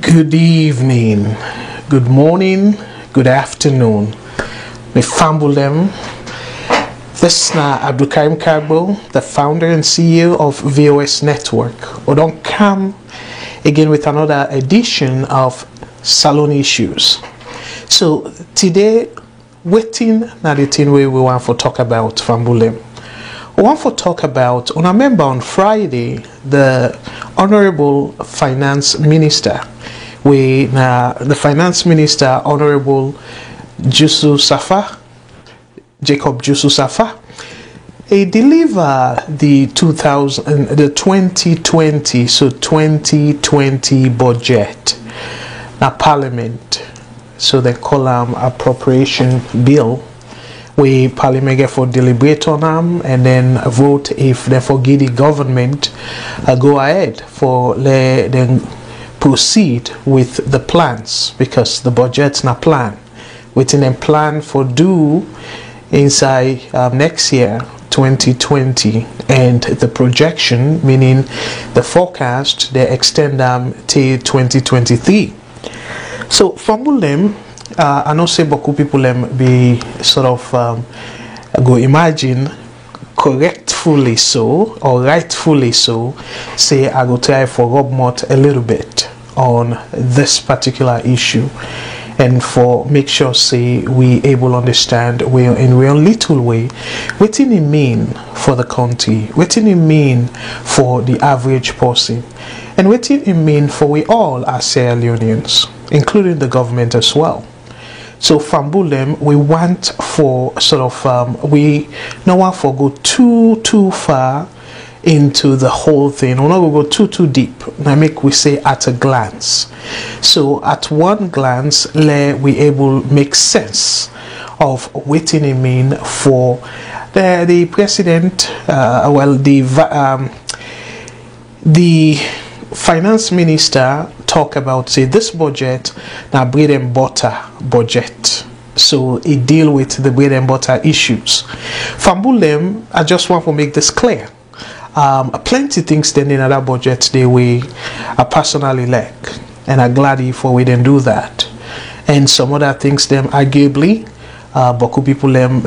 Good evening, good morning, good afternoon. Me Fambulem. This is Abdulkarim Karbo, the founder and CEO of VOS Network. We don't come again with another edition of Salon Issues. So today, waiting na the thing we want to talk about Fambulem. We want to talk about, on a member on Friday, the Honorable Finance Minister, the Finance Minister, Honorable Jacob Jusu Safa, he delivered the 2020 budget na Parliament. So they call them appropriation bill. We Parliament get for deliberate on them and then vote if they forgive the government go ahead for then proceed with the plans, because the budget's not plan within a plan for due inside next year 2020, and the projection, meaning the forecast, they extend them till 2023. So from them, I know say beaucoup people be sort of go imagine correctfully so or rightfully so, say I go try for rub mouth a little bit on this particular issue, and for make sure say we able understand we in real little way what it mean for the country, what it mean for the average person, and what it mean for we all as Sierra Leoneans, including the government as well. So from Bulem, we want for sort of we don't want to go too far into the whole thing. We're not going to go too deep. Now make we say at a glance. So at one glance, we able make sense of what it mean for the president. The finance minister talk about say this budget now bread and butter budget, so it deal with the bread and butter issues. From Bulem, I just want to make this clear. plenty things then in other budgets they we I personally like, and I'm glad if we didn't do that. And some other things them arguably Boku people them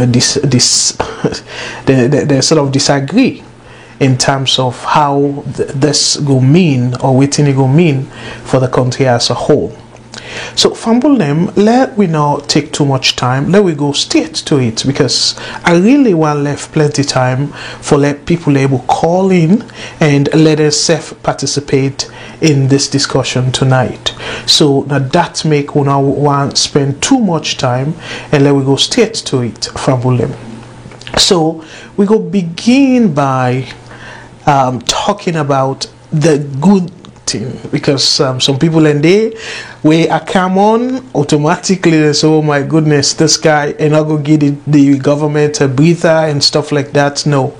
they sort of disagree in terms of how this go mean or what it go mean for the country as a whole. So fumble them, let we not take too much time, let we go straight to it, because I really want left plenty time for let people able call in and let us self participate in this discussion tonight. So now that make we now want spend too much time, and let we go straight to it, fumble them. So we go begin by talking about the good thing, because some people in there where I come on automatically they say, oh my goodness, this guy and I go give the government a breather and stuff like that. No,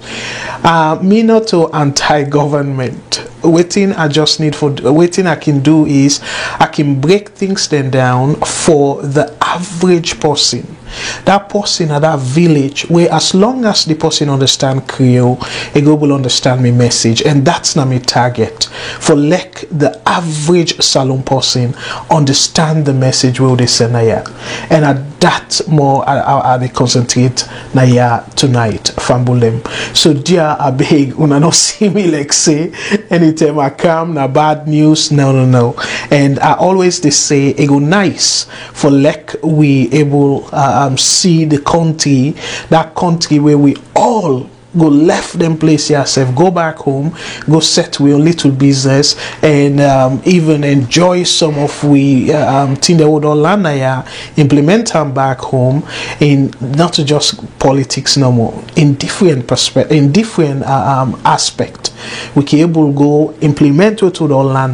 me not to anti-government. Waiting I just need for waiting I can do is I can break things then down for the average person, that person at that village, where as long as the person understand Creole, he go will understand me message, and that's not my target. For like the average salon person understand the message where they send here, and at that more I they concentrate na ya tonight, fambulem. So dear I beg una not see me like say anytime I come na bad news, no. And I always they say it go nice for like we able see the country, that country where we all go left them place yourself, go back home, go set with a little business, and even enjoy some of we thing that would all land implement them back home, in not just politics no more, in different perspective, in different aspect. We can able go implement what would all land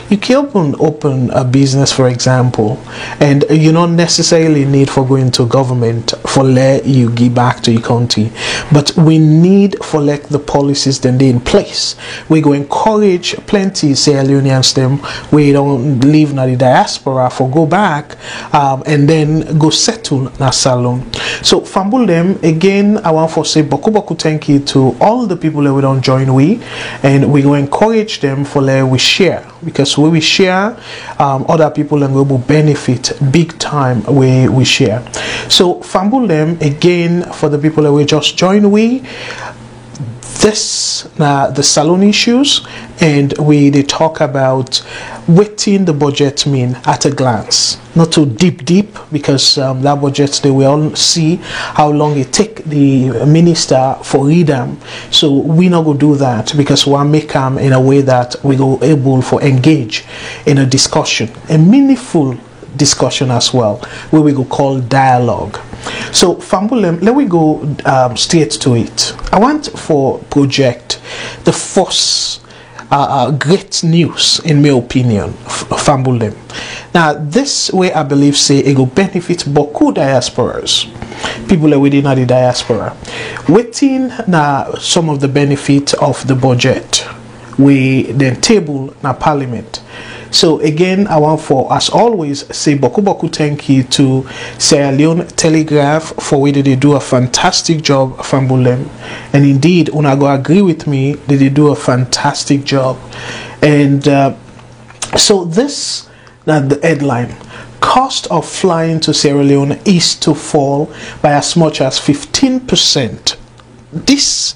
you can open a business, for example, and you don't necessarily need for going to government for let you give back to your country, but we need for like the policies then they in place. We go encourage plenty Sierra Leoneans them we don't live in the diaspora for go back and then go settle na salon. So fambul them again. I want for say boku thank you to all the people that we don't join we, and we go encourage them for like we share, because when we share other people and we will benefit big time where we share. So fambul them again for the people that we just join we. This the salon issues, and they talk about what in the budget mean at a glance, not too deep, because that budget they will all see how long it take the minister for read them. So we not go do that, because we make them in a way that we go able for engage in a discussion, a meaningful discussion as well, where we go call dialogue. So fambulem, let we go straight to it. I want for project the first great news in my opinion, fambulem. Now this way I believe say it will benefit boku diasporas, people that within the diaspora, waiting now some of the benefit of the budget we then table na parliament. So again, I want for as always say boku thank you to Sierra Leone Telegraph for whether they do a fantastic job, fambulem, and indeed una go agree with me that they do a fantastic job. And so this the headline: cost of flying to Sierra Leone is to fall by as much as 15%. This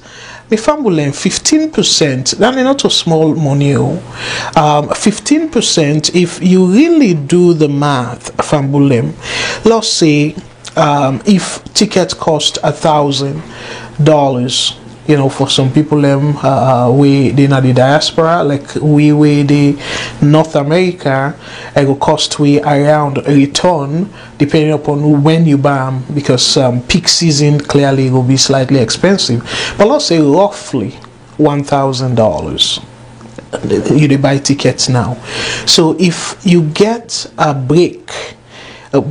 fambulem 15%, that is not a small money. 15%, if you really do the math, fambulem, let's say if ticket cost $1,000, you know, for some people we they not the diaspora, like we the North America, it will cost we around a return depending upon when you buy them, because peak season clearly will be slightly expensive, but let's say roughly $1,000 you buy tickets now. So if you get a break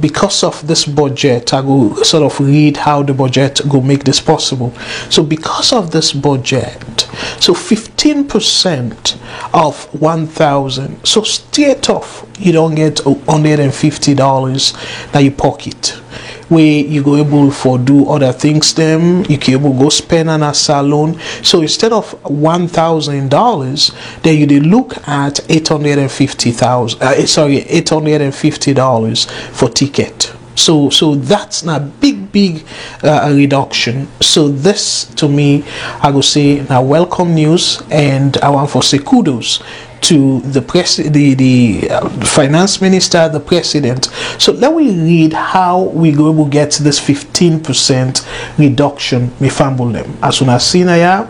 because of this budget, I will sort of read how the budget will make this possible. So because of this budget, so 15% of 1,000, so straight off you don't get $150 that you pocket. where you go able for do other things them, you can able go spend on a salon. So instead of $1,000, then you did look at $850 for ticket. So that's not big reduction. So this to me, I would say now welcome news, and I want to say kudos to the finance minister, the president. So let me read how we go to get this 15% reduction. Me fumble them as soon as seen here.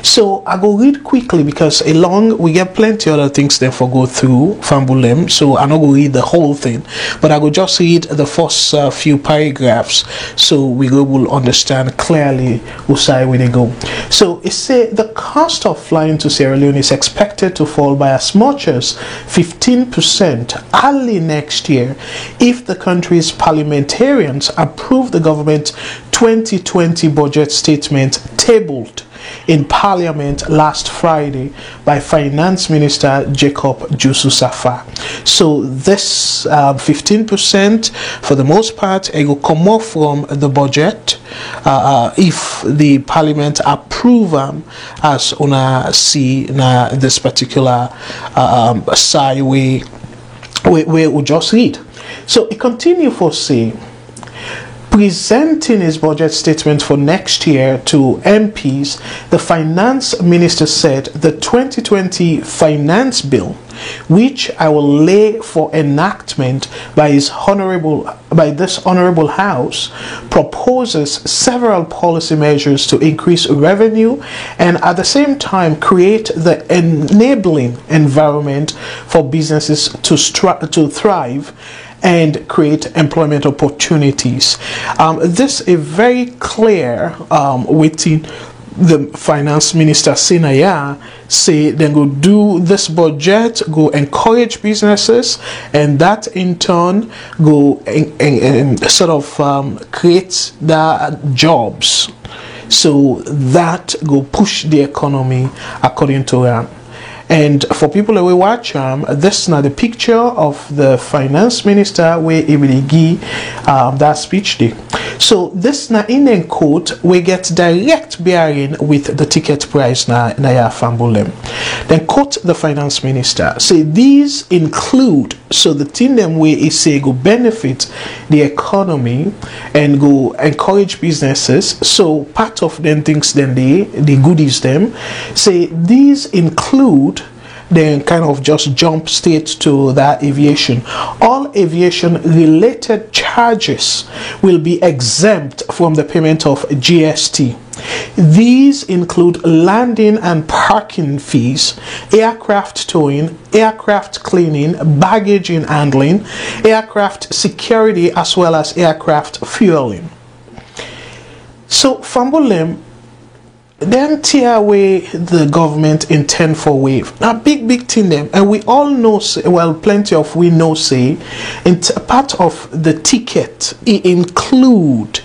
So I go read quickly because along we get plenty other things there for go through fumble them. So I'm not going to read the whole thing, but I go just read the first few paragraphs so we will understand clearly which side we they go. So it say the cost of flying to Sierra Leone is expected to fall by as much as 15% early next year if the country's parliamentarians approve the government 2020 budget statement tabled in Parliament last Friday by Finance Minister Jacob Jusu-Safar. So this 15% for the most part it will come off from the budget if the Parliament approve as una see na this particular side we just read. So it continue for say, presenting his budget statement for next year to MPs, the finance minister said the 2020 finance bill, which I will lay for enactment by this honorable house, proposes several policy measures to increase revenue and at the same time create the enabling environment for businesses to thrive and create employment opportunities. This is very clear within the finance minister Sinaya say they go do this budget, go encourage businesses, and that in turn go and sort of create the jobs. So that go push the economy according to them. And for people that we watch, this is now the picture of the finance minister where he will give that speech day. So this now in the quote we get direct bearing with the ticket price na ya fambulem. Then quote the finance minister. Say these include, so the thing them way is say go benefit the economy and go encourage businesses. So part of them things then the goodies them. Say these include, then kind of just jump straight to that aviation. All aviation related charges will be exempt from the payment of GST. These include landing and parking fees, aircraft towing, aircraft cleaning, baggage and handling, aircraft security, as well as aircraft fueling. So Fambolem, them tear away the government intend for wave. Now big thing them, and we all know, well, plenty of we know say in part of the ticket it include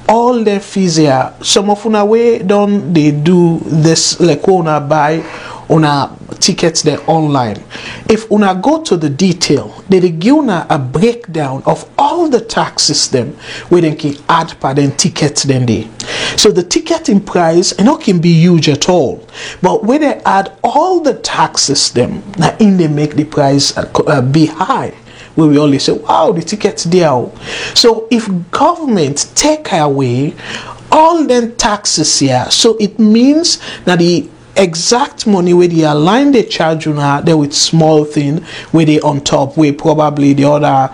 all the fees here. Some of una way don't they do this like una buy una tickets there online. If una go to the detail, they give una a breakdown of all the taxes them where they can add per then tickets then they. So the ticketing price can be huge at all, but when they add all the taxes them, now in they make the price be high. Where we always say, wow, the tickets there. So if government take away all them taxes here, so it means that the exact money where they align the charge on there with small thing where they on top where probably the other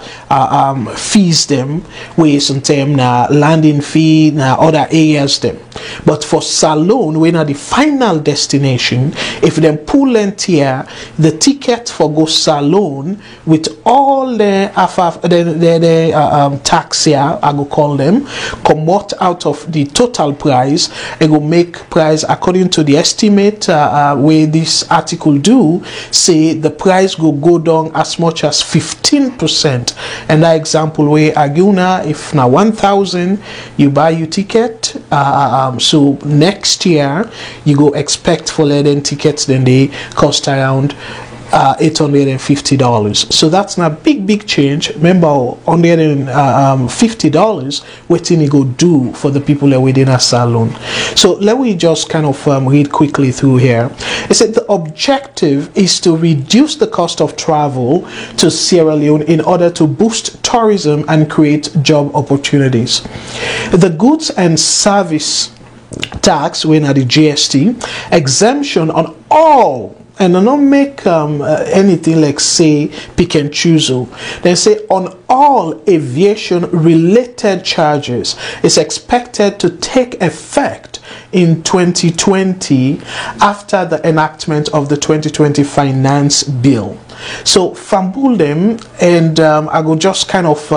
fees them where some time na landing fee na other areas them. But for salon when at the final destination, if them pull in here the ticket for go salon with all the tax here, I go call them, come out of the total price and go make price according to the estimate where this article do say the price go down as much as 15%. And that example where Aguna, if now 1,000 you buy your ticket, so next year you go expect for leading tickets then they cost around $850. So that's not big change. Remember, $150 waiting you go do for the people that within a salon. So let me just kind of read quickly through here. It said the objective is to reduce the cost of travel to Sierra Leone in order to boost tourism and create job opportunities. The goods and service tax, when at the GST exemption on all, and I don't make anything like say pick and choose. They say on all aviation related charges is expected to take effect in 2020 after the enactment of the 2020 finance bill. So fambul them, and I will just kind of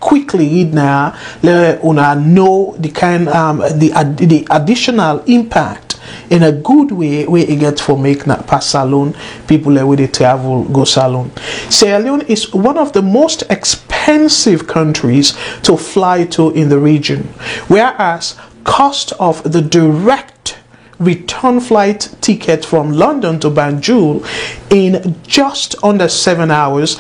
quickly read now, let una know the kind the additional impact in a good way where it gets for make na pass salon people where they travel go salon. Sierra Leone is one of the most expensive countries to fly to in the region, whereas cost of the direct return flight ticket from London to Banjul in just under 7 hours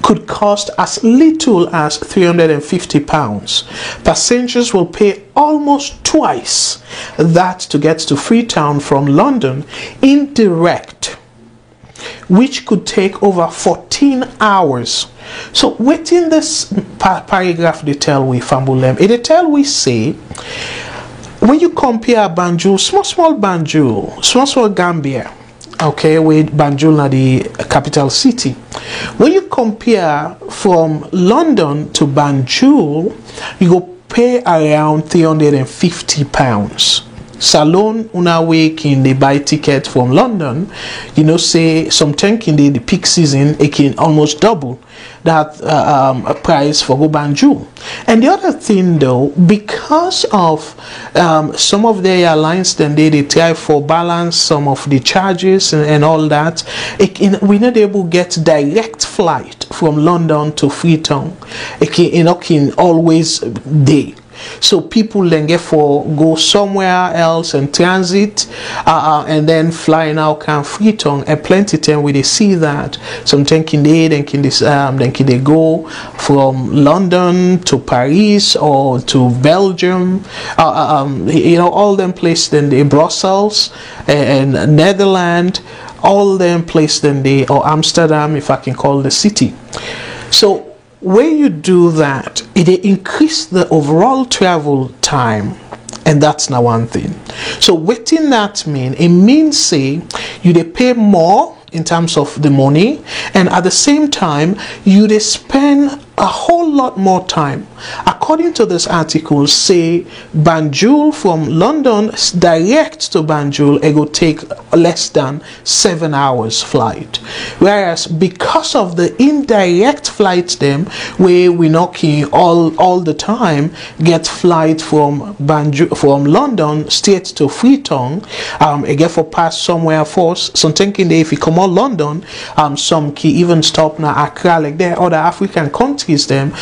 could cost as little as £350. Passengers will pay almost twice that to get to Freetown from London indirect, which could take over 14 hours. So within this paragraph they tell we Fambulem, it tell we say when you compare Banjul, small Banjul, small Gambia, okay, with Banjul na the capital city. When you compare from London to Banjul, you go pay around £350. Salon una week in the buy ticket from London, you know, say sometimes in the peak season it can almost double that price for go Banjul. And the other thing though, because of some of the airlines then they try for balance some of the charges and all that, we're not able to get direct flight from London to Freetown. It can always day. So people then get for go somewhere else and transit and then flying out can Freetown, and plenty time we they see that sometimes can they go from London to Paris or to Belgium, you know, all them places then they Brussels and Netherlands, all them places then they, or Amsterdam if I can call the city. So when you do that, it increase the overall travel time, and that's not one thing. So within that it means say you they pay more in terms of the money, and at the same time you they spend a whole lot more time. According to this article, say Banjul from London direct to Banjul, it will take less than 7 hours flight, whereas because of the indirect flights them where we knocking all the time get flight from Banjul from London straight to Freetown, again for pass somewhere first. So thinking that if you come out London, some key even stop now Accra, like there other African countries them,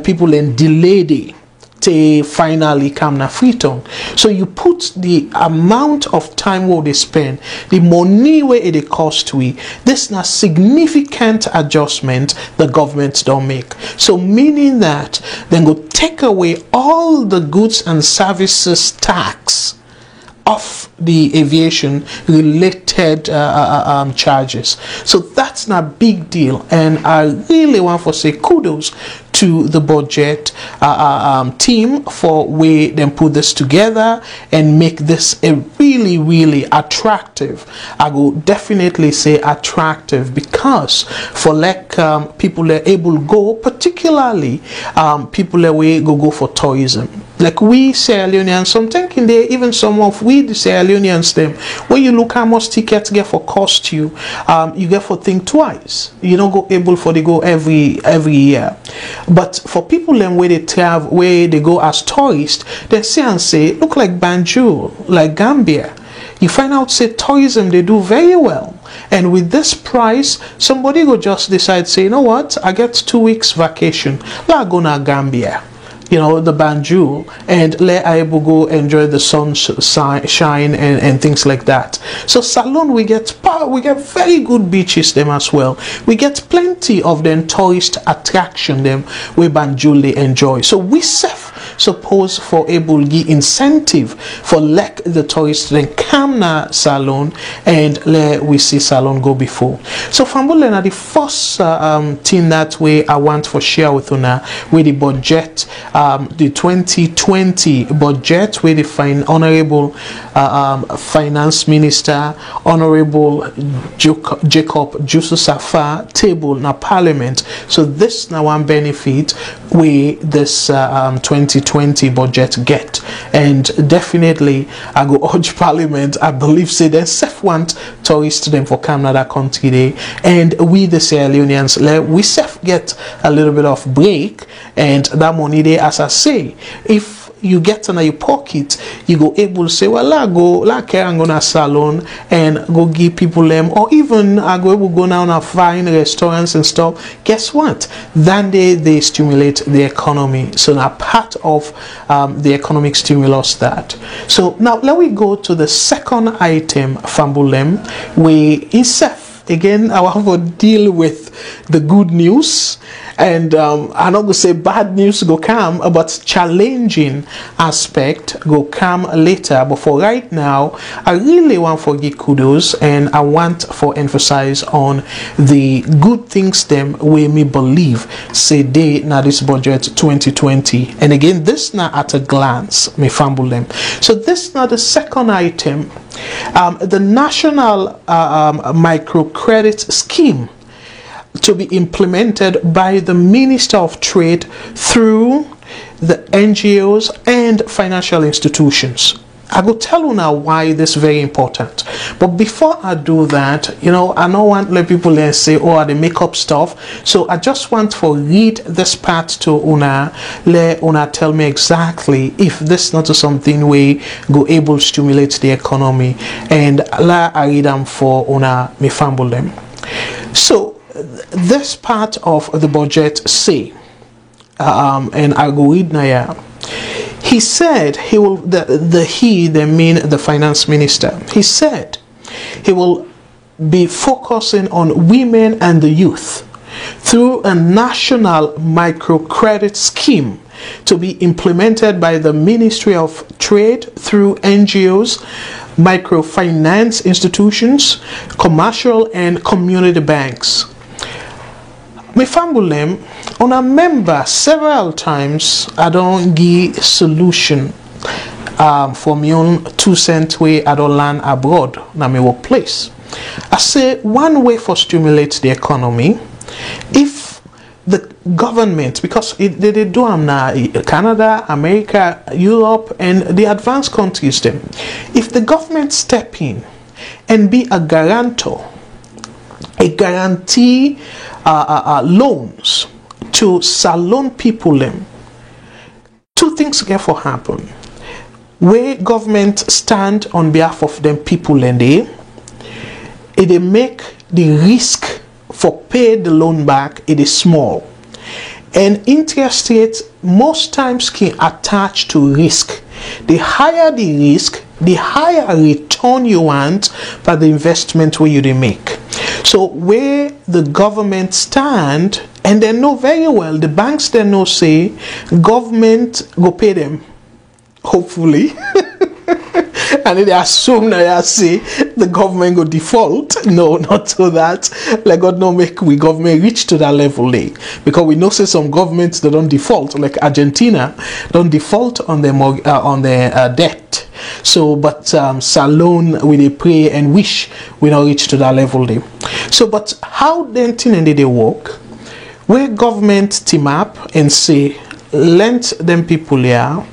people in delay day to finally come na Freetown. So you put the amount of time where they spend, the money where it cost we, this na significant adjustment the government don't make. So meaning that then go take away all the goods and services tax of the aviation related charges. So that's not a big deal, and I really want to say kudos to the budget team for way them put this together and make this a really attractive. I will definitely say attractive, because for like people are able to go, particularly people that way go for tourism. Like we Sierra Leoneans, sometimes in there, even some of we the Sierra Leoneans them, when you look how much tickets get for cost you get for think twice. You don't go able for they go every year. But for people then where they travel, where they go as tourists, they see and say, look like Banjul, like Gambia. You find out say tourism they do very well. And with this price, somebody will just decide say, you know what, I get 2 weeks vacation. Let's go to Gambia. you know, the Banjul, and let able go enjoy the sunshine and things like that. So Salone, we get very good beaches them as well. We get plenty of them tourist attraction them we Banjul they enjoy. So we suppose for able the incentive for let the tourists then come na Salone and let we see Salone go before. So Fambulena, the first thing that way I want for share with una with the budget, the 2020 budget with the honorable finance minister, honorable Jacob Justus Safar table na parliament. So this now one benefit we this 2020 budget get, and definitely I go urge parliament. I believe say they self want tourists them for Canada country day, and we the Sierra Leoneans we self get a little bit of break, and that money there, as I say, if you get in your pocket, you go able to say, well, I'm gonna Salone and go give people them, or even I go able to go down and find restaurants and stuff. Guess what? Then they stimulate the economy. So now part of the economic stimulus that. So now let we go to the second item, Fambulem, we ISEF. Again, I want to deal with the good news, and I'm not going to say bad news go come, but challenging aspect go come later. But for right now, I really want to give kudos, and I want to emphasize on the good things them we me believe say they now this budget 2020. And again, this now at a glance me fumble them. So this now the second item, the national microcredit scheme to be implemented by the Minister of Trade through the NGOs and financial institutions. I will tell you now why this is very important. But before I do that, you know, I don't want to let people then say, oh, they make up stuff. So I just want to read this part to Una, let Una tell me exactly if this is not something we go able to stimulate the economy. And la I read them for Una, me fumble them. So this part of the budget say, and I go read now. He said he will they mean the finance minister. He said he will be focusing on women and the youth through a national microcredit scheme to be implemented by the Ministry of Trade through NGOs, microfinance institutions, commercial and community banks. Me fambulem on a member several times I don't give solution for my own 2 cent way I don't land abroad na my workplace. I say one way for stimulate the economy, if the government, because they do them now, Canada, America, Europe and the advanced countries them, if the government step in and be a guarantor, a guarantee loans to Salone people them, two things therefore happen. Where government stand on behalf of them people and they make the risk for pay the loan back, it is small. And interest rates most times can attach to risk. The higher the risk, the higher return you want for the investment where you make. So where the government stand, and they know very well, the banks they know say government go pay them, hopefully. And they assume that I say the government go default. No, not so that. Like God no make we government reach to that level there. Because we know say some governments that don't default, like Argentina, don't default on their debt. So, but Salone we they pray and wish we not reach to that level there. So, but how then thing they work? Where government team up and say, lend them people here.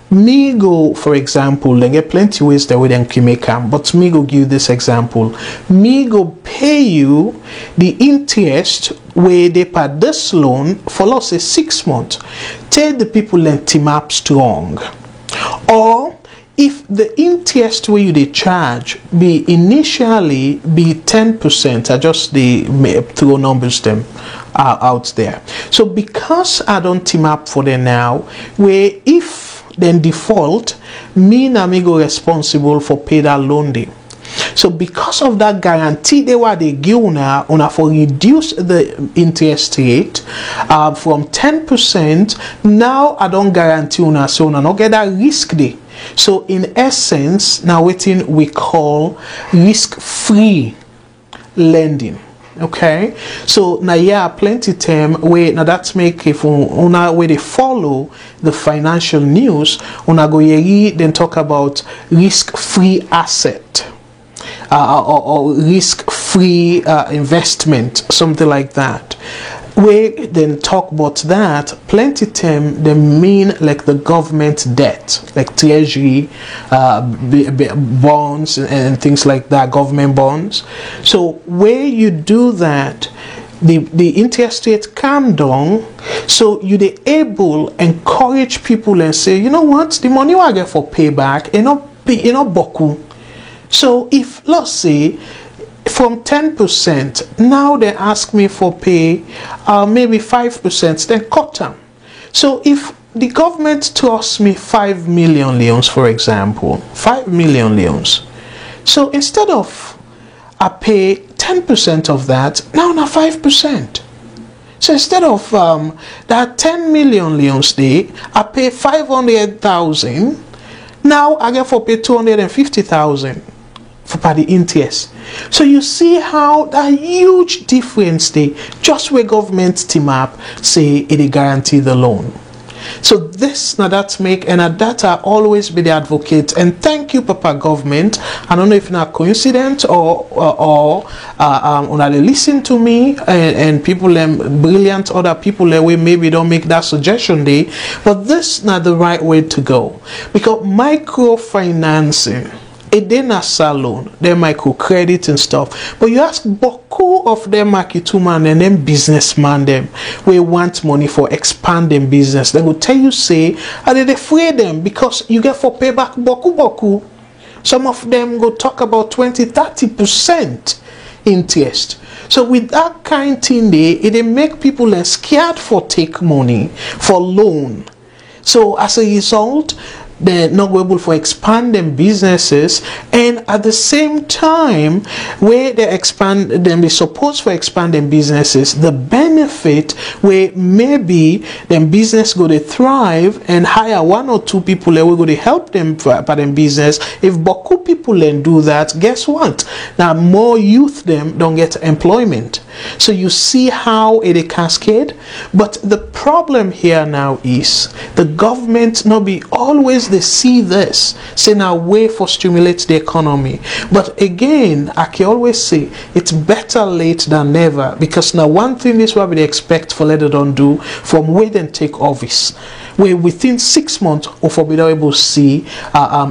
Me go, for example, they get plenty ways that we then can make them, but me go give this example. Me go pay you the interest where they pay this loan for let's say 6 months. Tell the people then team up strong. Or if the interest where you they charge be initially be 10%, I just the throw numbers them. out there. So because I don't team up for them now, where if then default, me go responsible for pay that loan day. So because of that guarantee they give una for reduce the interest rate from 10%, now I don't guarantee una, so una not get that risk day. So in essence, now waiting we call risk-free lending. Okay, so now yeah, plenty term way now that's make if una where they follow the financial news, una go then talk about risk-free asset. Or risk-free investment, something like that. We then talk about that. Plenty term they mean like the government debt, like treasury bonds and things like that, government bonds. So where you do that, the interest rate calm down, so you they able encourage people and say, you know what, the money I get for payback, you know boku. So if let's say from 10%, now they ask me for pay maybe 5%, then cut them. So if the government trusts me 5 million leons, for example, 5 million leons. So instead of I pay 10% of that, now 5%. So instead of that 10 million leons day, I pay 500,000. Now I get for pay 250,000. For the interest. So you see how that huge difference they just where government team up say it guarantee the loan. So this now that make and that I always be the advocate, and thank you Papa government. I don't know if not coincidence or when they listen to me and people brilliant other people we maybe don't make that suggestion day, but this not the right way to go, because microfinancing it did not salon, they microcredit and stuff. But you ask boku of them marketuman and them businessman them we want money for expanding business. They will tell you say, are they afraid them because you get for payback boku. Some of them go talk about 20-30% interest. So with that kind thing it make people less scared for take money for loan. So as a result, they're not able for expanding businesses, and at the same time where they expand them be supposed for expanding businesses, the benefit where maybe them business go to thrive and hire 1 or 2 people that will go to help them for them business. If boku people then do that, guess what, now more youth them don't get employment. So you see how it a cascade. But the problem here now is the government not be always they see this say now way for stimulate the economy. But again, I can always say it's better late than never, because now one thing is what we expect for let it on do from where then take office, where within 6 months of we are able to see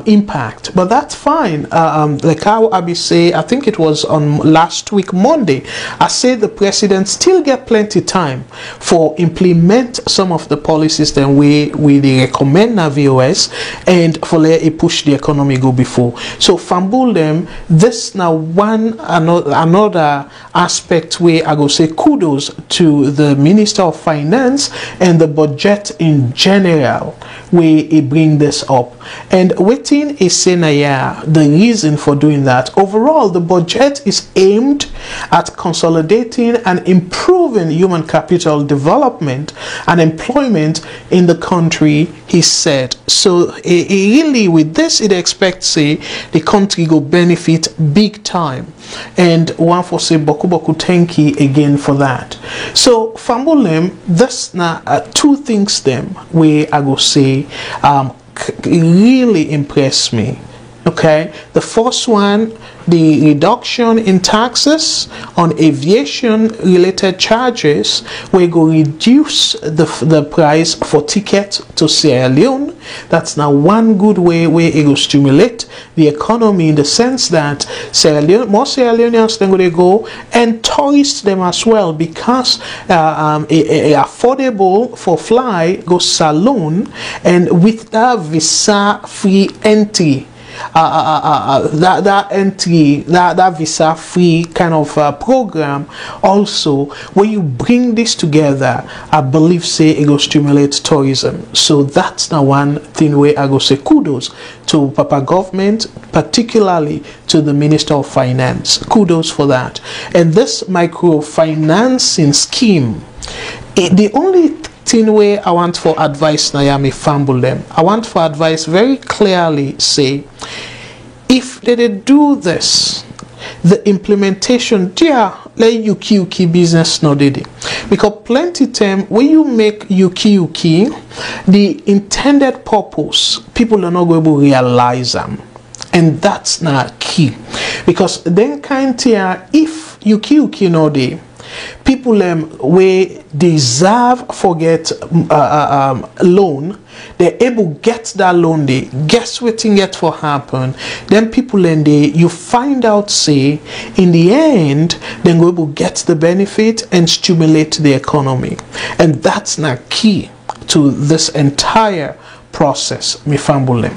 impact. But that's fine. Like how I be say, I think it was on last week Monday, I say the president still get plenty time for implement some of the policies that we recommend na VOS, and for let it push the economy go before. So fumble them. This now one another aspect where I go say kudos to the Minister of Finance and the budget in general where it bring this up. And waiting is saying the reason for doing that. Overall, the budget is aimed at consolidating and improving human capital development and employment in the country, he said. So really with this it expects say the country go benefit big time, and one for say boku thank you again for that. So Fambulem, this now 2 things them where I go say really impressed me. Okay, the first one, the reduction in taxes on aviation related charges, we go reduce the price for tickets to Sierra Leone. That's now one good way where it will stimulate the economy, in the sense that Sierra Leone, more Sierra Leoneans then going to go, and tourists them as well, because affordable for fly go saloon, and with that visa free entry. that entry, that visa free kind of program also, when you bring this together, I believe say it will stimulate tourism. So that's the one thing where I go say kudos to Papa government, particularly to the Minister of Finance. Kudos for that. And this microfinancing scheme, the only thing where I want for advice now, I may fumble them. I want for advice very clearly say, if they do this, the implementation, yeah, let yuki business no did it. Because plenty time when you make yuki, the intended purpose, people are not going to realize them. And that's not key. Because then kind of, if yuki no dey, people we deserve forget loan, they're able get that loan, they guess what thing yet for happen, then people you find out say in the end then we will get the benefit and stimulate the economy. And that's not key to this entire process, me fambulem.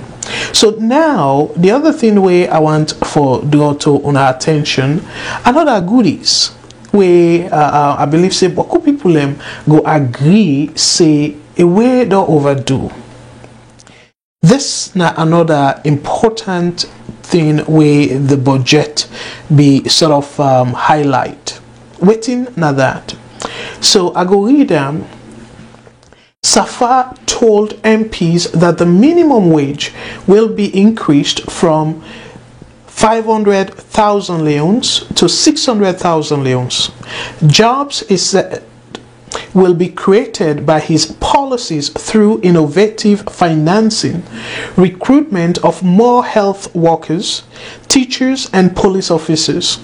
So now the other thing where I want for draw to on our attention, another goodies where I believe say but people go agree say a way don't overdo. This now another important thing where the budget be sort of highlight. Waiting now that. So I go read them. SAFA told MPs that the minimum wage will be increased from 500,000 leones to 600,000 leones. Jobs will be created by his policies through innovative financing, recruitment of more health workers, teachers, and police officers.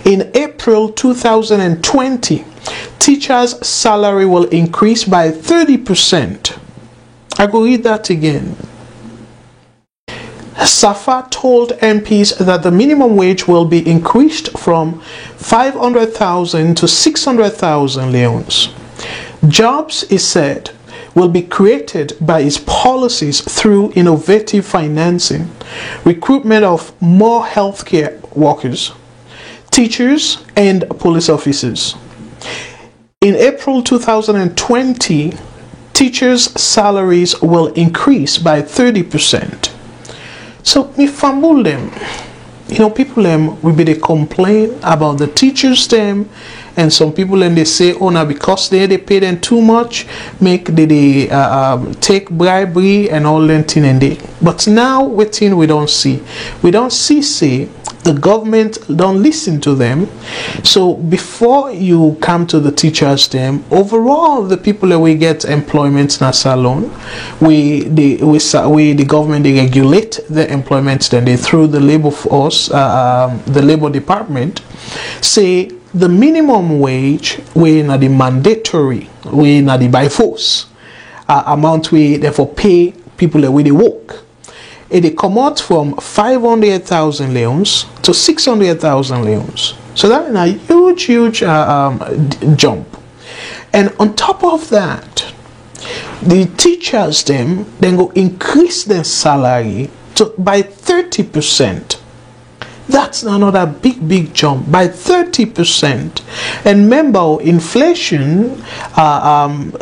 In April 2020, teachers' salary will increase by 30%. I will read that again. SAFA told MPs that the minimum wage will be increased from 500,000 to 600,000 leones. Jobs, it said, will be created by its policies through innovative financing, recruitment of more healthcare workers, teachers, and police officers. In April 2020, teachers' salaries will increase by 30%. So, me fumble them. You know, people will be they complain about the teachers them, and some people they say, oh, now because they pay them too much, make they take bribery and all that thing and they. But now waiting we don't see say the government don't listen to them. So before you come to the teachers them, overall the people that we get employment in a salon, the government they regulate the employment, then they through the labor force, the labor department, say the minimum wage we not the mandatory, we not the by force amount we therefore pay people that we they work. It come out from 500,000 leones to 600,000 leones. So that is a huge jump. And on top of that, the teachers then go increase their salary by 30%. That's another big jump by 30%. And remember, inflation,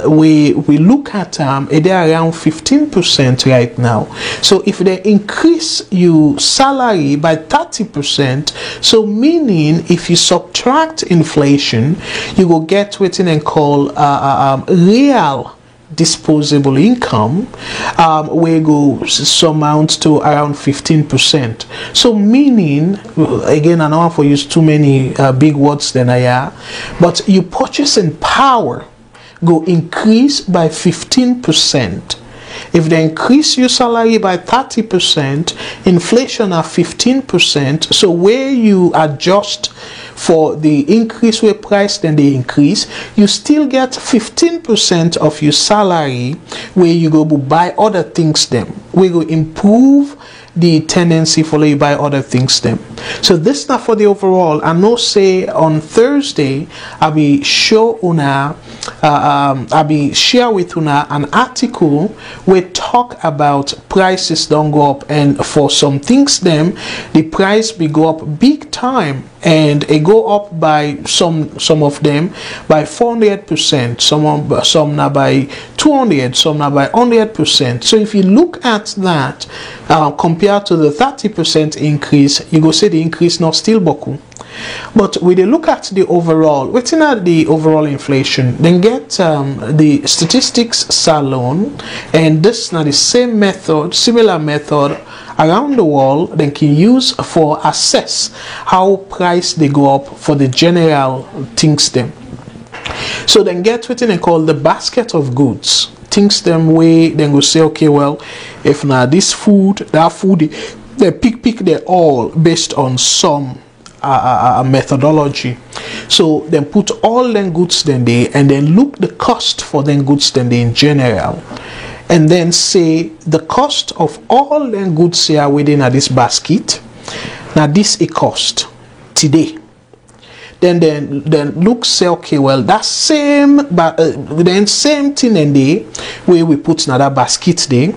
we look at they're around 15% right now. So if they increase your salary by 30%, so meaning if you subtract inflation, you will get what they call real disposable income, where go amount to around 15%. So meaning, again, I don't want to use too many big words than I are, but your purchasing power go increase by 15%. If they increase your salary by 30%, inflation at 15%, so where you adjust for the increase with price, then they increase, you still get 15% of your salary where you go buy other things them. We go improve the tendency for you buy other things them. So this not for the overall. I know say on Thursday I'll be show una I'll be share with una an article where talk about prices don't go up, and for some things them the price be go up big time, and it go up by some of them by 400%, some now by 200, some now by 100%. So if you look at that compared to the 30% increase, you go say the increase not still boku. But when they look at the overall, waiting at the overall inflation, then get the statistics salon, and this is not the same method, similar method around the world, then can use for assess how price they go up for the general things them. So then get what they call the basket of goods. Things them way, then go say, okay, well, if now this food, that food, they pick they all based on some methodology. So then put all them goods then they, and then look the cost for them goods then they in general, and then say the cost of all them goods here within this basket. Now this a cost today. Then look say, okay, well that same but then same thing in the where we put another basket there,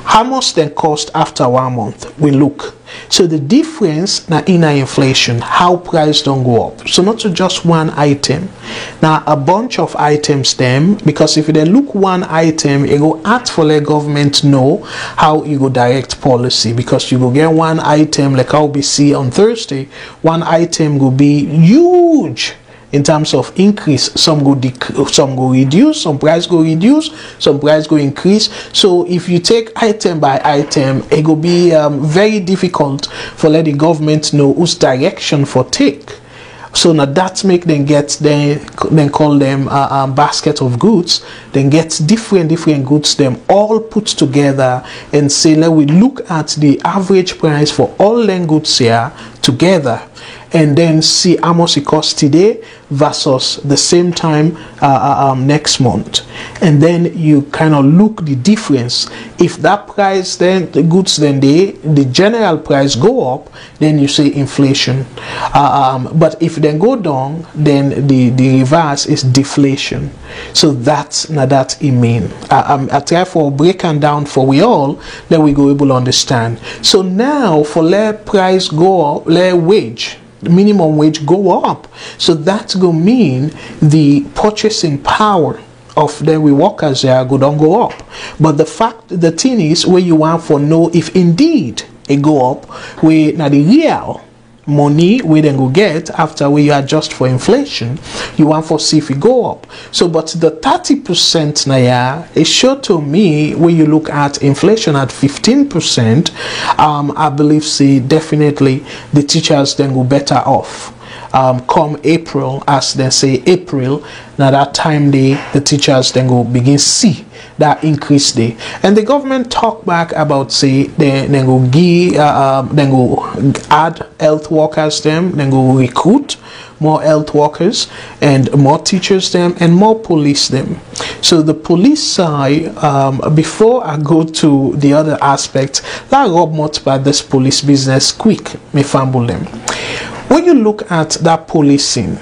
how much then cost after 1 month we look. So the difference now in inflation, how price don't go up. So not to just one item, now a bunch of items them, because if they look one item, it go ask for the government know how you go direct policy, because you go get one item like how we see on Thursday, one item will be huge in terms of increase. Some go reduce, some price go reduce, some price go increase. So if you take item by item, it will be very difficult for let the government know whose direction for take. So now that make them get then call them basket of goods, then get different goods them all put together, and say let we look at the average price for all them goods here together, and then see how much it costs today versus the same time next month. And then you kind of look the difference. If that price, then the goods then the general price go up, then you say inflation. But if they go down, then the reverse is deflation. So that's not that it mean. I try for breaking down for we all, then we go able to understand. So now for let price go up, let wage, minimum wage go up, so that's gonna mean the purchasing power of the workers there don't go up. But the thing is, where you want for know if indeed it go up, where now the real money we then go get after we adjust for inflation, you want for see if it go up. So but the 30% now, yeah, it sure to me when you look at inflation at 15%, I believe see definitely the teachers then go better off. Come April, as they say April, now that time the teachers then go begin see that increase day, and the government talk back about say then go give then go add health workers them, then go recruit more health workers and more teachers them and more police them. So the police side, before I go to the other aspect, like Rob much about this police business quick me fumble them. When you look at that policing,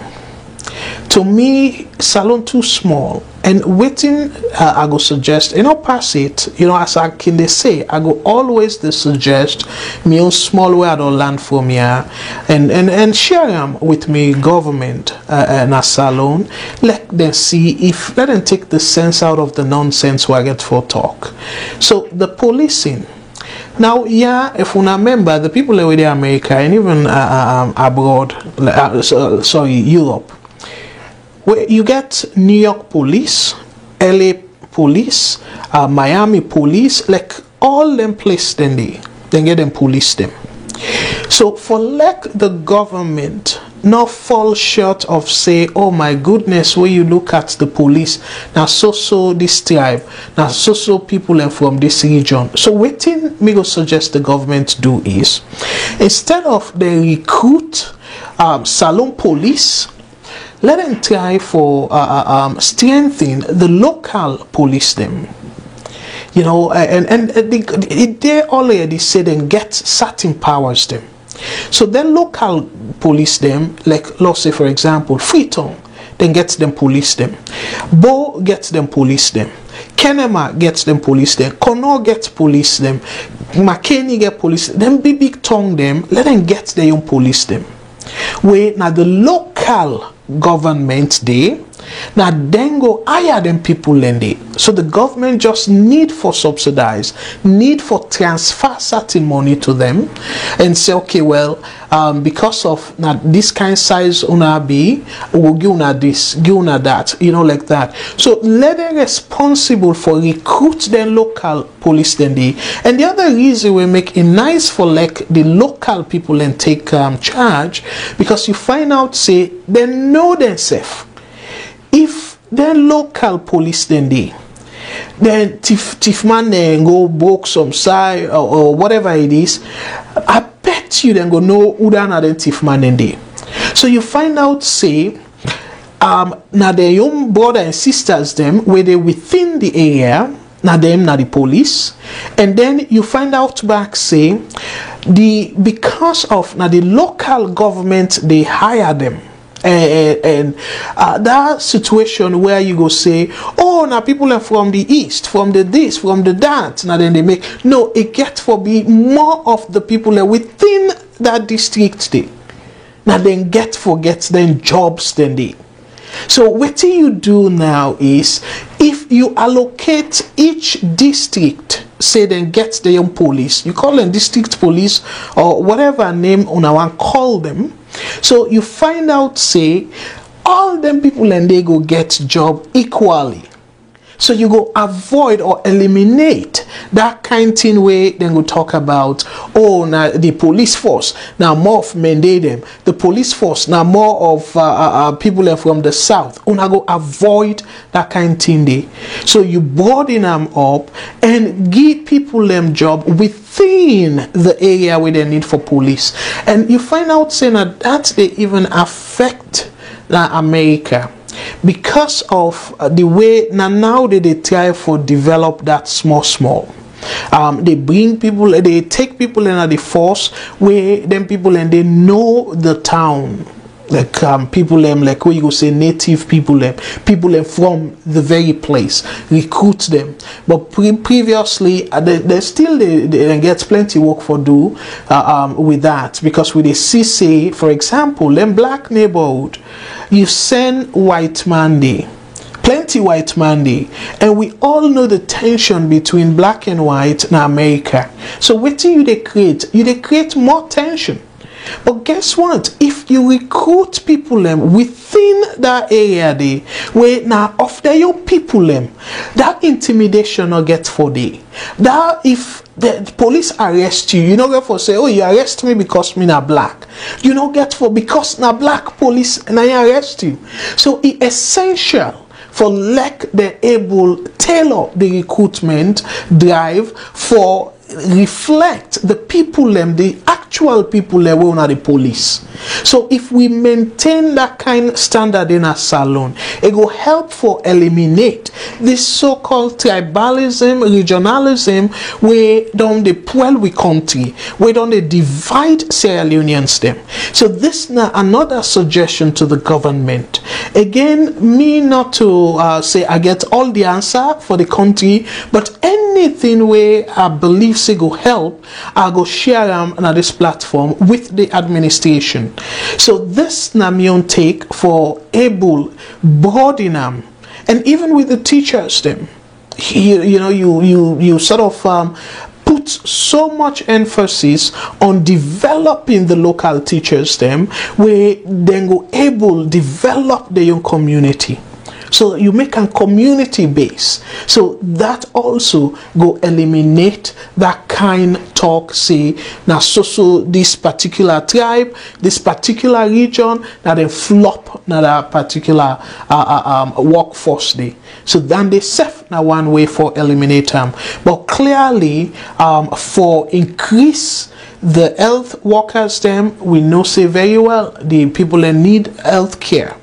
to me salon too small, and waiting I go suggest pass it, as I can they say, I go always they suggest me own small way I don't land from here and share them with me government and a salon. Let them see, if let them take the sense out of the nonsense we get for talk. So the policing now, yeah, if you remember the people in America and even abroad, Europe, where you get New York police, LA police, Miami police, like all them places, then get them police them. So for like the government not fall short of say, oh my goodness, when you look at the police, now so this tribe, now so people are from this region. So what me go suggest the government do is, instead of they recruit salon police, let them try for strengthen the local police them. You know, and they already say they get certain powers them. So then local police them, like let's say for example, Freetown, then gets them police them. Bo gets them police them. Kenema gets them police them. Connaught gets police them. McKinney get police them. Big tongue them. Let them get their own police them. Where now the local government they now then go hire them people and they. So the government just need for subsidize, need for transfer certain money to them and say, okay, well, because of now this kind of size una be, we'll give una this, give una that, you know, like that. So let them responsible for recruit the local police then they. And the other reason we make it nice for like the local people and take charge, because you find out say they know themselves. If the local police then thief man then go broke some side or whatever it is, I bet you then go know who than thief man then So you find out say now their young brother and sisters them where they within the area, now them now the police, and then you find out back say because of now the local government they hire them. And that situation where you go say, oh, now people are from the east, from the this, from the that, now then they make no, it gets for be more of the people that within that district they now then get then jobs then they. So what you do now is if you allocate each district, say then get their own police, you call them district police or whatever name on our call them. So you find out say all them people and they go get job equally. So you go avoid or eliminate that kind of thing where then go talk about, oh, now the police force now more of mandate them, the police force now more of people from the south. Una go avoid that kind of thing there. So you broaden them up and give people them job within the area where they need for police. And you find out saying that they even affect America. Because of the way now they try for develop that small they bring people, they take people in the force where them people and they know the town, like people them like where you go say native people them from the very place, recruit them. But previously they still they get plenty work for do with that, because with the CC for example them black neighborhood, you send white man there, plenty white man there, and we all know the tension between black and white in America. So what do you create? You create more tension. But guess what? If you recruit people within that area there, where now of their people that intimidation not get for day. That if the police arrest you, you don't get for say, oh, you arrest me because me not black. You don't get for because now black police and I arrest you. So it's essential for like the able tailor the recruitment drive for reflect the people the actual people who are the police. So if we maintain that kind of standard in a salon, it will help for eliminate this so-called tribalism, regionalism, where down the Puelwi country, where down they divide Sierra Leoneans them. So this now another suggestion to the government. Again, me not to say I get all the answer for the country, but anything where I believe say go help, I go share them on this platform with the administration. So this na my own take for able broaden them, and even with the teachers them, you sort of put so much emphasis on developing the local teachers them, where they go able develop their own community. So you make a community base. So that also go eliminate that kind talk, say, now so this particular tribe, this particular region, that they flop now that particular workforce day. So then they set now one way for eliminate them. But clearly for increase the health workers them, we know say very well the people that need health care.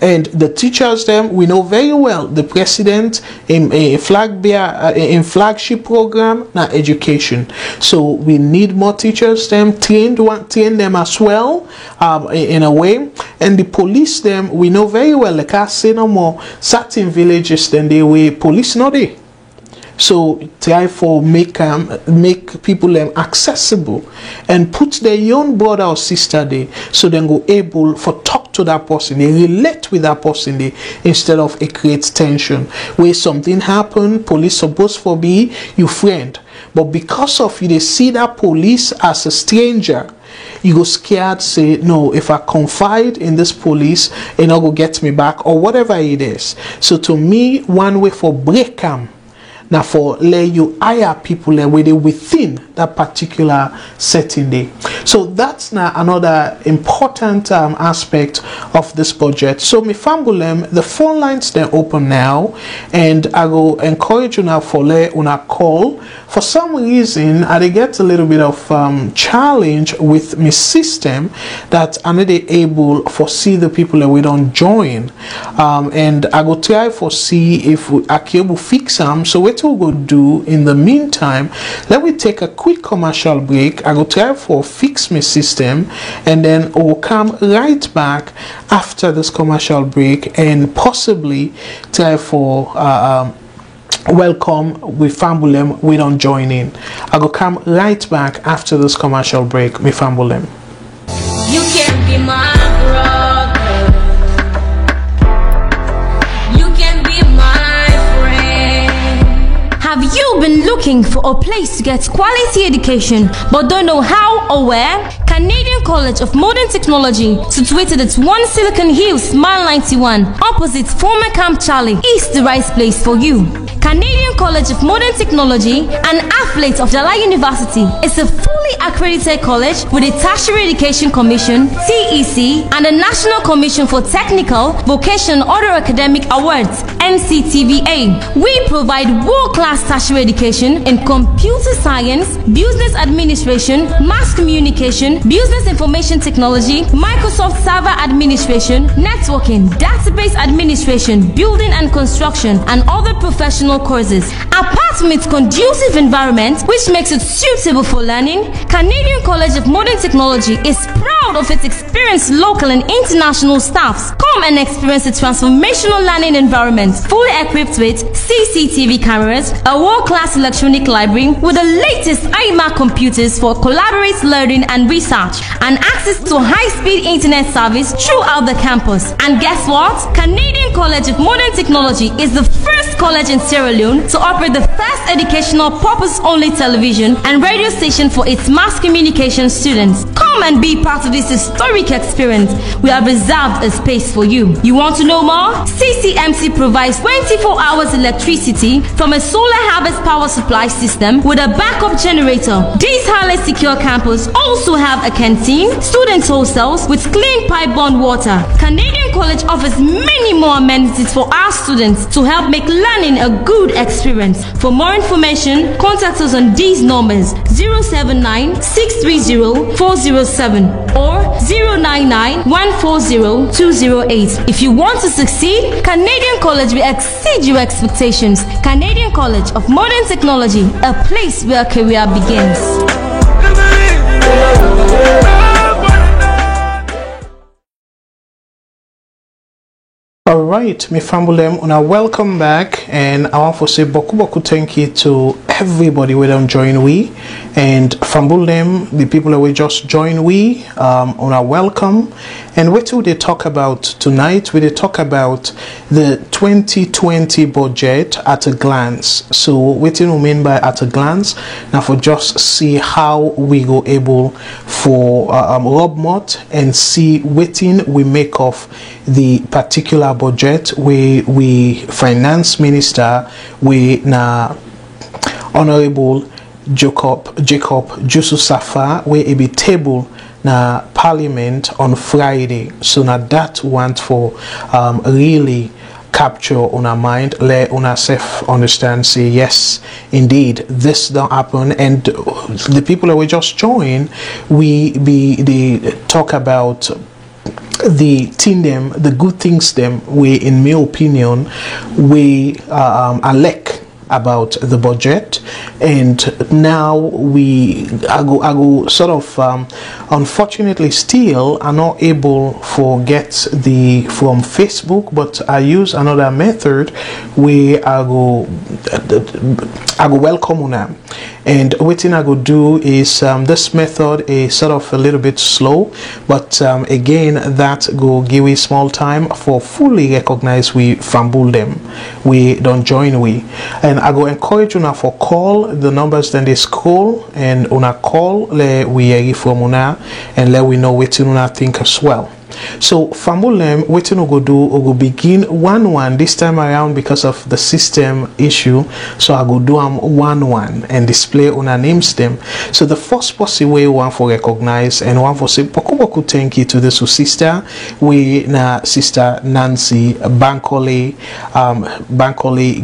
And the teachers them, we know very well the president in a flagship program na education. So we need more teachers them, train them as well, in a way. And the police them, we know very well, like I say no more, certain villages then they way police not there. So try for make people accessible and put their own brother or sister there, so then go able for talk to that person, they relate with that person there, instead of it creates tension where something happen, police supposed for be your friend, but because of you they see that police as a stranger, you go scared, say no, if I confide in this police it not go get me back or whatever it is. So to me, one way for break them now for let you hire people within that particular setting day. So that's now another important aspect of this budget. So me fambulem, the phone lines they're open now, and I will encourage you now for let una call. For some reason I get a little bit of challenge with my system that I'm not able for see the people that we don't join, and I go try for see if I can able fix them. So what we go do in the meantime, let me take a quick commercial break. I go try for fix my system, and then we'll come right back after this commercial break and possibly try for welcome with Fambulem we don't join in. I go come right back after this commercial break with Fambulem. You can be my brother, you can be my friend. Have you been looking for a place to get quality education but don't know how or where? Canadian College of Modern Technology, situated at 1 Silicon Hills, Mile 91, opposite former Camp Charlie, is the right place for you. Canadian College of Modern Technology, an affiliate of Jalai University, is a fully accredited college with a Tertiary Education Commission (TEC) and a National Commission for Technical, Vocational, and Other Academic Awards (NCTVA). We provide world-class tertiary education in computer science, business administration, mass communication, business information technology, Microsoft Server Administration, networking, database administration, building and construction, and other professional courses. Apart from its conducive environment, which makes it suitable for learning, Canadian College of Modern Technology is proud of its experienced local and international staffs. Come and experience a transformational learning environment, fully equipped with CCTV cameras, a world-class electronic library with the latest iMac computers for collaborative learning and research, and access to high-speed internet service throughout the campus. And guess what? Canadian College of Modern Technology is the first college in Sierra Leone to operate the first educational purpose-only television and radio station for its mass communication students. Come and be part of this historic experience. We have reserved a space for you. You want to know more? CCMC provides 24 hours electricity from a solar harvest power supply system with a backup generator. This highly secure campus also have a canteen, student hostels with clean pipe-borne water. Canadian College offers many more amenities for our students to help make learning a good experience. For more information, contact us on these numbers: 079-630-407 or 099-140-208. If you want to succeed, Canadian College will exceed your expectations. Canadian College of Modern Technology, a place where career begins. Alright, me fambulem, una welcome back, and I want to say boku thank you to everybody we don't join we, and fambulem, the people that we just join we, una welcome. And what do they talk about tonight? We talk about the 2020 budget at a glance. So what do you mean by at a glance? Now for just see how we go able for Rob Mott and see what we make of the particular budget where we finance minister we na Honorable Jacob Jusu Safa where it be table na Parliament on Friday. So now that want for really capture on our mind, let on ourselves understand, say yes, indeed this don't happen. And the people that we just join, they talk about the thing them, the good things them, we, in my opinion, we are lack about the budget, and now I go sort of unfortunately still are not able to get the from Facebook, but I use another method where I go welcome on them. And what thing I go do is this method is sort of a little bit slow, but again that go give we small time for fully recognize we fumble them, we don't join we, and I go encourage una for call the numbers, then they scroll and una call le we hear from una and let we know what una think as well. So Famulem, waiting to go do, we go begin 1-1 this time around because of the system issue. So I go do 1-1 and display on our names them. So the first possible way one for recognize and one for say boku thank you to the sister we na sister Nancy Bankole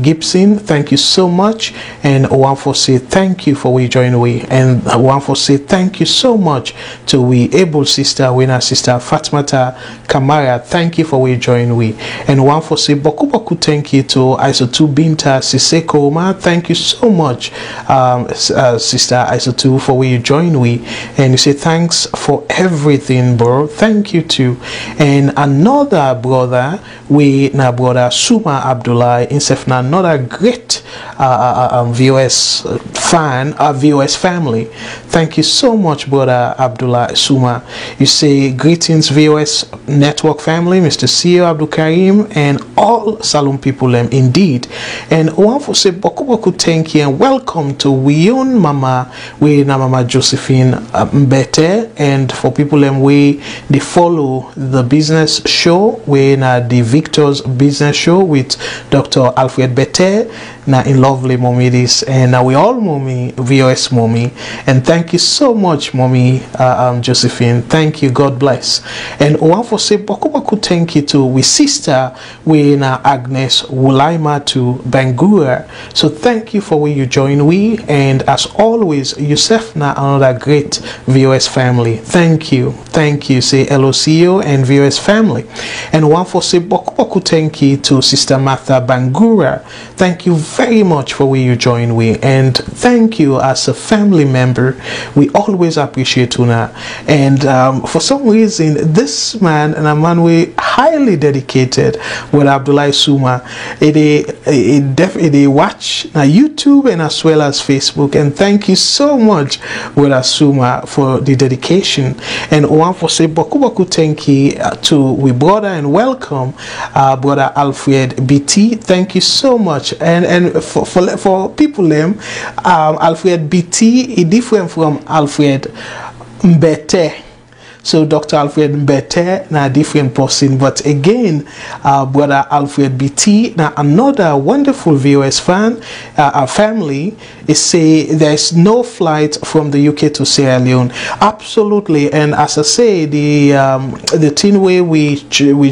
Gibson. Thank you so much, and one for say thank you for we join we, and one for say thank you so much to we able sister we na sister Fatmata Kamara, thank you for we join we, and one for say boku thank you to Iso2 Binta Siseko Oma, thank you so much sister Iso2 for we join we, and you say thanks for everything bro, thank you too. And another brother we na brother Suma Abdullah himself na another great VOS fan, VOS family, thank you so much brother Abdullah Suma. You say greetings VOS network family, Mr. CEO Abdul Karim and all Salon people indeed. And one for say boku thank you and welcome to we own mama we na mama Josephine Mbete, and for people we they follow the business show we na the Victor's business show with Dr. Alfred Bete na in lovely mommy this, and now we all mommy VOS mommy, and thank you so much mommy Josephine, thank you, God bless. And one for say boku thank you to we sister we na Agnes Wulaima to Bangura, so thank you for where you join we, and as always yourself na another great VOS family, thank you say LOCO and VOS family. And one for say boku thank you to sister Martha Bangura, thank you very much for where you join we, and thank you as a family member, we always appreciate una. And for some reason this man and a man we highly dedicated with Abdullah Suma, they watch na YouTube and as well as Facebook, and thank you so much with Asuma for the dedication. And one for say boku thank you to we brother and welcome brother Alfred BT, thank you so much. And for people Alfred BT is different from Alfred Mbete. So Dr. Alfred Mbete na a different person, but again brother Alfred BT na another wonderful VOS fan family is say there's no flight from the UK to Sierra Leone, absolutely. And as I say, the thing where we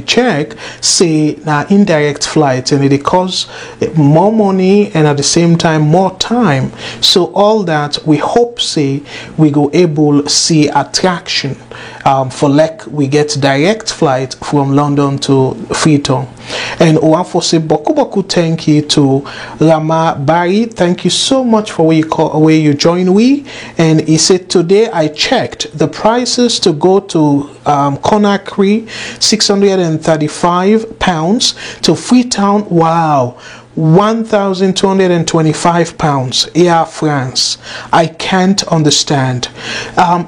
check say na indirect flight, and it costs more money and at the same time more time. So all that we hope say we go able see attraction for like we get direct flight from London to Freetown. And one for say boku thank you to Rama Bari, thank you so much for where you join we. And he said today I checked the prices to go to Conakry, £635 to Freetown, wow, £1,225 Air France. I can't understand.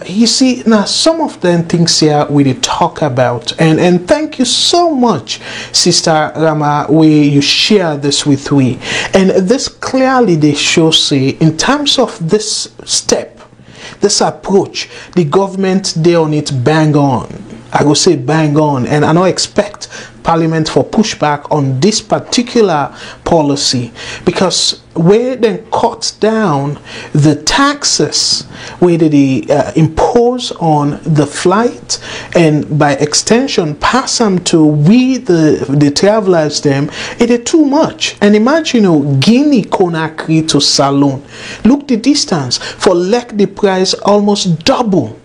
You see, now some of them things here we talk about, and thank you so much Sister Rama where you share this with we. And this clearly they show say in terms of this step, this approach, the government they on it bang on. I will say bang on, and I don't expect Parliament for pushback on this particular policy, because where they cut down the taxes where they impose on the flight, and by extension pass them to we the travelers them, it is too much. And imagine Guinea Conakry to Salon, look the distance, for like the price almost double.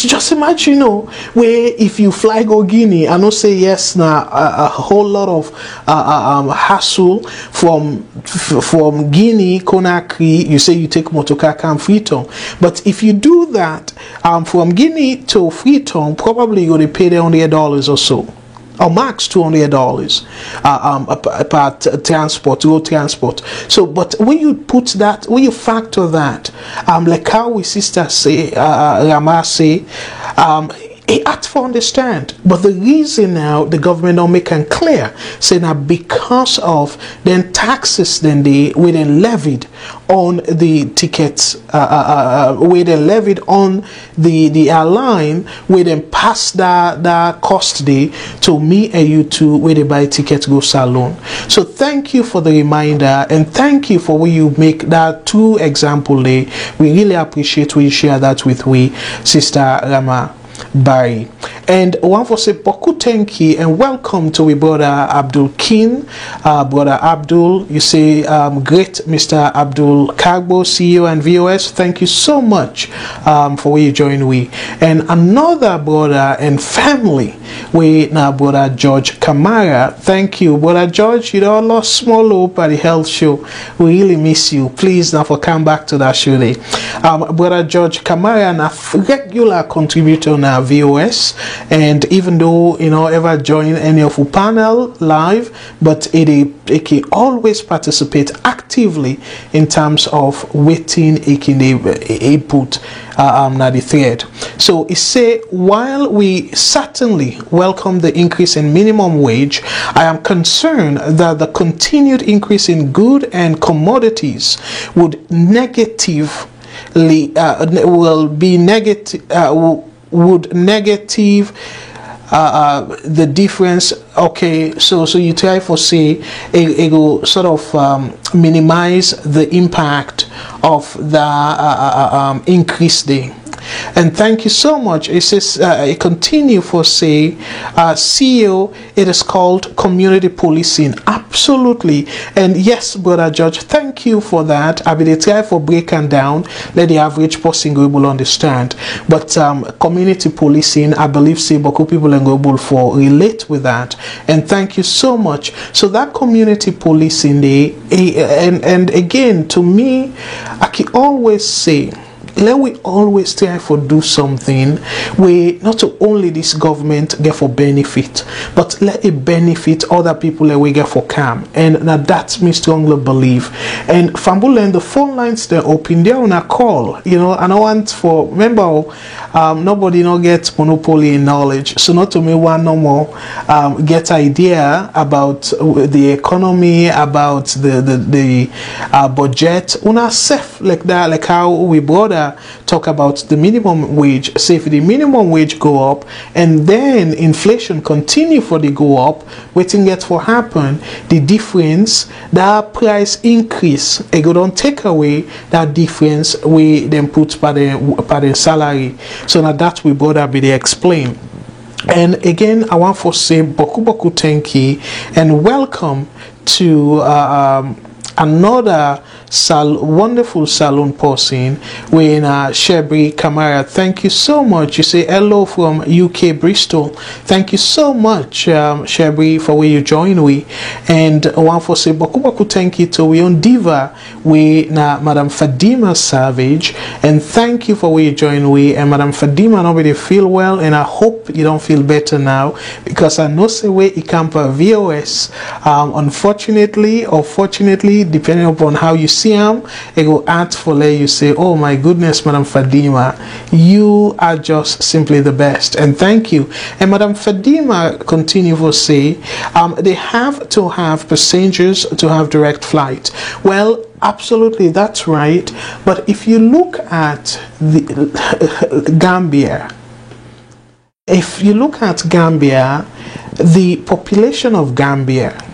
So just imagine, you know, where if you fly go Guinea, I don't say yes now, a whole lot of hassle from Guinea, Conakry. You say you take motorcar come Freetown, but if you do that from Guinea to Freetown, probably you're going to pay the $100 or so, or max $200 per transport, road transport. So, but when you put that, when you factor that, like how we sister say, Rama say, it hard to understand. But the reason now the government don't make it clear, saying that because of then taxes then they were then levied on the tickets, where they levied on the airline, where then pass that cost day to me and you two where they buy tickets go salon. So thank you for the reminder, and thank you for when you make that 2 example day. We really appreciate when you share that with we, Sister Rama Barry. And one for say Boku Tenki, and welcome to we brother Abdul King. Brother Abdul, you say great Mr. Abdul Kagbo, CEO and VOS. Thank you so much for where you join we. And another brother and family, we now brother George Kamara. Thank you, brother George. You know, lost small hope at the health show. We really miss you. Please now for come back to that show day. Brother George Kamara, a regular contributor on our VOS. And even though you know ever join any of our panel live, but it can always participate actively in terms of waiting it can input na the thread. So it say, while we certainly welcome the increase in minimum wage, I am concerned that the continued increase in goods and commodities would negatively would negative the difference. Okay, so you try for say it will sort of minimize the impact of the increase day. And thank you so much. It says it continue for say CEO, it is called community policing. Absolutely. And yes, brother George, thank you for that. I will try for breaking down, let the average person go able understand. But community policing, I believe say Boku people and go able for relate with that. And thank you so much. So that community policing day, and again, to me, I can always say, let we always try for do something where not only this government get for benefit, but let it benefit other people that we get for calm. And now that's me strongly believe. And Fambula, the phone lines they're open, they're on a call, you know, and I want for, remember, nobody no get monopoly in knowledge, so not to me one no more get idea about the economy, about the budget, una safe like that, like how we brought talk about the minimum wage. Say if the minimum wage go up and then inflation continue for the go up, waiting get for happen, the difference, that price increase, it go don't take away that difference we then put by the salary. So now that we brought up they explain. And again, I want to say boku tenki and welcome to another wonderful salon person with Shebri Kamara. Thank you so much. You say hello from UK Bristol. Thank you so much, Shebri, for where you join we. And one for say boku thank you to we on Diva we na Madam Fadima Savage, and thank you for where you join we. And Madam Fadima, nobody feel well, and I hope you don't feel better now, because I know say way it come per VOS. Unfortunately or fortunately, depending upon how you see him, it will ask for let you say, oh my goodness, Madam Fadima, you are just simply the best, and thank you. And Madam Fadima continue to say they have to have passengers to have direct flight. Well, absolutely, that's right. But if you look at the Gambia, the population of Gambia,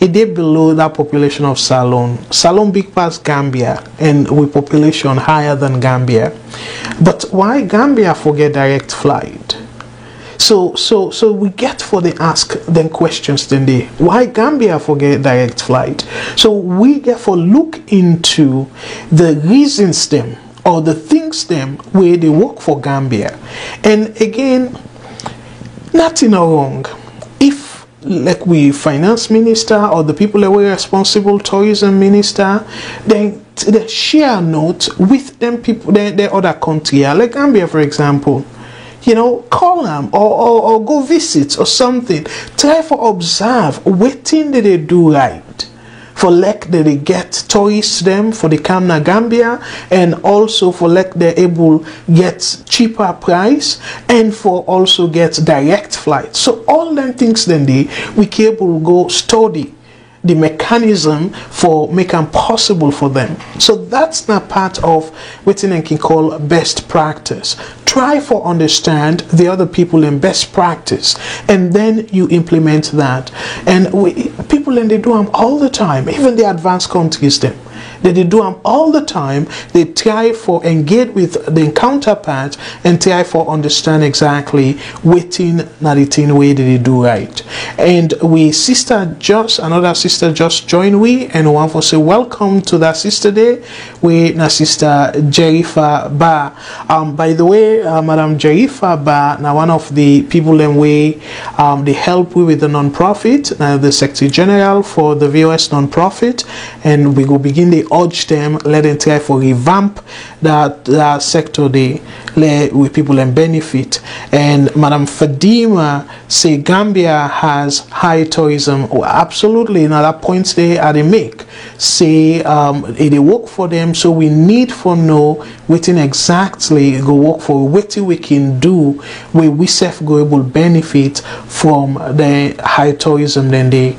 it is below that population of Salon. Salon big past Gambia, and with population higher than Gambia. But why Gambia forget direct flight? So we get for the ask them questions then they why Gambia forget direct flight. So we get for look into the reasons them or the things them where they work for Gambia. And again, nothing wrong if like we finance minister or the people that were responsible tourism minister, then they share a note with them people, the other country, like Gambia for example. You know, call them or go visit or something. Try for observe what thing did they do right. For like they get tourists them for the Kamna Gambia, and also for like they're able get cheaper price, and for also get direct flight. So all them things then we able go study the mechanism for making possible for them. So that's not part of what I can call best practice. Try for understand the other people in best practice, and then you implement that. And people and they do them all the time, even the advanced countries them. They do them all the time. They try for engage with the counterpart and try for understand exactly within the thing way they do right. And we another sister just joined we, and want to say welcome to that sister day. We na sister Jerifa Ba. By the way, Madam Jerifa Ba, now one of the people in way they help with the non-profit, the Secretary General for the VOS non-profit, and we go begin the urge them, let them try for revamp that sector they let with people and benefit. And Madam Fadima say Gambia has high tourism. Oh, absolutely, another points they make. Say they work for them, so we need for know waiting exactly go work for what we can do where we self go able benefit from the high tourism. Then they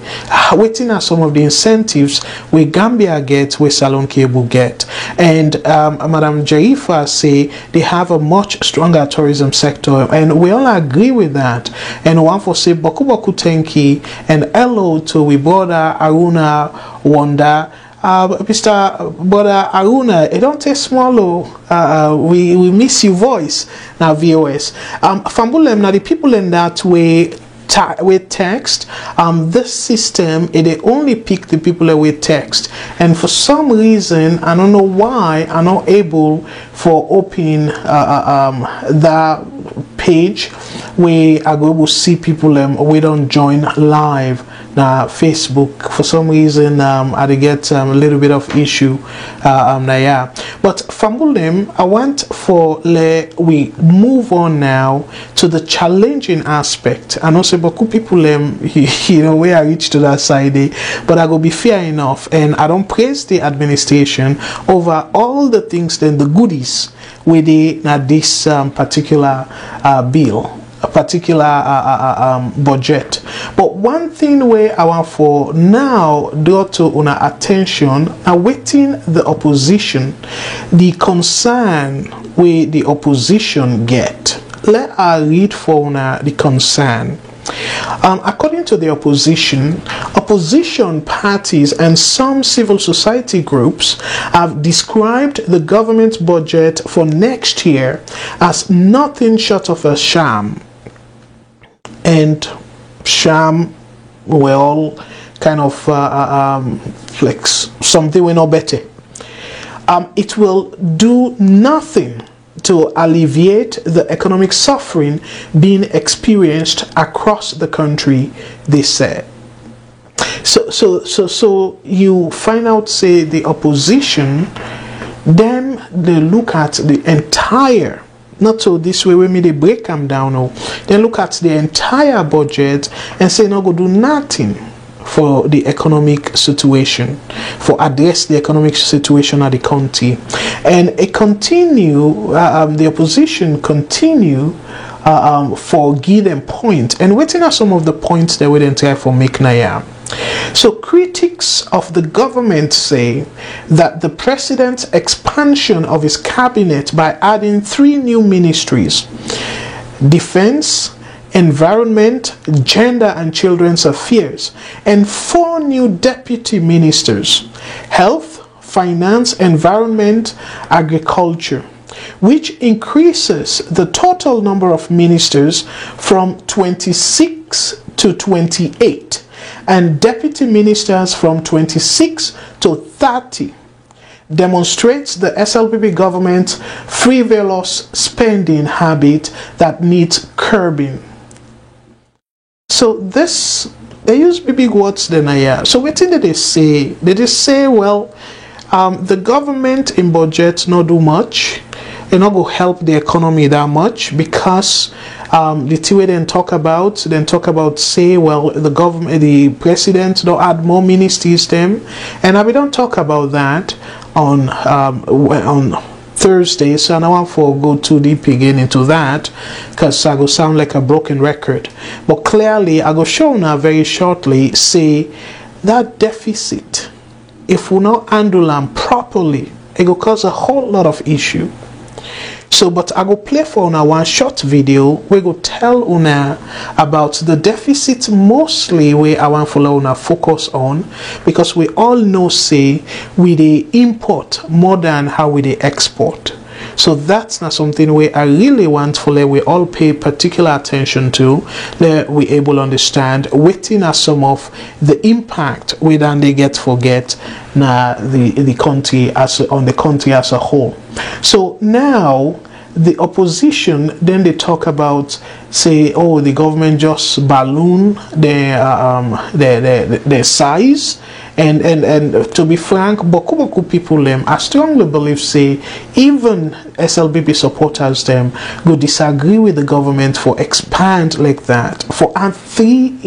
waiting are some of the incentives where Gambia gets, where Salon Cable get. And Madam Jaifa say they have a much stronger tourism sector, and we all agree with that. And one for say Boku Boku Tenki, and hello to we brother Aruna Wanda. Mr. Brother Aruna, it don't take small. We miss your voice now, VOS. Fambulem now the people in that way with text. This system it only pick the people with text, and for some reason I don't know why I'm not able for open that page where I go to see people we don't join live na Facebook. For some reason I get a little bit of issue yeah. But Fambulem, I want for we move on now to the challenging aspect. And also beaucoup people you know where I reach to that side, but I go be fair enough, and I don't praise the administration over all the things then the goodies with this particular bill, a particular budget. But one thing where I want for now draw to our attention, awaiting the opposition, the concern where the opposition get. Let us read for the concern. According to the opposition parties and some civil society groups have described the government budget for next year as nothing short of a sham. And sham, well, kind of like something we know better. It will do nothing to alleviate the economic suffering being experienced across the country, they say. So you find out, say, the opposition, then they look at the entire, not so this way when they break them down, no. They look at the entire budget and say, no, go do nothing for the economic situation, for address the economic situation at the country. And it continue, the opposition continue for give them point, and waiting at some of the points that we didn't try for make now. So critics of the government say that the president's expansion of his cabinet by adding 3 new ministries, defense, environment, gender and children's affairs, and 4 new deputy ministers, health, finance, environment, agriculture, which increases the total number of ministers from 26 to 28 and deputy ministers from 26 to 30. demonstrates the SLPP government's frivolous spending habit that needs curbing. So this, they use big words then here. So what did they say? They just say, well, the government in budget not do much. They not go help the economy that much because the thing we then talk about say, well, the government, the president don't add more ministries them, and we don't talk about that on Thursday, so I don't want to go too deep again into that because I go sound like a broken record. But clearly, I go show now very shortly say that deficit, if we not handle them properly, it will cause a whole lot of issue. So, but I go play for una one short video. We go tell una about the deficit mostly where I want follow una focus on, because we all know say we dey import more than how we dey export. So that's not something we I really want for we all pay particular attention to, that we able to understand within as some of the impact we then they get forget na the country as on the country as a whole. So now the opposition then they talk about say, oh, the government just balloon their size. And to be frank, boku people I strongly believe say even SLPP supporters them go disagree with the government for expand like that, for add 3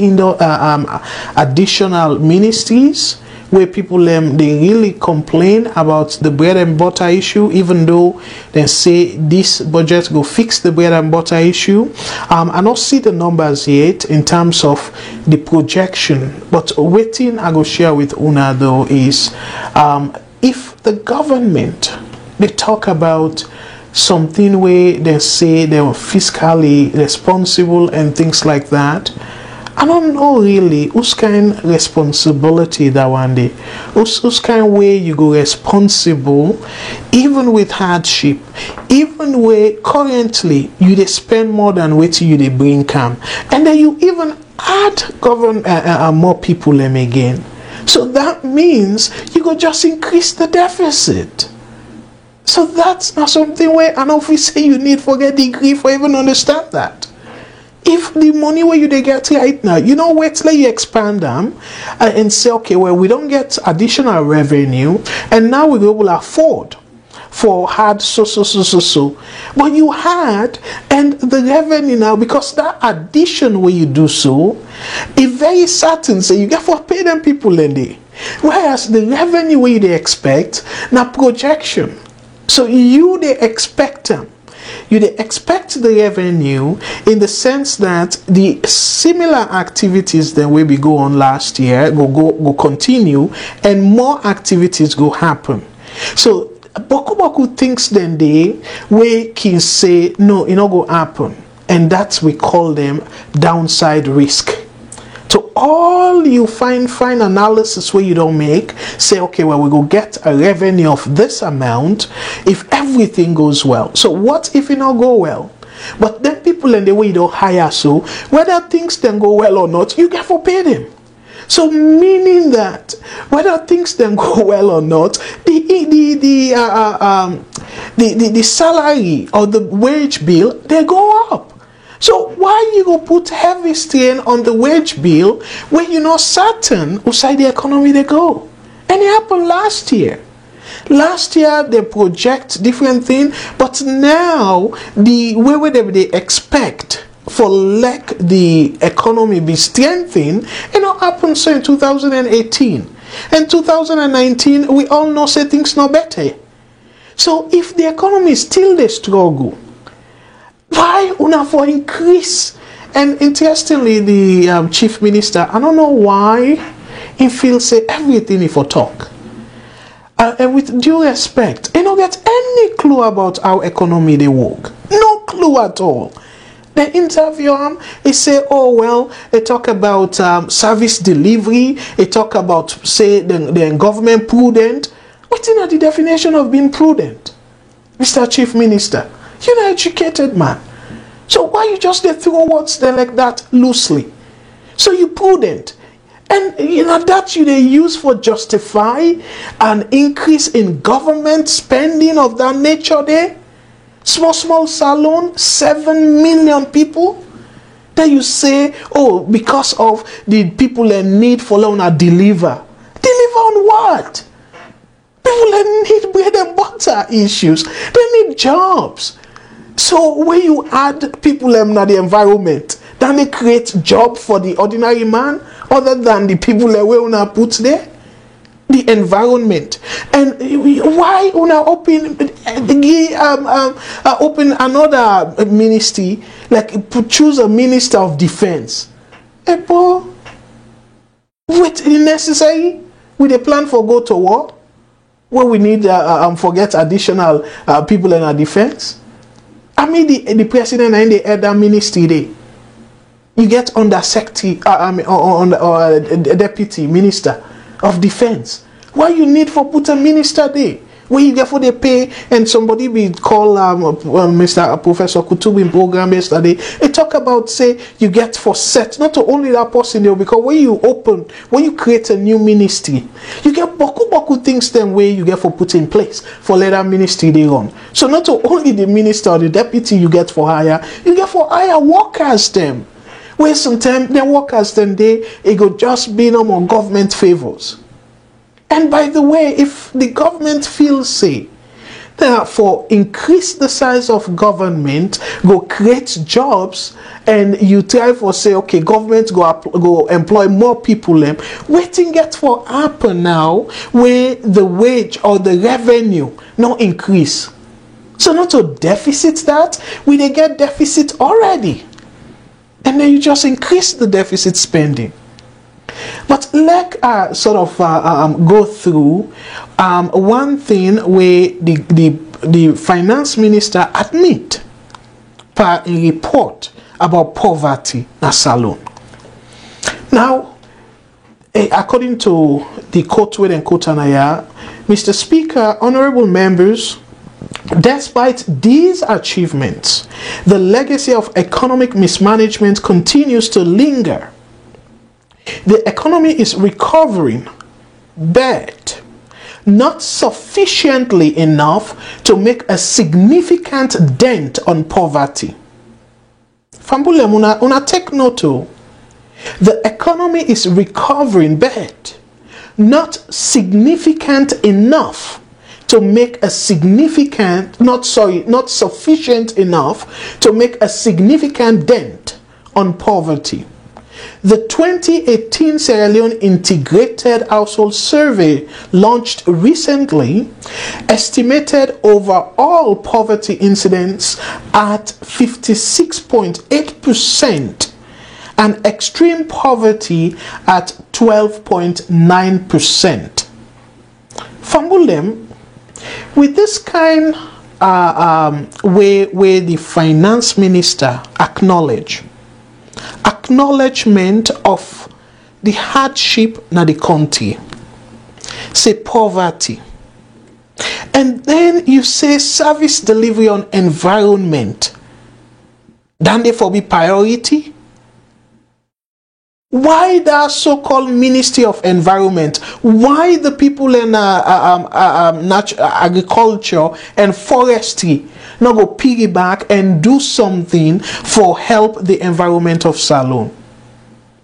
additional ministries where people they really complain about the bread and butter issue, even though they say this budget go fix the bread and butter issue. I don't see the numbers yet in terms of the projection, but waiting I go share with una though is if the government they talk about something where they say they were fiscally responsible and things like that, I don't know really whose kind responsibility that one day, whose kind way you go responsible, even with hardship, even where currently you they spend more than what you they bring come, and then you even add more people them again. So that means you go just increase the deficit. So that's not something where I know if we say you need for get degree for even understand that. If the money where you they get right now, you know, wait till you expand them and say, okay, well, we don't get additional revenue, and now we will afford for hard so. But you had, and the revenue now, because that addition where you do so, it's very certain, so you get for pay them people in there. Whereas the revenue where they expect, now projection. So you they expect them. You expect the revenue in the sense that the similar activities that we be go on last year go continue, and more activities go happen. So boku thinks then they we can say no, it not go happen, and that's we call them downside risk. So all you find analysis where you don't make, say, okay, well, we go get a revenue of this amount if everything goes well. So what if it not go well? But then people in the way you don't hire, so whether things then go well or not, you get for pay them. So meaning that whether things then go well or not, the salary or the wage bill, they go up. So why you go put heavy strain on the wage bill when you're not certain outside the economy they go? And it happened last year. Last year they project different thing, but now the way they expect for like the economy be strengthened, it not happened so in 2018. And 2019 we all know say things not better. So if the economy is still the struggle, why una for increase? And interestingly, the chief minister, I don't know why he feels say everything if for talk. And with due respect, he don't get any clue about how economy they work. No clue at all. They interview him, they say, oh well, they talk about service delivery, they talk about say the government prudent. What's in the definition of being prudent? Mr. Chief Minister, you're an educated man. So why you just throw words there like that loosely? So you prudent. And that they use for justify an increase in government spending of that nature there. Small salon, 7 million people. Then you say, oh, because of the people in need for deliver. Deliver on what? People need bread and butter issues. They need jobs. So when you add people in the environment, then they create job for the ordinary man, other than the people that we wanna put there, the environment. And why wanna open another ministry, like choose a minister of defense? With the necessary, with a plan for go to war, where we need forget additional people in our defense. I mean the president and the head of ministry there. You get under secretary, deputy minister of defense. Why you need for put a minister there? Where you get for the pay, and somebody be call Mr. Professor Kutubi in program yesterday. They talk about say you get for set not only that person there, because when you create a new ministry, you get boku things then where you get for put in place for let that ministry they run. So not only the minister or the deputy you get for hire, you get for hire workers them. Where sometimes the workers then it go just be no more government favors. And by the way, if the government feels say therefore increase the size of government, go create jobs, and you try for say okay, government go employ more people, waiting get for happen now where the wage or the revenue no increase. So not to deficit that, we they get deficit already. And then you just increase the deficit spending. But let's sort of go through one thing where the finance minister admit per a report about poverty in Salone. Now, according to the quote and quote Anaya, Mr. Speaker, honorable members, despite these achievements, the legacy of economic mismanagement continues to linger. The economy is recovering, but not sufficiently enough to make a significant dent on poverty. Fambule una take note. The economy is recovering, but not significant enough to make a significant, not sufficient enough to make a significant dent on poverty. The 2018 Sierra Leone Integrated Household Survey, launched recently, estimated overall poverty incidence at 56.8% and extreme poverty at 12.9%. Fambulem, with this kind where the finance minister acknowledgement of the hardship na the country, say poverty, and then you say service delivery on environment, then they for be priority. Why that so-called Ministry of Environment? Why the people in agriculture and forestry not go piggyback and do something for help the environment of Salone?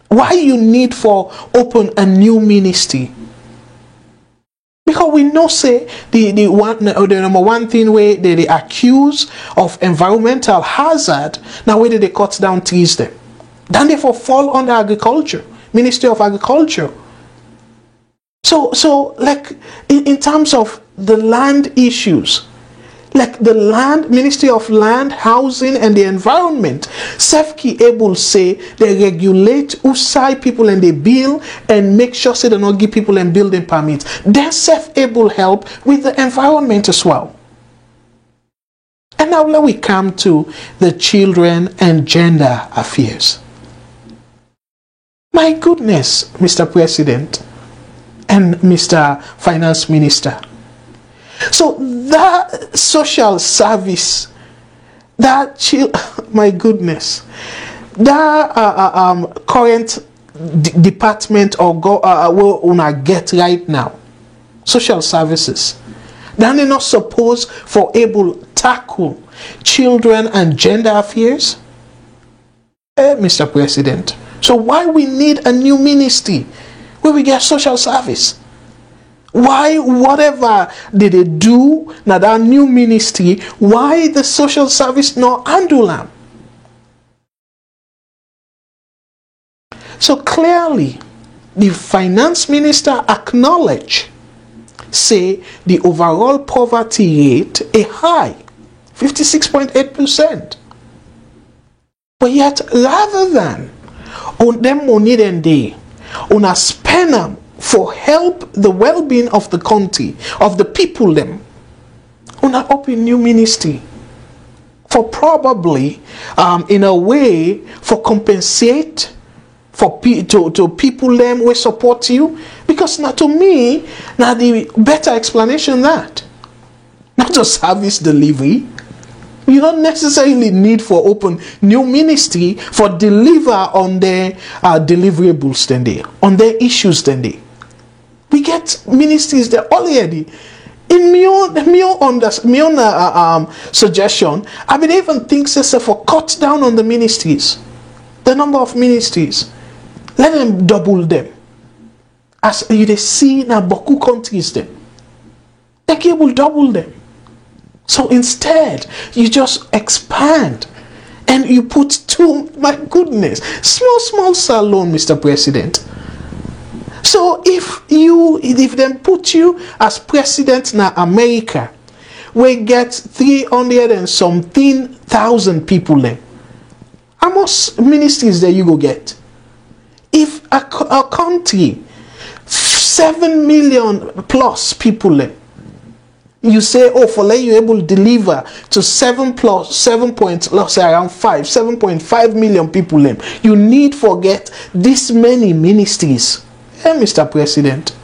Why you need for open a new ministry? Because we know say the number one thing where they accuse of environmental hazard, now where they cut down trees them. Then therefore fall under agriculture, Ministry of Agriculture. So like in terms of the land issues, like the land, Ministry of Land, Housing and the Environment, SEFCI able say they regulate who side people and they build and make sure say they don't give people and building permits. Then SEF able help with the environment as well. And now let we come to the children and gender affairs. My goodness, Mr. President and Mr. Finance Minister. So that social service, that my goodness, that current department or go will una get right now? Social services. Then they're not supposed for able tackle children and gender affairs? Mr. President. So why we need a new ministry where we get social service? Why, whatever did they do now that new ministry, why the social service not handle them? So clearly, the finance minister acknowledged, say the overall poverty rate a high, 56.8%. But yet, rather than on them money then they, on a spend them for help the well-being of the country, of the people them, on a open new ministry, for probably in a way for compensate for to people them will support you, because now to me now the better explanation that not just service delivery. You don't necessarily need for open new ministry for deliver on their deliverables then they, on their issues then they. We get ministries there already. In my own suggestion, I mean even think for cut down on the ministries, the number of ministries. Let them double them. As you see now Boku countries them. They will double them. So instead, you just expand and you put two, my goodness, small salon, Mr. President. So if them put you as president now America, we get 300 and something thousand people there. How much ministries there you go get? If a country 7 million plus people there, you say, oh, for let you able to deliver to 7.5 million people then, you need forget this many ministries. Hey, Mr. President.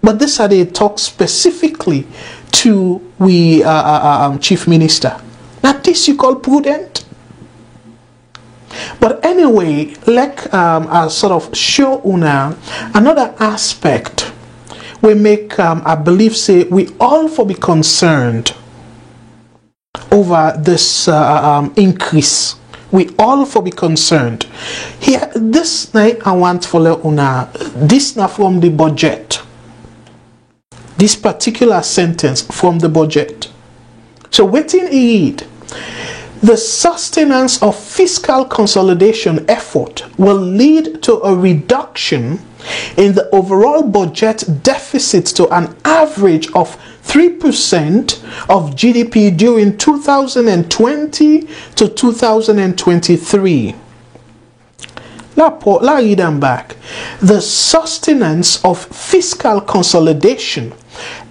But this are they talk specifically to we chief minister. Now this you call prudent. But anyway, like I sort of show una another aspect. We make, I believe, say we all for be concerned over this increase. We all for be concerned. Here, this night I want to follow una. This now from the budget. This particular sentence from the budget. So waiting read. The sustenance of fiscal consolidation effort will lead to a reduction in the overall budget deficit to an average of 3% of GDP during 2020 to 2023. Let's read them back. The sustenance of fiscal consolidation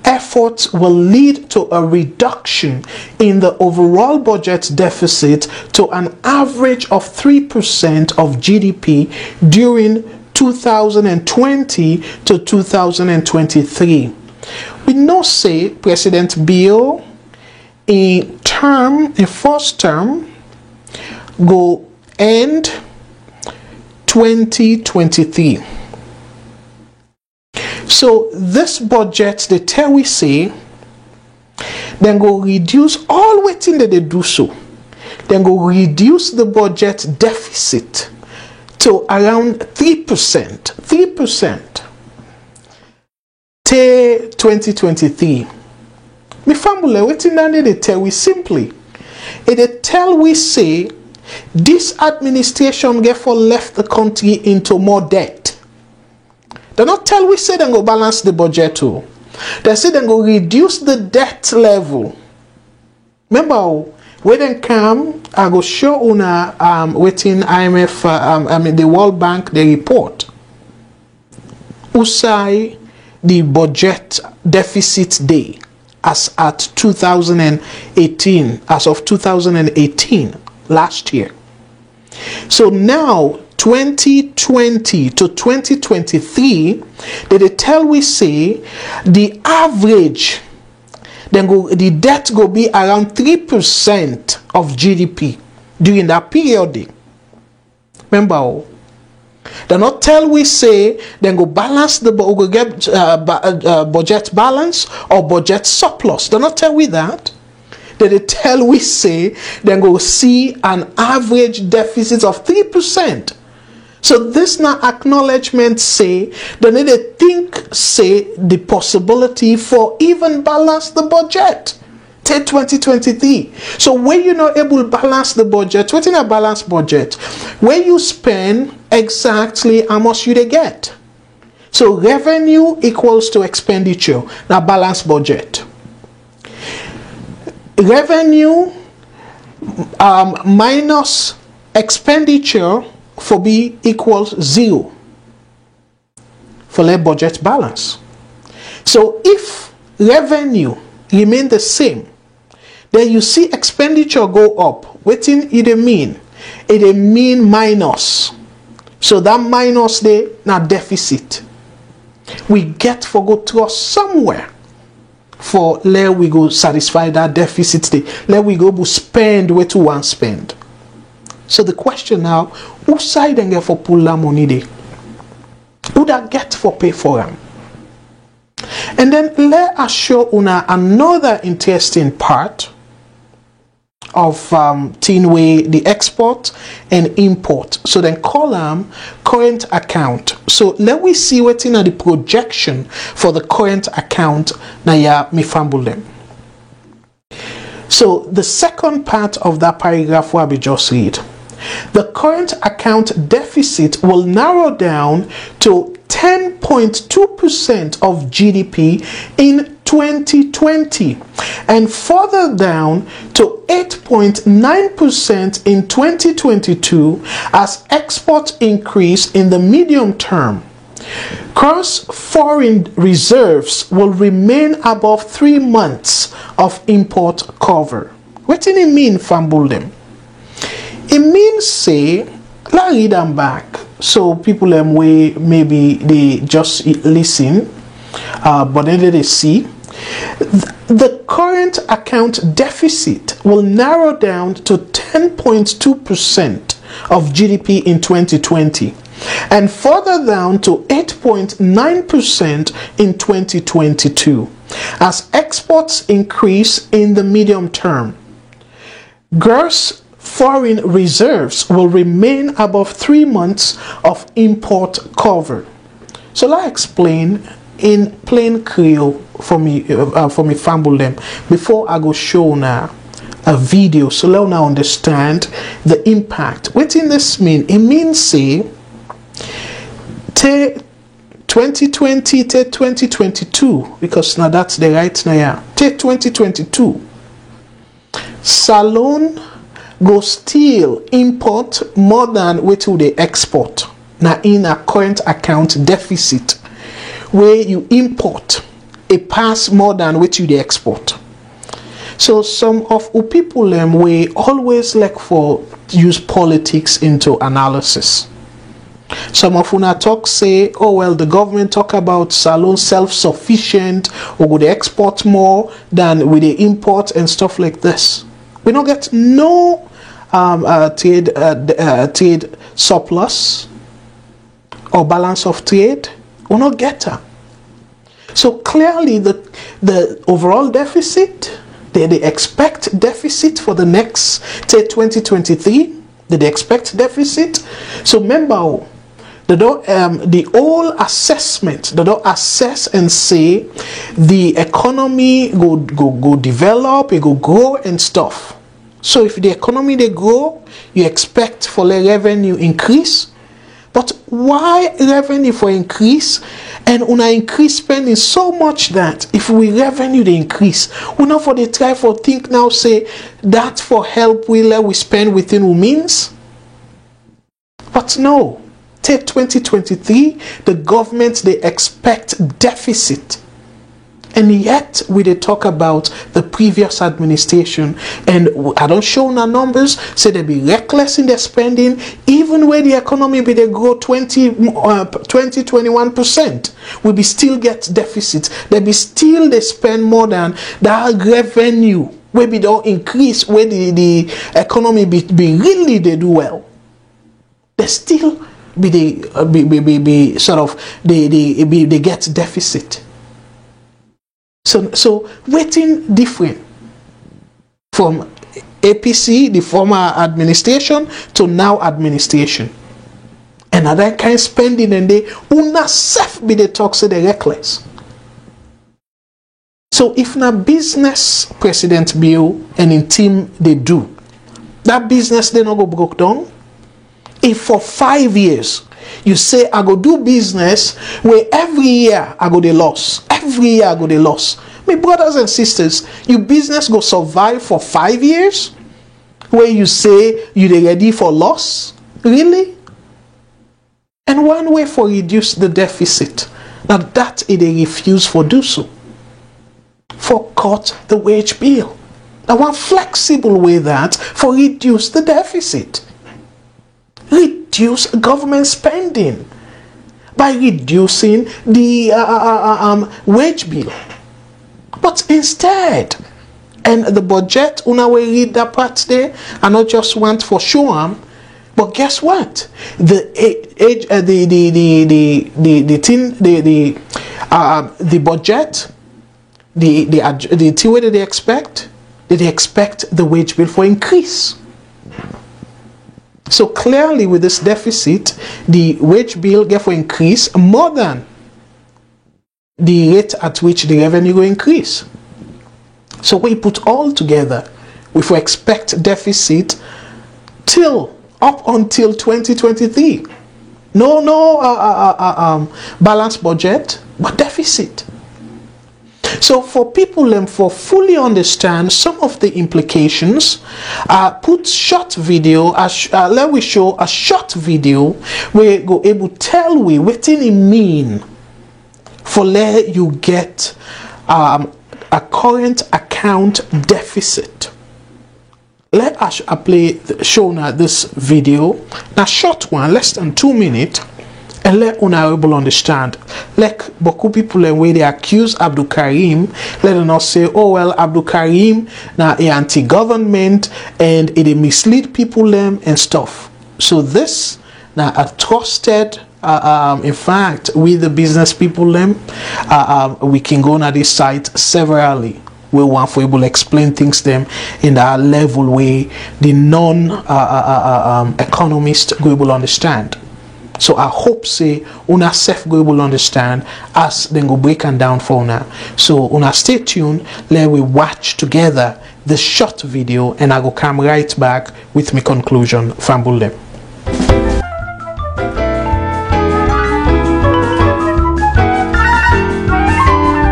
efforts will lead to a reduction in the overall budget deficit to an average of 3% of GDP during 2020 to 2023. We know say President Bill in first term go end 2023. So this budget, they tell we say, then go reduce all waiting that they do so. Then go reduce the budget deficit to around 3%. 3%. Till 2023. Me family waiting down there, they tell we simply. They tell we say this administration therefore left the country into more debt. They not tell we say they go balance the budget too. They say they go reduce the debt level. Remember, when they come, I go show una waiting IMF, the World Bank, the report. Usai the budget deficit day as at 2018, as of 2018, last year. So now 2020 to 2023, they tell we say the average, then go the debt go be around 3% of GDP during that period. Remember, They not tell we say then go balance the go get budget balance or budget surplus. They not tell we that. They tell we say then go see an average deficit of 3%. So this now acknowledgement say they need to think say the possibility for even balance the budget. Take 2023. So when you're not able to balance the budget, what's in a balanced budget? Where you spend exactly how much you they get. So revenue equals to expenditure. Now balanced budget. Revenue minus expenditure for B equals 0 for the budget balance. So if revenue remain the same, then you see expenditure go up. What in it mean? It mean minus. So that minus there now deficit. We get for go trust somewhere for let we go satisfy that deficit there. Let we go spend where to want spend. So the question now, who side and get for pull that money there? Who that get for pay for them? And then let us show una another interesting part of way the export and import. So then column current account. So let we see what's in the projection for the current account na ya mi fumble them. So the second part of that paragraph will be just read. The current account deficit will narrow down to 10.2% of GDP in 2020 and further down to 8.9% in 2022 as exports increase in the medium term. Gross foreign reserves will remain above 3 months of import cover. What do it mean, fumble them? It means say, let's read them back. So people way maybe they just listen, but then they see. The current account deficit will narrow down to 10.2% of GDP in 2020 and further down to 8.9% in 2022 as exports increase in the medium term. Gross foreign reserves will remain above 3 months of import cover. So let's explain in plain Creole for me fumble them before I go show now a video so let now understand the impact. What in this mean? It means say take 2020 to 2022 because now that's the right now yeah. Take 2022 Salon go still import more than what do they export now in a current account deficit where you import a pass more than what you they export. So some of the people we always like for use politics into analysis. Some of una talk say, oh well, the government talk about salon self-sufficient or would they export more than would they import and stuff like this. We don't get no trade surplus or balance of trade. We not get her. So clearly the overall deficit, they expect deficit for the next 2023. They expect deficit. So remember, the whole assessment, they don't assess and say the economy go develop, it go grow and stuff. So if the economy they grow, you expect for the revenue increase. But why revenue for increase? And una increase spending so much that if we revenue the increase, we not for the try for think now say that for help we spend within our means. But no, take 2023, the government they expect deficit. And yet we they talk about the previous administration and I don't show no numbers, say they be reckless in their spending, even where the economy be they grow 21%, we be still get deficit. They be still they spend more than that revenue where be don't increase where the economy be really they do well. They still be sort of they get deficit. So waiting different from APC, the former administration, to now administration. And that kind of spending, and they una self be the talk, say they reckless. So if na business President Bill and in team they do, that business they not go broke down. If for 5 years you say I go do business where every year I go the loss, every year I go the loss. My brothers and sisters, your business go survive for 5 years where you say you dey ready for loss? Really? And one way for reduce the deficit, now that they refuse for do so, for cut the wage bill. Now one flexible way that for reduce the deficit. Reduce government spending by reducing the wage bill. But instead, and the budget, una will read that part there, I not just want for sure, but guess what? The budget, the thing what did they expect? Did they expect the wage bill for increase? So clearly with this deficit, the wage bill get for increase more than the rate at which the revenue will increase. So we put all together, we expect deficit till up until 2023. No balanced budget, but deficit. So for people for fully understand some of the implications, put short video, let me show a short video where go able tell we what it mean for let you get a current account deficit. Let us play show now this video, now short one, less than 2 minutes. And let honorable understand, like beaucoup people where they accuse Abdul Karim, let them not say, oh well, Abdul Karim now a anti-government and it mislead people and stuff. So this now a trusted, in fact, with the business people we can go on this site severally. We want for able to explain things them in that level way the non-economist go able understand. So I hope say una self go able understand as then go break and down for una. So una stay tuned, let we watch together the short video and I go come right back with my conclusion from Bulldem.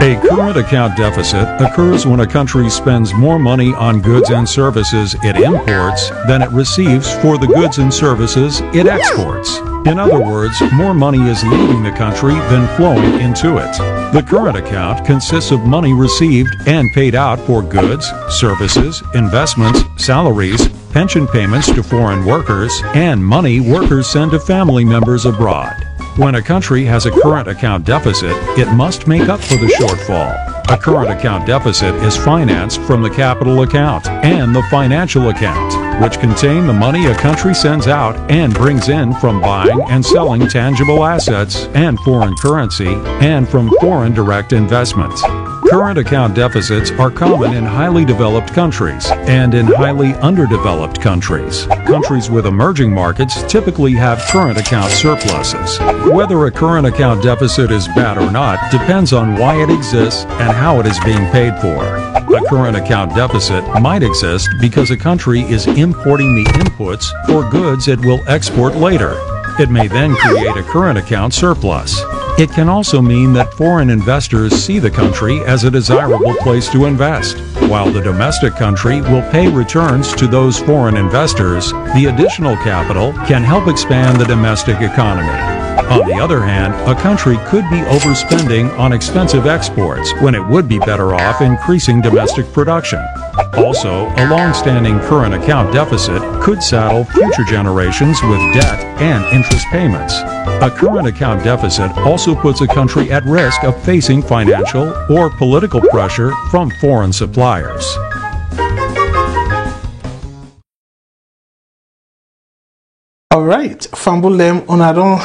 A current account deficit occurs when a country spends more money on goods and services it imports than it receives for the goods and services it exports. In other words, more money is leaving the country than flowing into it. The current account consists of money received and paid out for goods, services, investments, salaries, pension payments to foreign workers, and money workers send to family members abroad. When a country has a current account deficit, it must make up for the shortfall. A current account deficit is financed from the capital account and the financial account, which contain the money a country sends out and brings in from buying and selling tangible assets and foreign currency and from foreign direct investments. Current account deficits are common in highly developed countries and in highly underdeveloped countries. Countries with emerging markets typically have current account surpluses. Whether a current account deficit is bad or not depends on why it exists and how it is being paid for. A current account deficit might exist because a country is importing the inputs for goods it will export later. It may then create a current account surplus. It can also mean that foreign investors see the country as a desirable place to invest. While the domestic country will pay returns to those foreign investors, the additional capital can help expand the domestic economy. On the other hand, a country could be overspending on expensive exports when it would be better off increasing domestic production. Also, a long-standing current account deficit could saddle future generations with debt and interest payments. A current account deficit also puts a country at risk of facing financial or political pressure from foreign suppliers. All right, fumble them. Una don't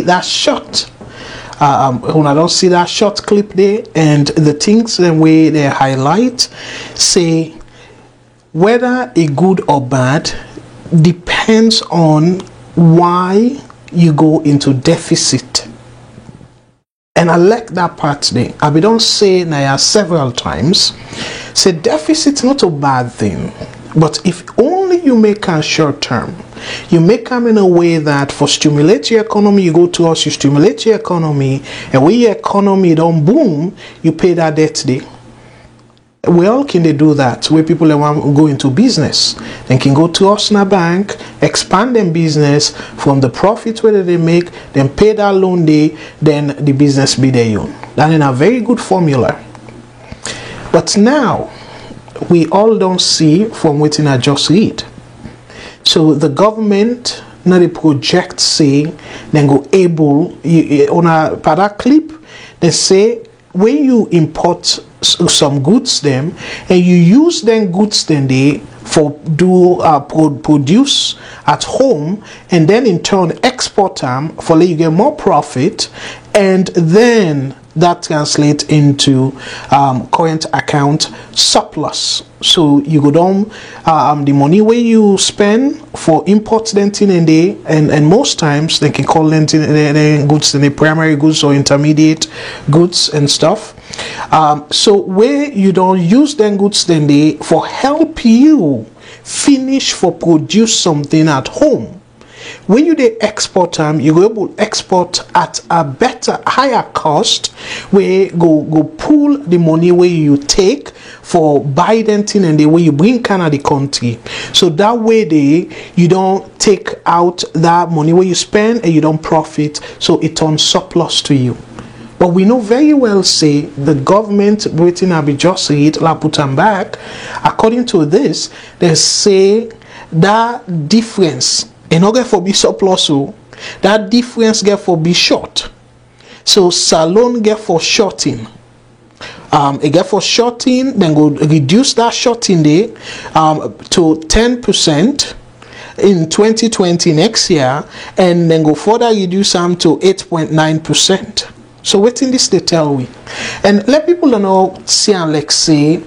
that shot. Una don't see that short clip there, and the things the way they highlight say whether a good or bad depends on why you go into deficit. And I like that part there. I don't say now several times. Say deficit not a bad thing, but if only you make a short term, you make them in a way that for stimulate your economy, you go to us, you stimulate your economy, and when your economy don't boom, you pay that debt there. We all can they do that where people want to go into business. They can go to us in a bank, expand them business from the profit where they make, then pay that loan day, then the business be their own. That is a very good formula. But now we all don't see from within I just read. So the government now the project say then go able on a para clip they say when you import some goods them and you use them goods then they for do produce at home and then in turn export them for let you get more profit, and then that translates into current account surplus. So you go down the money where you spend for import then and most times they can call them goods the primary goods or intermediate goods and stuff. So where you don't use them goods then for help you finish for produce something at home. When you they export them, you go able to export at a better, higher cost. Where go pull the money where you take for buy them thing and the way you bring Canada the country. So that way you don't take out that money where you spend and you don't profit. So it turns surplus to you. But we know very well say the government Britain have just read la put them back. According to this, they say that difference in order for be surplus, so that difference get for be short. So salon get for shorting. It get for shorting, then go reduce that shorting day to 10% in 2020 next year, and then go further reduce them to 8.9%. So waiting this they tell we, and let people know see and like say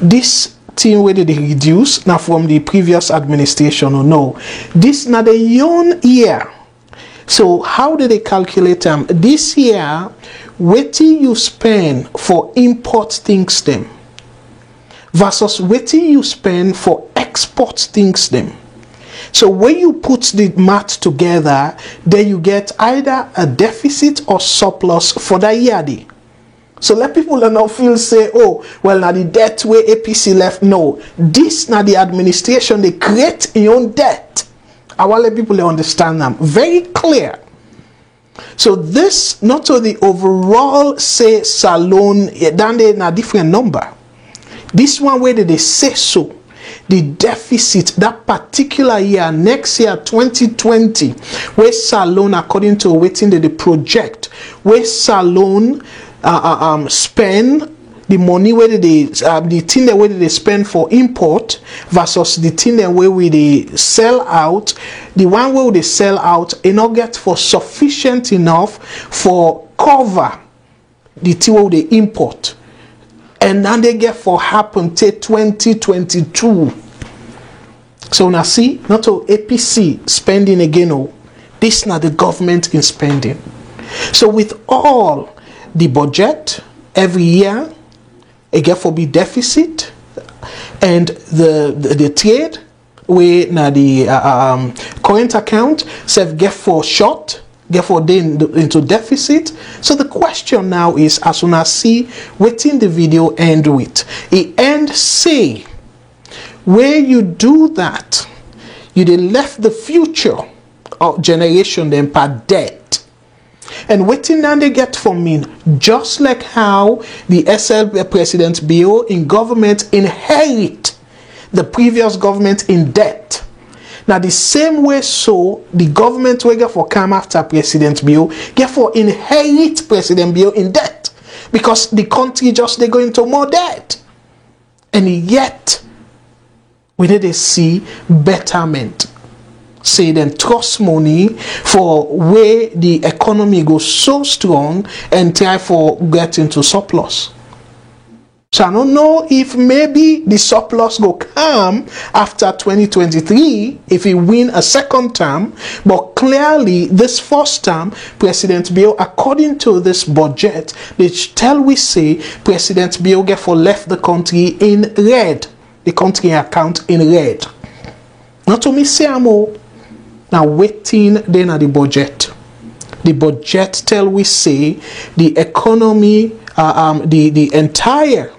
this thing whether they reduce now from the previous administration or no. This now the young year. So how do they calculate them? This year, waiting you spend for import things them versus waiting you spend for export things them. So when you put the math together, then you get either a deficit or surplus for the year. So let people not feel say, oh, well, now the debt where APC left. No, this now the administration, they create your own debt. I want let people understand them. Very clear. So this, not to the overall, say, salon, then they a different number. This one where they say so. The deficit that particular year, next year 2020, where salon according to waiting the project, where salon spend the money where they the thing that where they spend for import versus the thing that where they sell out. The one where they sell out and not get for sufficient enough for cover the thing where they import. And then they get for happen till 2022. So now see, not all APC spending again. Oh, this now the government in spending. So with all the budget every year, it get for be deficit, and the trade where now the current account self get for short. Therefore, then into deficit. So the question now is, as soon as see, waiting the video end with, it end say, where you do that, you then left the future of generation then per debt. And waiting now they get from me, just like how the SL President Bill in government inherit the previous government in debt. Now the same way so the government will get for come after President Bill get for inherit President Bill in debt, because the country just they go into more debt, and yet we need to see betterment. say then trust money for where the economy goes so strong and try for get into surplus. So I don't know if maybe the surplus go come after 2023 if he win a second term, but clearly this first term, President Bill, according to this budget, they tell we say President Bill get for left the country in red, the country account in red. Not to me say amo. Now waiting then at the budget. The budget tell we say the economy, the entire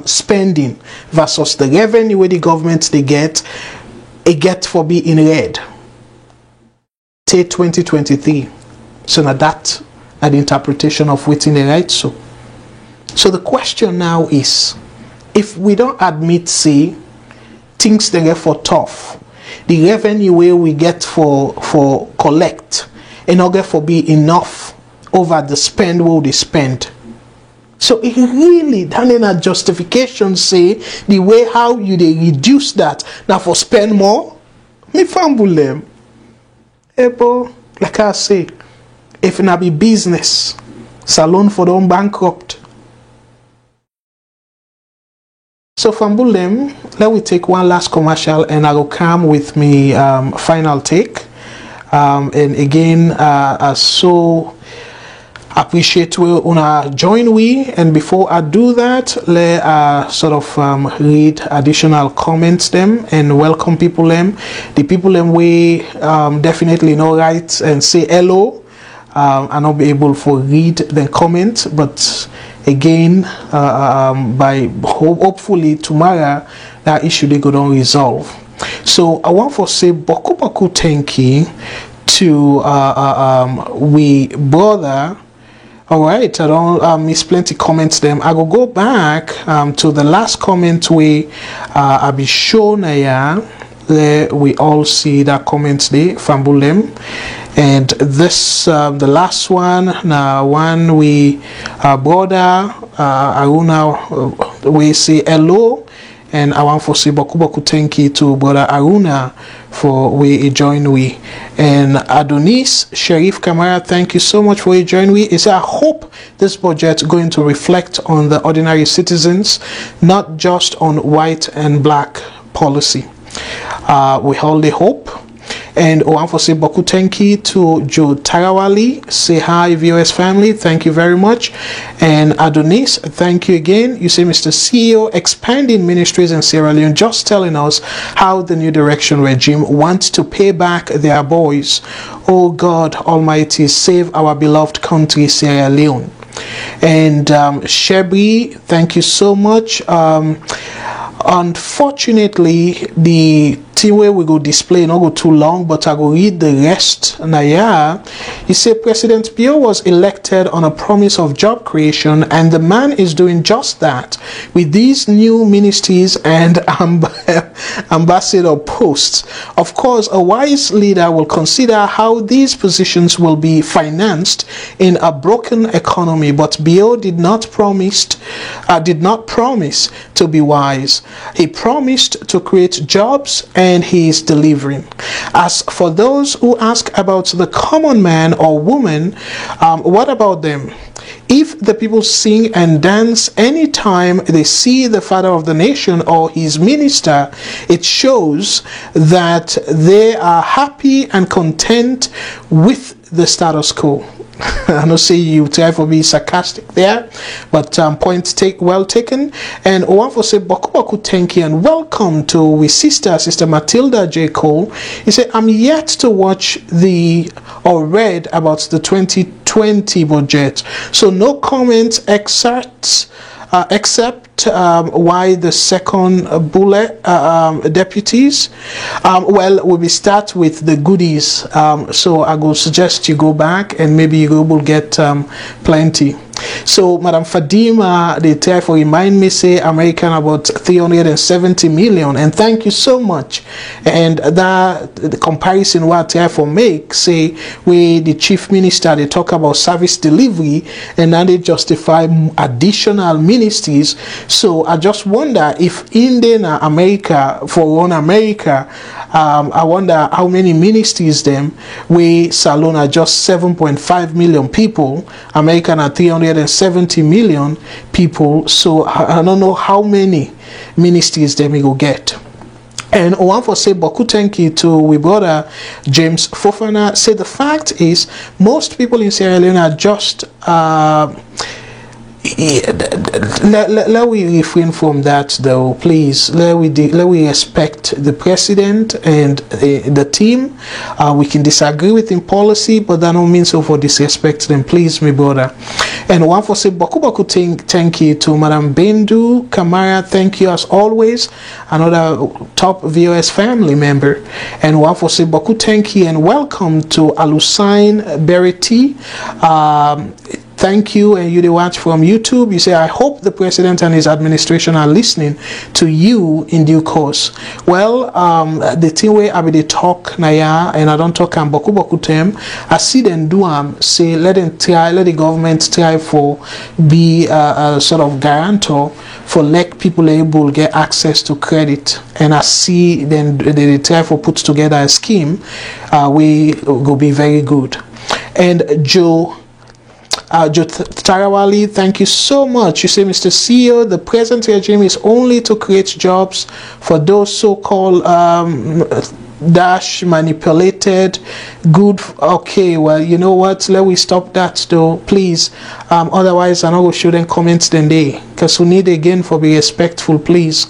spending versus the revenue where the government they get, it get for be in red. Say 2023. So now that the interpretation of waiting the right so. So the question now is, if we don't admit say things they get for tough, the revenue where we get for collect in order for be enough over the spend where they spend. So it really done in a justification say the way how you they reduce that now for spend more. Me fumble them. Ebo, like I say, if it not be business, salon for them bankrupt. So fumble them, let me take one last commercial and I will come with me final take. And again, I so appreciate we una join we, and before I do that, let sort of read additional comments them and welcome people them. The people them we definitely know right and say hello. I not be able to read the comment, but again by hopefully tomorrow that issue they go down resolve. So I want to say boku thank you to we brother. All right, I don't miss plenty comments them. I will go back to the last comment we I be shown there. We all see that comments there fumble them. And this the last one now one we brother Aruna we say hello, and I want to say boku thank you to brother Aruna for we join we, and Adonis Sharif Kamara, thank you so much for you join we. Is I hope this budget going to reflect on the ordinary citizens, not just on white and black policy. We hold the hope. And I want to say boku thank you to Joe Tarawali. Say hi VOS family, thank you very much. And Adonis, thank you again. You say Mr. CEO expanding ministries in Sierra Leone, just telling us how the new direction regime wants to pay back their boys. Oh God Almighty, save our beloved country Sierra Leone. And Shebri, thank you so much. Unfortunately, the thing where we go display not go too long, but I go read the rest. Now, yeah, you say President Bill was elected on a promise of job creation, and the man is doing just that with these new ministries and ambassador posts. Of course, a wise leader will consider how these positions will be financed in a broken economy, but Bill did not promise to be wise. He promised to create jobs, and he is delivering. As for those who ask about the common man or woman, what about them? If the people sing and dance anytime they see the father of the nation or his minister, it shows that they are happy and content with the status quo. I don't say you try for be sarcastic there, but point well taken. And I want to say boku thank you and welcome to we sister Matilda J. Cole. He said, I'm yet to watch or read about the 2020 budget, so no comments except why the second bullet deputies. Well, we start with the goodies, so I will suggest you go back and maybe you will get plenty. So Madam Fadima, they try for remind me, say American about 370 million, and thank you so much. And that the comparison what I for make, say we the chief minister, they talk about service delivery, and now they justify additional ministries. So I just wonder if in America, for one America, I wonder how many ministries them we Salon are just 7.5 million people, American are 370 million people. So I don't know how many ministries them we go get. And one for say Boku thank you to we brother James Fofana. Say the fact is most people in Sierra Leone are just let we refrain from that though, please. Let we respect the president and the team. We can disagree with in policy, but that don't mean so for disrespect them, please, my brother. And one for say Boku thank you to Madam Bendu Kamara, thank you as always, another top VOS family member. And one for say Boku thank you and welcome to Alusain Bereti. Thank you, and you they watch from YouTube. You say, I hope the president and his administration are listening to you in due course. Well, the thing where I be they talk naya, and I don't talk boku them. I see them do say let them try, let the government try for be a sort of guarantor for let people able get access to credit. And I see then they try for put together a scheme. We will be very good. And Joe Tarawali, thank you so much. You say, Mr. CEO, the present regime is only to create jobs for those so-called manipulated good. Okay, well, you know what, let we stop that though, please. Otherwise I know we shouldn't comment then they, because we need again for be respectful, please.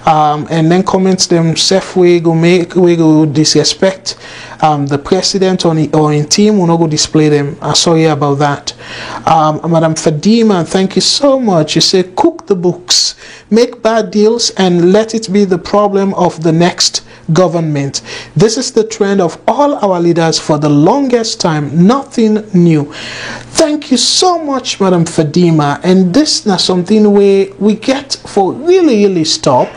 And then comments them self we go disrespect the president or in team, we'll not go display them. I'm sorry about that. Madam Fadima, thank you so much. You say cook the books, make bad deals, and let it be the problem of the next government. This is the trend of all our leaders for the longest time, nothing new. Thank you so much, Madam Fadima. And this is something where we get for really stop.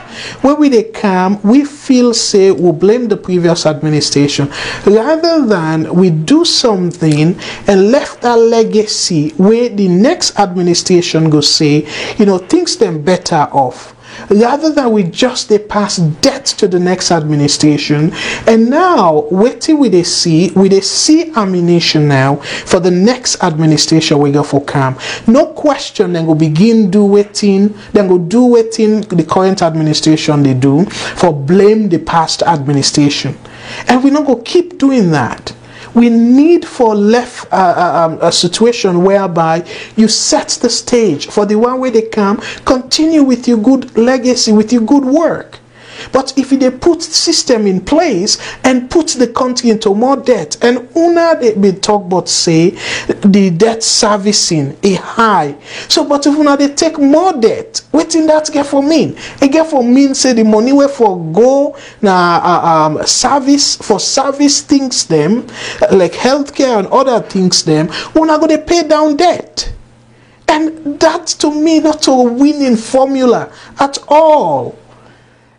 Where we they come, we feel say we blame the previous administration rather than we do something and left a legacy where the next administration go say, you know, things them better off. Rather than we just they pass debt to the next administration, and now waiting we they see ammunition now for the next administration we go for come. No question, then go begin do waiting, then go do waiting the current administration they do for blame the past administration, and we not go keep doing that. We need for left a situation whereby you set the stage for the one way they come, continue with your good legacy, with your good work. But if they put system in place and put the country into more debt, and una they be talk about say the debt servicing a high. So but if una they take more debt, what in that get for mean? It get for mean say the money where for go na service things them like healthcare and other things them, una go they pay down debt. And that to me not a winning formula at all.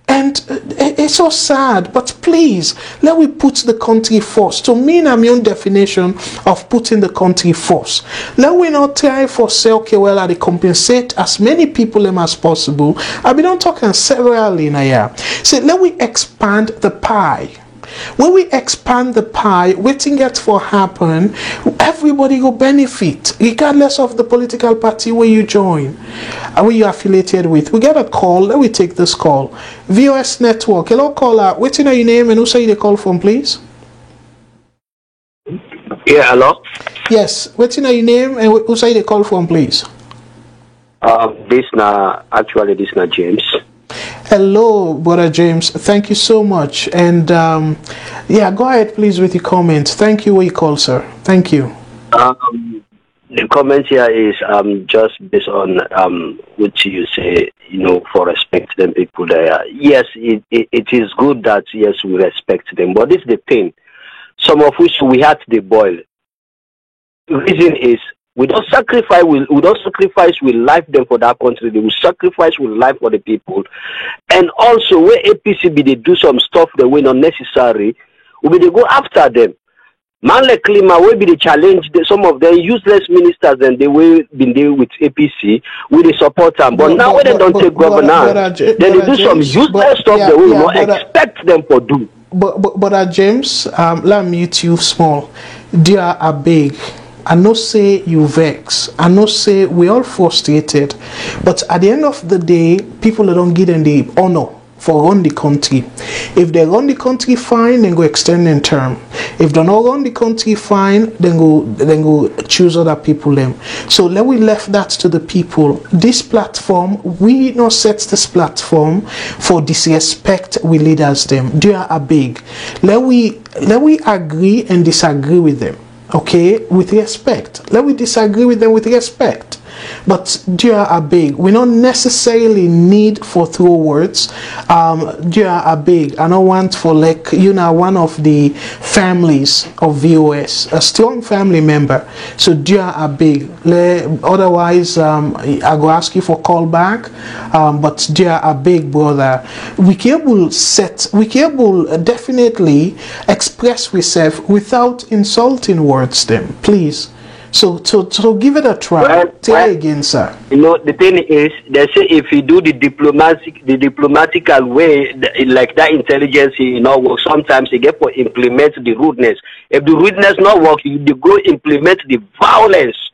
And it's so sad, but please, let we put the country first. To me, I'm your own definition of putting the country first. Let we not try for say, okay, well, I compensate as many people as possible. I've been talking severally in a year. So let we expand the pie. When we expand the pie, waiting gets for happen, everybody will benefit, regardless of the political party where you join, where you are affiliated with. We get a call. Let me take this call. VOS Network. Hello, caller. What's your name and who say the call from, please? Yeah, hello. Yes. What's your name and who say the call from, please? This na James. Hello, Brother James. Thank you so much. And yeah, go ahead, please, with your comments. Thank you. Where you call, sir? Thank you. The comment here is just based on what you say, you know, for respect them people there. Yes, it is good that, yes, we respect them. But this is the thing. Some of which we had to boil. The reason is We don't sacrifice with life them for that country. They will sacrifice with life for the people. And also, where APC be they do some stuff that way not necessary, we they go after them. Man like Klima will be the challenge. Some of them useless ministers and they will been there with APC. We they support them. But now when they don't take governance, then they do some useless stuff that we will not expect them to do. But James, let me mute you small. Dear Abeg, I know say you vex. I know say we all frustrated. But at the end of the day, people don't give them the honor for run the country. If they run the country fine, then go extend in term. If they not run the country fine, then go choose other people them. So let we left that to the people. This platform, we not set this platform for disrespect we leaders them. Dear Abeg, let we agree and disagree with them. Okay, with respect. Let we disagree with them with respect. But dear Abeg, we don't necessarily need for throw words. Dear Abeg, I don't want for like one of the families of VOS, a strong family member. So dear Abeg, otherwise I go ask you for call back. But dear Abeg, brother, we can definitely express ourselves without insulting words them, please. So give it a try. Say again, sir. The thing is, they say if you do the diplomatical way, like that intelligence, work. Sometimes you get to implement the rudeness. If the rudeness not work, you go implement the violence.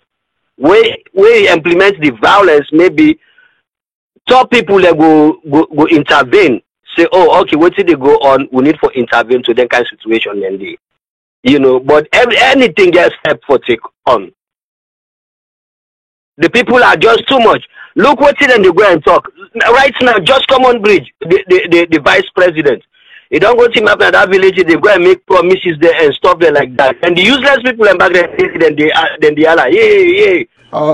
Where you implement the violence, maybe top people that go intervene. Say, oh, okay, what did they go on? We need for intervene to that kind of situation, and but anything gets step for take on. The people are just too much. Look what they go and talk. Right now, just come on bridge, the vice president. You don't go team up in that village, they go and make promises there and stuff there like that. And the useless people in back then they are like, yeah.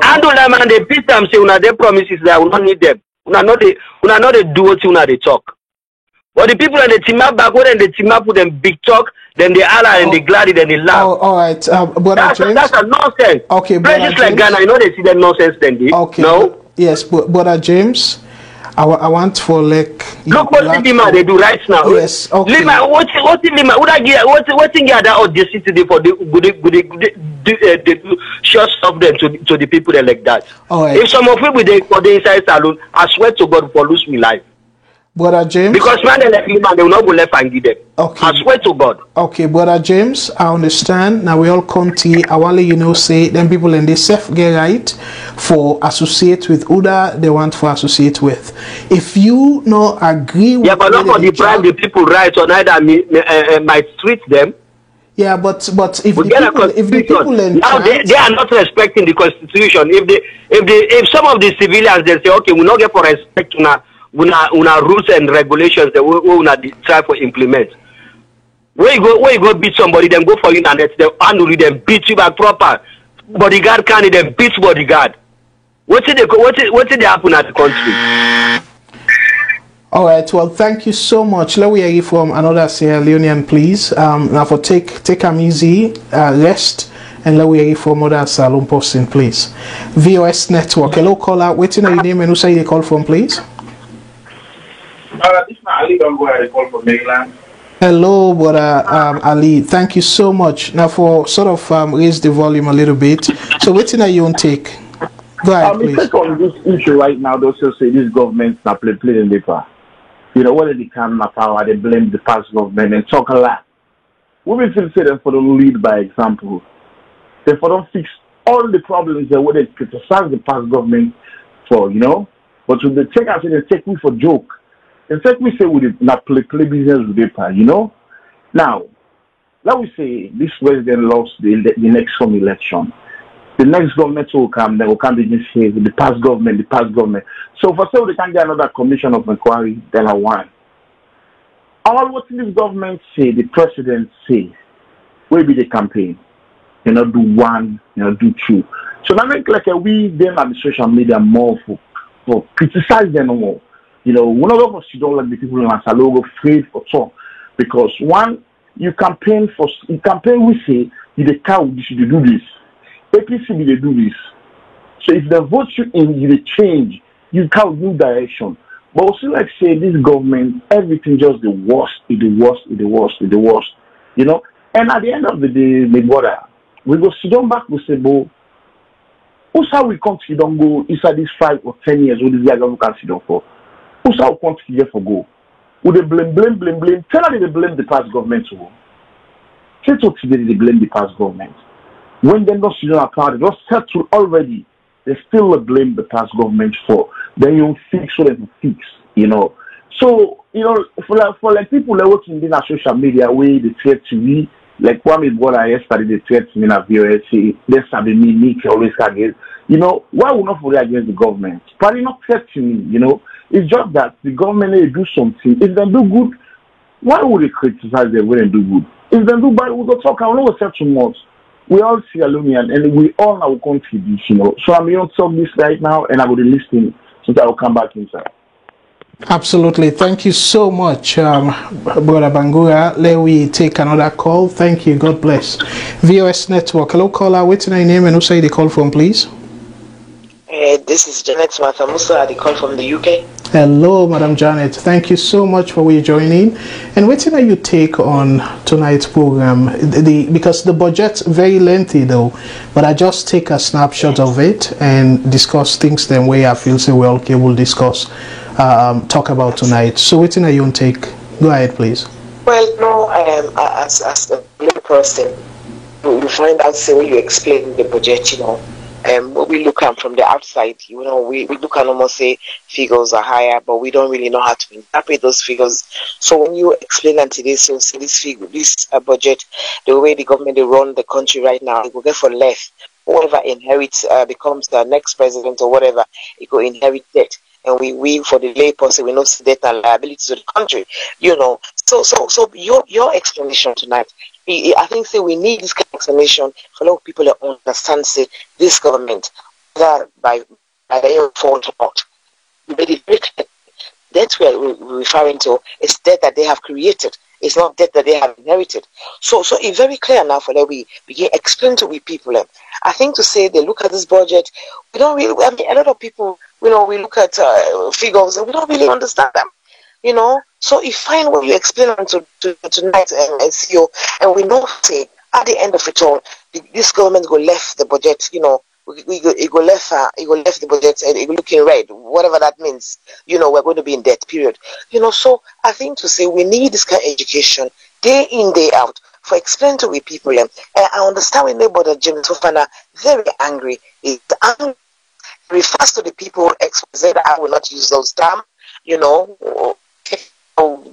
Handle them and they beat them, say, their promises that we don't need them. We not they do what they talk. But the people in the team up back when they team up with them big talk, then they holler and they glad and they laugh. All right, that's a nonsense. Okay, places like Ghana, they see that nonsense then. Okay. No. Yes, but James, I want for like. Look what Lima they do right now. Yes. Okay. Lima, what Lima? What thing that audacity for the short stuff them to the people that like that. All right. If some of people they for the inside salon, I swear to God for lose me life. Brother James, because man, they will not go left and give them. Okay. I swear to God. Okay, Brother James, I understand. Now we all come to I want to say them people and they self get right for associate with Uda they want to associate with. If you not agree with but not for the prime the people right or neither might treat them. Yeah, but if the people now they are not respecting the constitution. If some of the civilians they say okay we not get for respect now. Una rules and regulations that we una try to implement. Where you go beat somebody, then go for you and they handle you, then beat you back proper. Bodyguard can't then beat bodyguard. What did they happen at the country? All right. Well, thank you so much. Let me hear you from another Sierra Leonean, please. Now for take them easy, rest. And let me hear you from other Salon person, please. VOS Network. Hello, caller. Waiting on your name and who say you call from, please. This is Ali Dongo, I call from Maryland. Hello, brother Ali. Thank you so much. Now, for sort of raise the volume a little bit. So, what's in your own take? Go ahead, please. Take on this issue right now, they'll say this government's not playing paper. When they come to power, they blame the past government and talk a lot. We will still say them for them lead by example. They for them fix all the problems that they criticize the past government for, But when they take us and they take me for joke. In fact, we say we did not play business with paper, Now, let we say this president lost the next election. The next government will come, they will come begin to say the past government. So for sure, they can get another commission of inquiry, then I want. All what this government say, the president say, will be the campaign. Do one, do two. So now make like we then at the social media more for criticize them more. One of us you don't like the people in Asalogo afraid for talk because one, you campaign we say you the cow you should do this. APC will do this. So if they vote you in, you will change. You have new direction. But also, like say, this government, everything just the worst, the worst. You know? And at the end of the day, my brother, we go sit down back, we say, bo, who's how we come to don't go inside these 5 or 10 years, what is the government can sit down for? Who's how we come to here for go? Would they blame? Tell them they blame the past government to go. Say to today, they blame the past government. When they're not sitting account, they just settled already. They still blame the past government for. Then you fix what they fix, you know. So, you know, for people that work in the social media, where they threat to me, like one is what I yesterday, they threat to me in a VOS, let's have me, always against. You know, why would not for against the government? Probably not threat to me, you know. It's just that the government they do something. If they do good, why would they criticize them when they do good? If they do bad, we go talk. I don't know what's too much. We all see aluminium and we all now contribute, you know. So I'm going to talk this right now and I will be listening so that I will come back inside. Absolutely. Thank you so much, Brother Bangura. Let we take another call. Thank you. God bless. VOS Network. Hello, caller. What's your name and who say the call from, please? This is Janet Martha Musa. I call from the UK. Hello, Madam Janet. Thank you so much for joining. And what are you take on tonight's program? Because the budget's very lengthy though, but I just take a snapshot of it and discuss things the way I feel so well. Okay, we'll discuss, talk about tonight. So what are you on take? Go ahead, please. Well, no, as a little person, you find out say when you explain the budget, you know. We look at from the outside, you know, we look and almost say figures are higher, but we don't really know how to interpret those figures. So when you explain unto this, so this figure, this budget, the way the government they run the country right now, it will get for less. Whoever inherits becomes the next president or whatever, it will inherit debt. And we for the lay person, we know debt and liability to the country, you know. So your explanation tonight, I think say we need this kind of explanation for a lot of people that understand say this government that by their fault or not. That's what we're referring to. It's debt that they have created. It's not debt that they have inherited. So it's very clear now for that we begin explain to we people. I think to say they look at this budget, we don't really. I mean, a lot of people, you know, we look at figures and we don't really understand them. You know, so if fine when you explain them to tonight and CEO, and we know say at the end of it all, this government go left the budget. You know, it go left the budget and it go looking red, whatever that means. You know, we're going to be in debt. Period. You know, so I think to say we need this kind of education day in day out for explain to we people. And I understand when neighbor Jim Tofana very angry. It refers to the people expose that I will not use those terms. You know.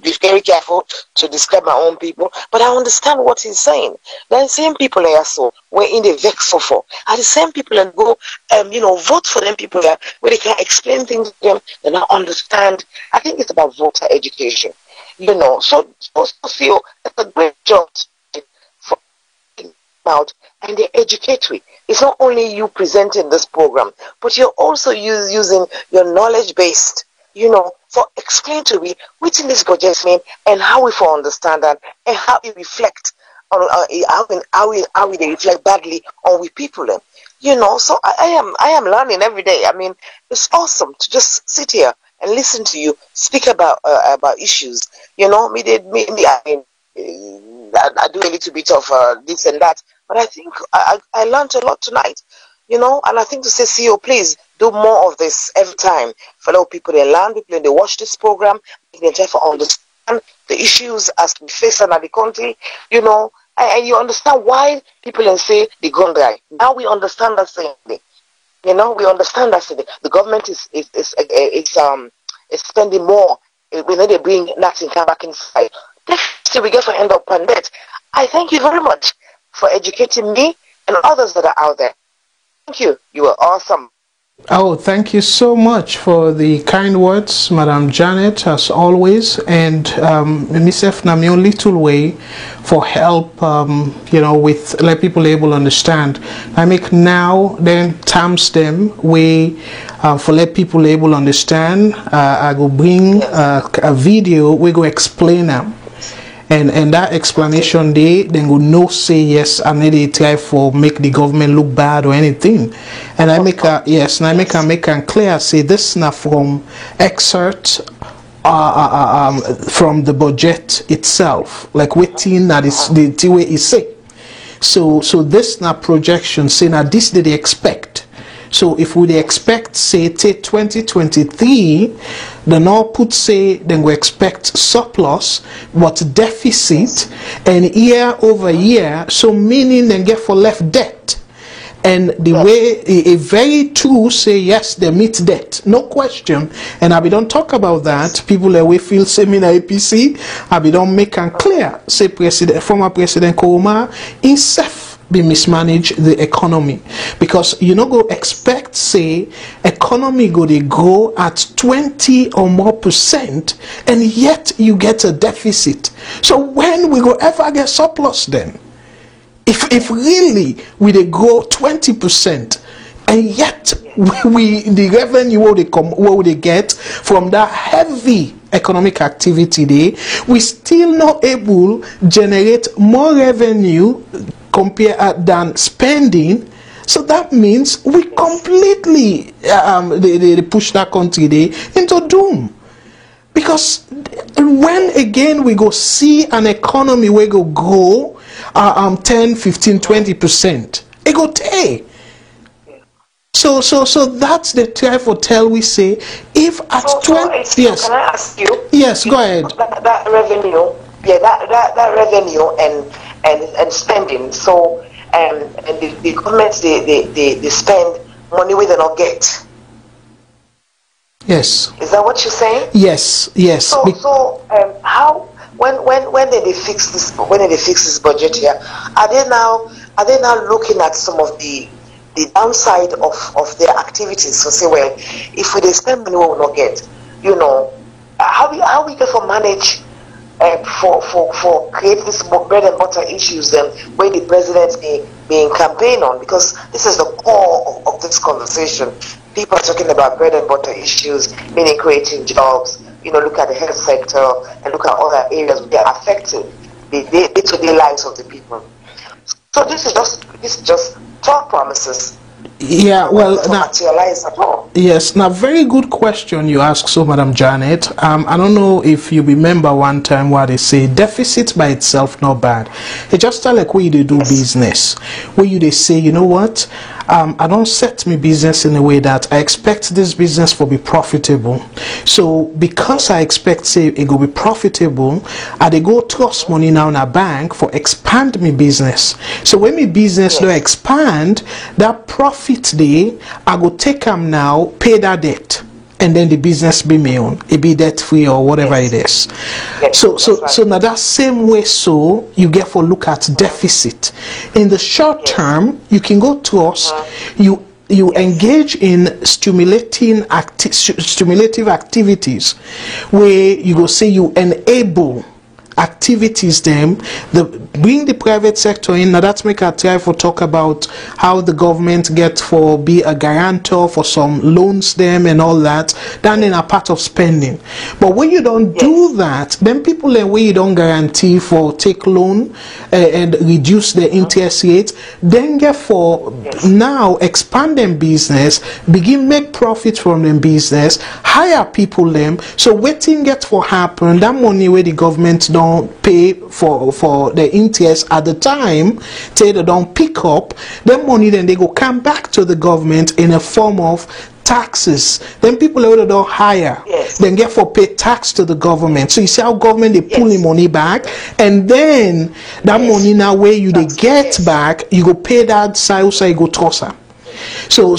Be very careful to describe my own people, but I understand what he's saying. The same people I saw were in the vex for are the same people that go, you know, vote for them people that where they can explain things to them and I understand. I think it's about voter education, you know. So feel it's a great job for out and they educate we. It's not only you presenting this program, but you're also using your knowledge based. You know, for explain to me which in this budget mean and how we for understand that and how it reflect on how we they reflect badly on we people. You know, so I am learning every day. I mean, it's awesome to just sit here and listen to you speak about issues. You know, I mean, I do a little bit of this and that, but I think I learned a lot tonight. You know, and I think to say, CEO, please do more of this every time. Fellow people, they learn, people, they watch this program, they try to understand the issues as we face in the country, you know, and you understand why people say the gun guy. Now we understand that same thing. You know, we understand that the government is spending more when they bring nothing back inside. Still we get to end up on that. I thank you very much for educating me and others that are out there. Thank you. You were awesome. Oh, thank you so much for the kind words, Madam Janet, as always, and myself na my own little way for help, you know, with let people able understand. I make now then times them way for let people able understand. I go bring a video. We go explain them. and that explanation they then go no say yes and they try for make the government look bad or anything. And I make a yes, and I make a clear say this now from excerpt from the budget itself, like waiting that is the way is say. So this now projection say now this did they expect. So if we expect say 2023, then all put say then we expect surplus but deficit and year over year, so meaning then get for left debt. And the way a very true say yes they meet debt, no question. And I be don't talk about that. People that we feel same in APC, I be don't make and clear say former President Koroma himself be mismanage the economy, because you know go expect say economy go they grow at 20 or more % and yet you get a deficit. So when we go ever get surplus then? If really we they grow 20% and yet we the revenue what they get from that heavy economic activity day, we still not able generate more revenue compared than spending. So that means we completely they push that country day into doom. Because when again we go see an economy where go grow 10, 15, 20%, it go take. So that's the try for tell we say if at 20 yes. Can I ask you? Yes, go ahead. That revenue, that revenue and spending. So and the governments they spend money we do not get. Yes. Is that what you're saying? Yes. So how when did they fix this? When did they fix this budget here? Are they now looking at some of the downside of their activities? So say, well, if we spend money we will not get, you know, how we can manage for create this bread and butter issues then where the president being campaign on, because this is the core of this conversation. People are talking about bread and butter issues, meaning creating jobs. You know, look at the health sector and look at other areas that are affecting the day-to-day lives of the people. So this is just talk promises. Yeah, well, now, materialize at all. Yes, now very good question you ask, so Madam Janet. I don't know if you remember one time what they say deficit by itself not bad. It's just like where you do business, where you they say, you know what, I don't set my business in a way that I expect this business to be profitable. So because I expect say it will be profitable, they go trust money now in a bank for expand my business. So when my business do expand, that profit day I go take them now, pay that debt, and then the business be my own. It be debt free or whatever it is. So now that same way, so you get for look at deficit. In the short term, you can go to us, you engage in stimulative activities where you go say you enable activities them, bring the private sector in. Now that's make a try for talk about how the government get for be a guarantor for some loans them and all that, then in a part of spending. But when you don't do that, then people then where you don't guarantee for take loan and reduce the interest rate, then get for now expand them business, begin make profit from them business, hire people them. So waiting get for happen, that money where the government don't pay for the interest at the time, say they don't pick up, then money then they go come back to the government in a form of taxes. Then people who don't hire, then get for pay tax to the government. So you see how government they pull the money back, and then that money now where you they get back, you go pay that side, you go toss her. So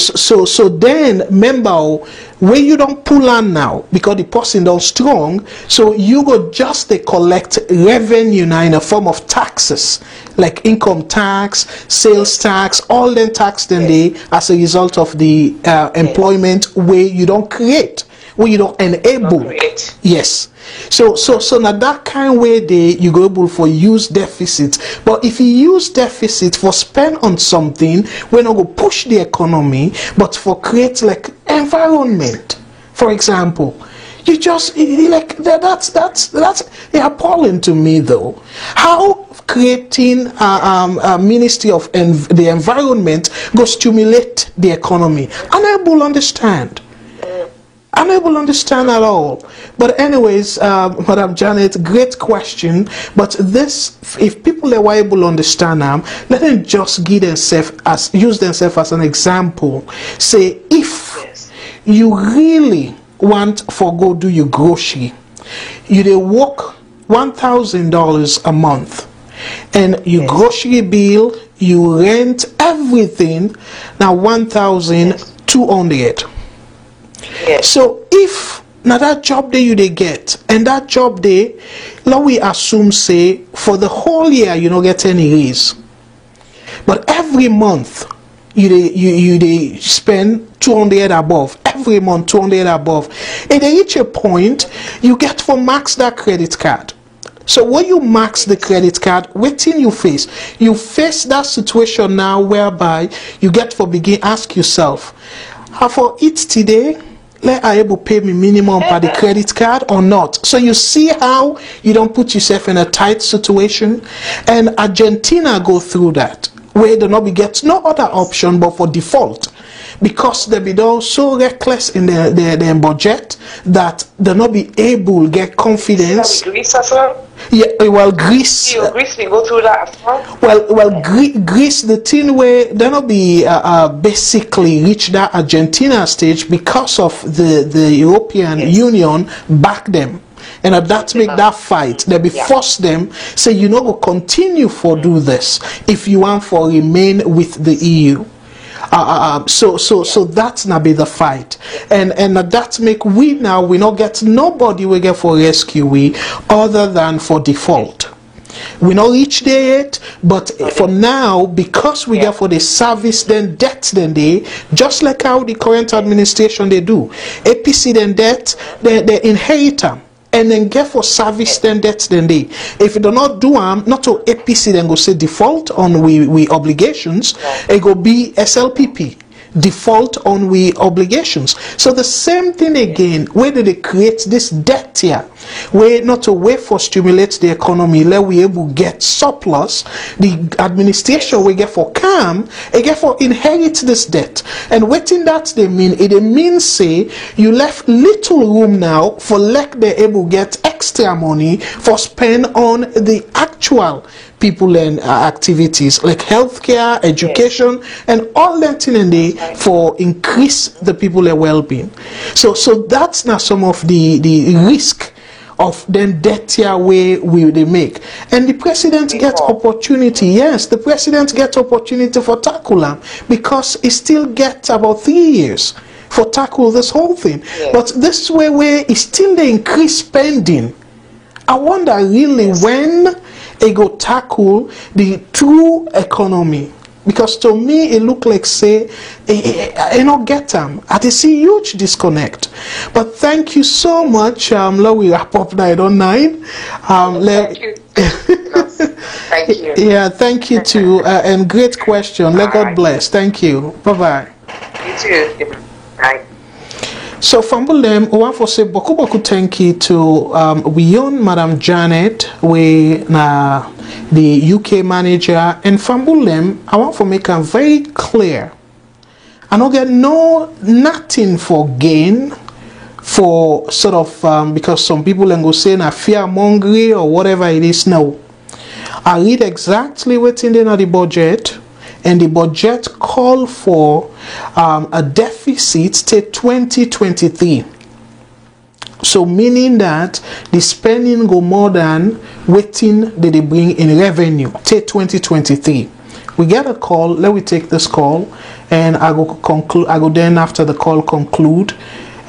then remember where you don't pull on now because the person don't strong, so you go just they collect revenue now in a form of taxes like income tax, sales tax, all them tax then they as a result of the employment where you don't create, where you don't enable. Yes. So now that kind of way you go able for use deficit. But if you use deficit for spend on something, we're not going to push the economy, but for create like environment. For example, You just like that's appalling to me, though. How creating a Ministry of the Environment go stimulate the economy? Unable to understand. Unable to understand at all. But anyways, Madam Janet, great question. But this, if people are able to understand them, let them just use themselves as an example. Say, if you really want for go do your grocery, you they work $1,000 a month, and your grocery bill, you rent everything, now $1,200. So if now that job day you they get, and that job day, now we assume say for the whole year you don't get any raise, but every month you spend 200 above, every month 200 above, and they reach a point you get for max that credit card. So when you max the credit card, waiting you face that situation now whereby you get for begin ask yourself, how for it today, let I able pay me minimum by the credit card or not? So you see how you don't put yourself in a tight situation. And Argentina go through that, where they not be get no other option but for default, because they be done so reckless in their budget that they not be able to get confidence. Greece as well? Yeah, well, Greece. Greece we go through that as well. Well, Greece, the thing where they not be basically reach that Argentina stage because of the European Union back them. And that make that fight, they be force them, say you know go continue for do this if you want for remain with the EU. So that's not be the fight, and that make we not get nobody we get for rescue we other than for default. We not reach there yet, but for now, because we get for the service then debt then they, just like how the current administration they do, APC then debt they inherit them. And then get for service then debt then they. If you do not do not to APC then go say default on we obligations, it go be SLPP. Default on we obligations. So the same thing again, where do they create this debt here? Where not to wait for stimulate the economy, let we able get surplus, the administration we get for calm, it get for inherit this debt. And waiting that they mean, it means say you left little room now for like they able get extra money for spend on the actual people and activities like healthcare, education, and all that in the for increase the people their well-being. So that's now some of the risk of then debt here way they make. And the president gets opportunity. Yes, the president gets opportunity for tackle them because he still gets about 3 years for tackle this whole thing. But this way where he still the increase spending. I wonder really when it go tackle the true economy, because to me it look like say I not get them. I see huge disconnect. But thank you so much. Let we wrap up now at 9. Thank you. Thank you. Yeah, thank you too. And great question. Let God bless. Thank you. Bye bye. You too. Bye. So Fambulem, we want to say boku thank you to we own Madam Janet, we na the UK manager, and Fambulem, I want to make it very clear. I don't get nothing for gain for sort of because some people then go say na fear mongering or whatever it is. No, I read exactly what's in the budget. And the budget call for a deficit till 2023. So meaning that the spending go more than waiting that they bring in revenue till 2023. We get a call. Let me take this call, and I go conclude. I go then after the call conclude.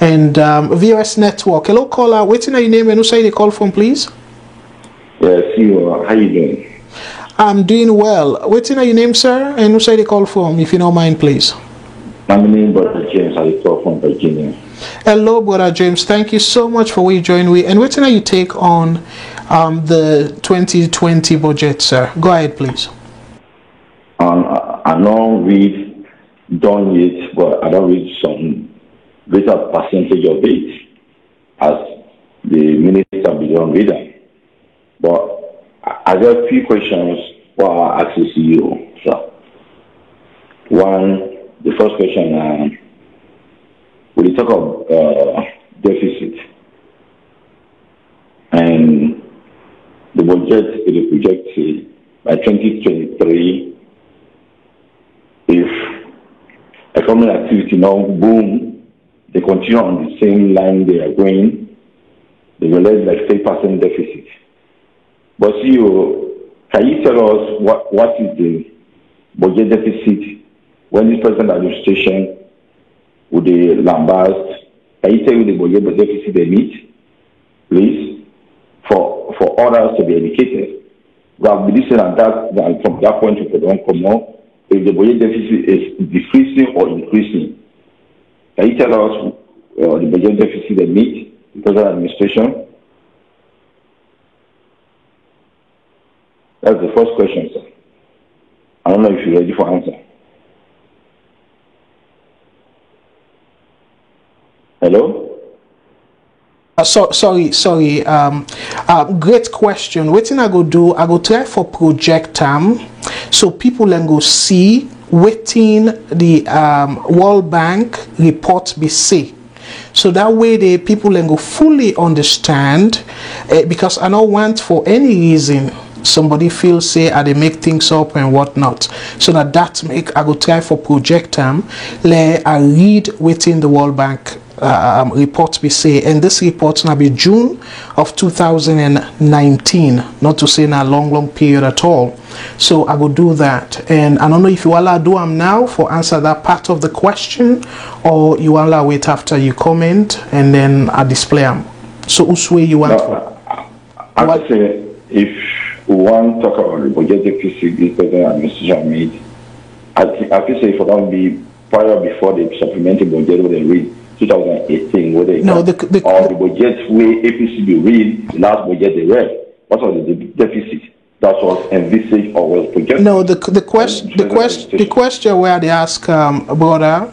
And VOS Network. Hello, caller. Waiting, are your name and who say the call from, please? Yes, you are. How you doing? I'm doing well. What's your name, sir? And who say the call from, if you don't mind, please? My name is Brother James. I call from Virginia. Hello, Brother James. Thank you so much for what you joined with. And what's your take on the 2020 budget, sir? Go ahead, please. I don't read done it, but I don't read some greater percentage of it. as the minister began reading. But I got a few questions for access to you, sir. One, the first question, when you talk of deficit, and the budget is projected by 2023, if economic activity now boom, they continue on the same line they are going, they will let like 3% deficit. But can you tell us what is the budget deficit when this present administration with the lambast? Can you tell me the budget deficit they need, please, for others to be educated? Well, we listen at that from that point of view, don't come on. If the budget deficit is decreasing or increasing, can you tell us the budget deficit they need in present administration? That's the first question, sir. I don't know if you're ready for answer. Hello? Sorry. Great question. What I go do? I go try for project so people can go see waiting the World Bank report be say. So that way the people can go fully understand because I don't want for any reason somebody feels say they make things up and whatnot. So that make I go try for project let I read within the World Bank report we say, and this report now be June of 2019, not to say in a long period at all. So I will do that, and I don't know if you all do them now for answer that part of the question, or you all wait after you comment and then I display them. So which way you want? I would say if we want to talk about the budget deficit the present administration made, I feel say for that be prior before the supplementary budget where they read 2018, where they no, the budget where APC be read the last budget they read. What was the deficit that was envisaged or was projected? No, the question where they ask brother,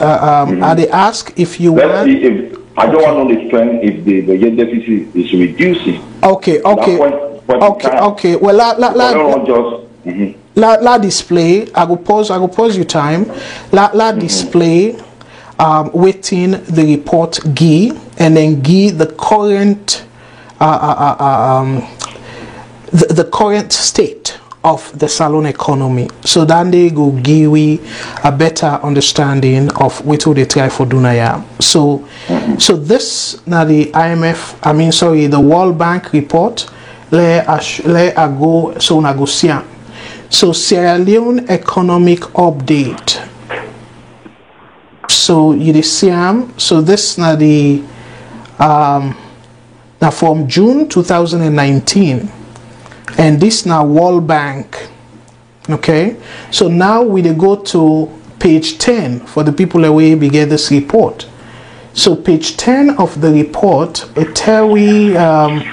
are they ask if you Let's want? see if I don't want to know the trend if the budget deficit is reducing. Okay. Well, la display. I will pause your time. La display. Waiting the report G, and then G the current the current state of the Salon economy. So then they go give we a better understanding of what they try for Dunaya. So this now the the World Bank report let I go so na go see. So Sierra Leone economic update. So you see so this now the now from June 2019, and this now World Bank. Okay, so now we go to page 10 for the people away we get this report. So page 10 of the report it tell we the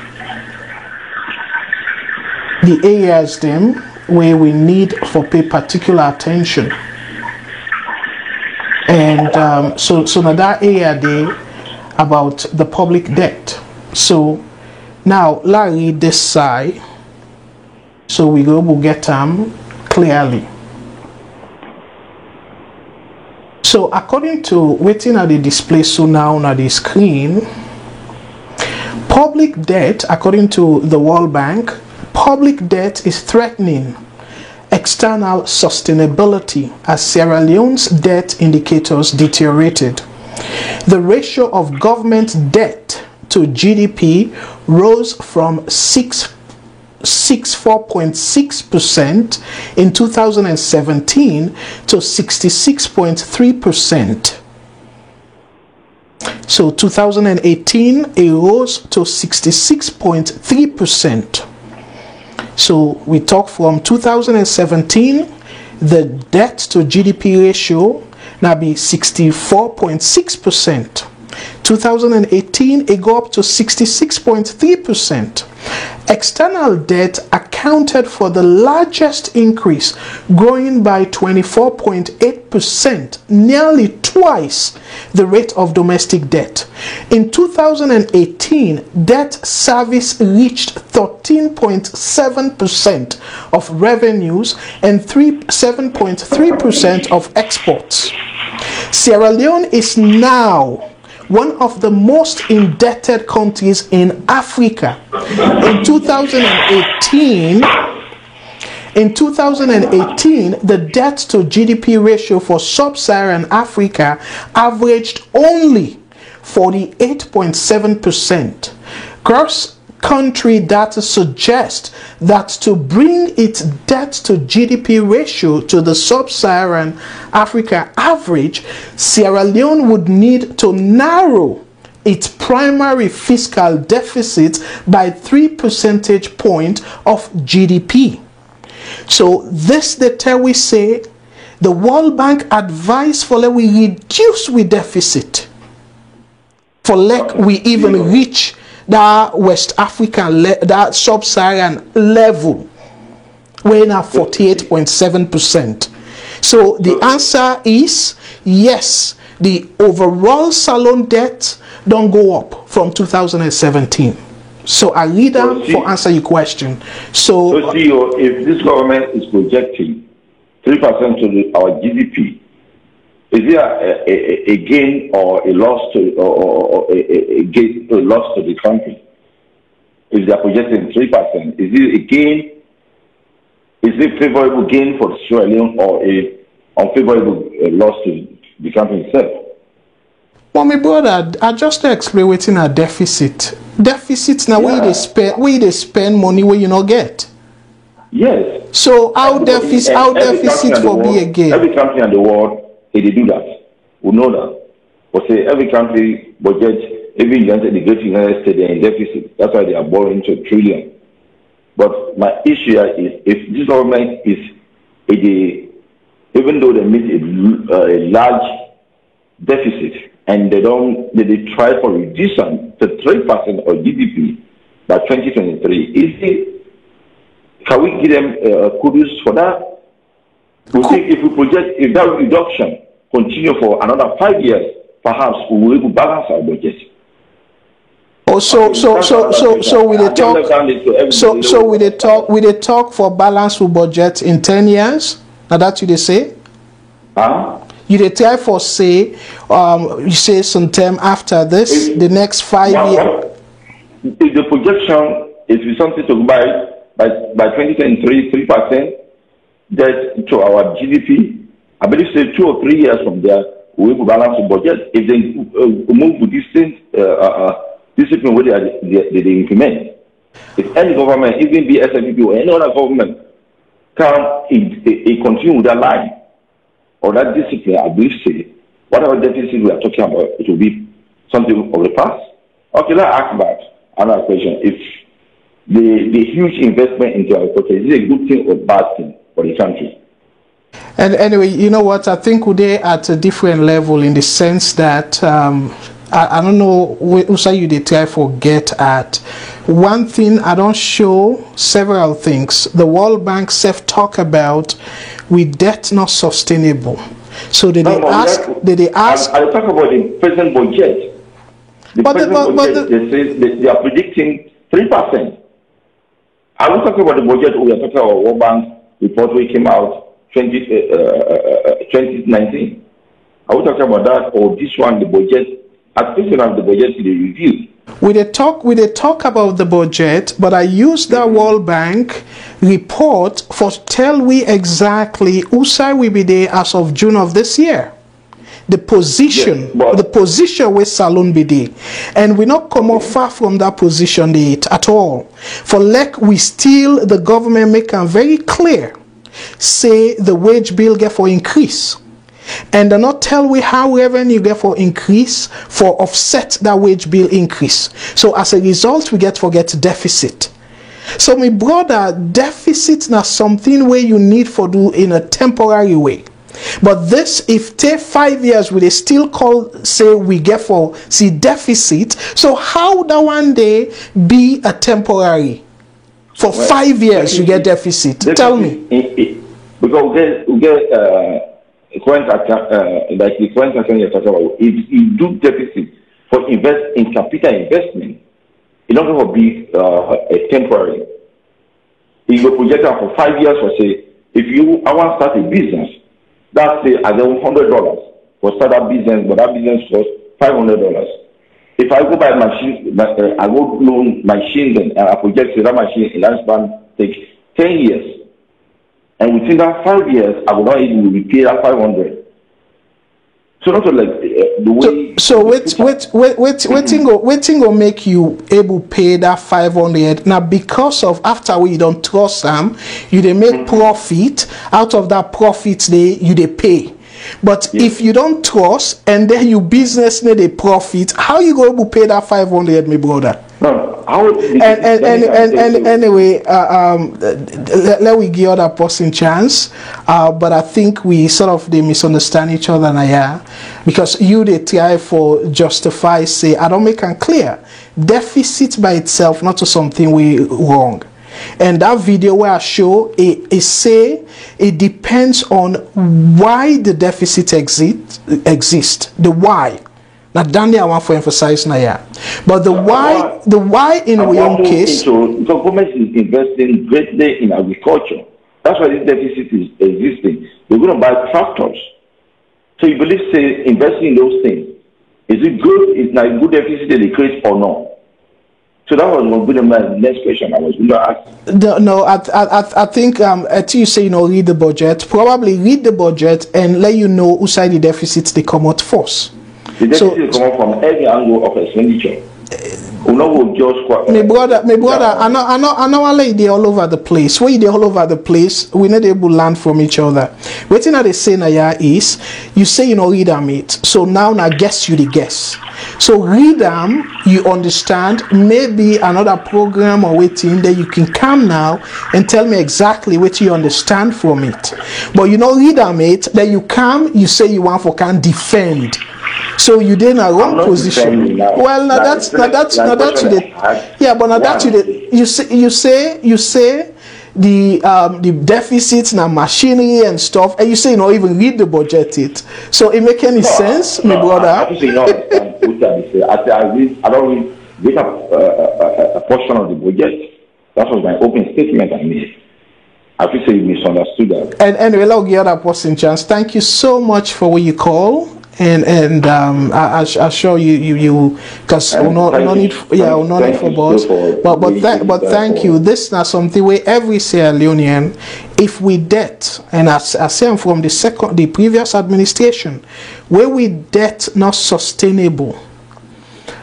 areas them where we need for pay particular attention. And so now that area there about the public debt. So now let's read this side so we'll get them clearly. So according to waiting at the display so now on the screen, public debt according to the World Bank, public debt is threatening external sustainability as Sierra Leone's debt indicators deteriorated. The ratio of government debt to GDP rose from 64.6% in 2017 to 66.3%. So 2018 it rose to 66.3%. So we talk from 2017, the debt to GDP ratio now be 64.6%. 2018, it go up to 66.3%. External debt accounted for the largest increase, growing by 24.8%, nearly twice the rate of domestic debt. In 2018, debt service reached 13.7% of revenues and 7.3% of exports. Sierra Leone is now one of the most indebted countries in Africa. In 2018, the debt to GDP ratio for sub-Saharan Africa averaged only 48.7%. Cross-country data suggests that to bring its debt to GDP ratio to the sub-Saharan Africa average, Sierra Leone would need to narrow its primary fiscal deficit by 3 percentage points of GDP. So this data we say the World Bank advised for we reduce we deficit for we even reach that West African that sub-Saharan level, we're at 48.7%. So the answer is yes, the overall Salon debt don't go up from 2017. So I read them for answer your question. So CEO, if this government is projecting 3% to our GDP, is there a gain or a loss to a gain or a loss to the country? If they are projecting 3%, is it a gain? Is it favorable gain for Sierra Leone or a unfavorable loss to the country itself? Well, my brother, I just explain what's in a deficit. Deficits now where they spend money where you not get. Yes. So how deficit for be a gain? Every country in the world, they do that. We know that. But say every country budget, every the Great United States, they're in deficit. That's why they are borrowing to $1 trillion. But my issue here is if this government is even though they meet a large deficit and they try for reduction to 3% of GDP by 2023, can we give them kudos for that? We think if we project if that reduction continue for another 5 years, perhaps we will able to balance our budget. Oh, so we talk for balance for budget in 10 years. Now that's what they say. You they try for say you say sometime after this, the next 5 years. If the projection is something to buy by 2023, 3% debt to our GDP, I believe say 2 or 3 years from there we will balance the budget. If they move to this discipline where they implement. If any government, even the SNP or any other government, can continue with that line or that discipline, I believe say whatever deficit we are talking about, it will be something of the past. Okay, let's ask about another question. If the huge investment into our country, is it a good thing or bad thing for the country? And anyway, you know what? I think we're at a different level in the sense that I don't know who you they try forget at. One thing I don't show several things. The World Bank self talk about with debt not sustainable. So did they ask? I talk about the present budget. They are predicting 3%. I will talk about the budget. We are talking about World Bank report which came out 2019. I will talk about that or this one, the budget. At least of the budget to the review. We talk about the budget, but I use the World Bank report for tell we exactly who side will be there as of June of this year. The position, the position where Salon be there. And we not come off far from that position date at all. For we still the government make them very clear. Say the wage bill get for increase. And do not tell we how revenue get for increase for offset that wage bill increase. So as a result, we forget deficit. So my brother, deficit is something where you need for do in a temporary way. But this, if take 5 years, we they still call, say we get for see deficit. So how that one day be a temporary? For 5 years you get deficit. Tell me. Because we get current account, like the current account you're talking about, if you do deficit for invest in capital investment, it's not going to be a temporary. If you project out for 5 years, or say, I want to start a business, that's say at $100 for start a business, but that business costs $500. If I go buy machine, I go loan machine, then I project that machine in lifespan takes 10 years. And within that 5 years, I will not even repay that 500. So not like the way. So waiting will make you able pay that 500 now because of after we don't trust them, you they make profit out of that profit they pay. But if you don't trust and then you business need a profit, how you going to pay that 500, my brother? No, anyway, let we give other person chance. But I think we sort of they misunderstand each other now, because you they try for justify say I don't make it clear. Deficit by itself not to something we wrong. And that video where I show it say it depends on why the deficit exist, the why. Now, Danny, I want to emphasize now, yeah. But the why in our own case. So government is investing greatly in agriculture. That's why this deficit is existing. They're going to buy tractors. So you believe, say, investing in those things, is it good? Is not a good deficit that they create or not? So that was going to be my next question I was going to ask. No, I think until you say read the budget, probably read the budget and let you know who side the deficits they come out first. The deficit come out from every angle of expenditure. My brother, I know I they all over the place. Where they all over the place, we not able to learn from each other. What thing they say now is, you say read them it. So now I guess you the guess. So read them, you understand. Maybe another program or waiting that you can come now and tell me exactly what you understand from it. But read them it. Then you come, you say you want for can defend. So you did in a wrong position. Well, now that's yeah, but now that you say the deficits and machinery and stuff, and you say even read the budget it. So it make any sense, my brother? I don't read a portion of the budget. That was my open statement I made. I feel you misunderstood that. And anyway, I'll give other person chance. Thank you so much for what you call. And I assure you because no need for boss. But thank you. This is not something where every Sierra Leonean, if we debt, and I say from the previous administration, where we debt not sustainable,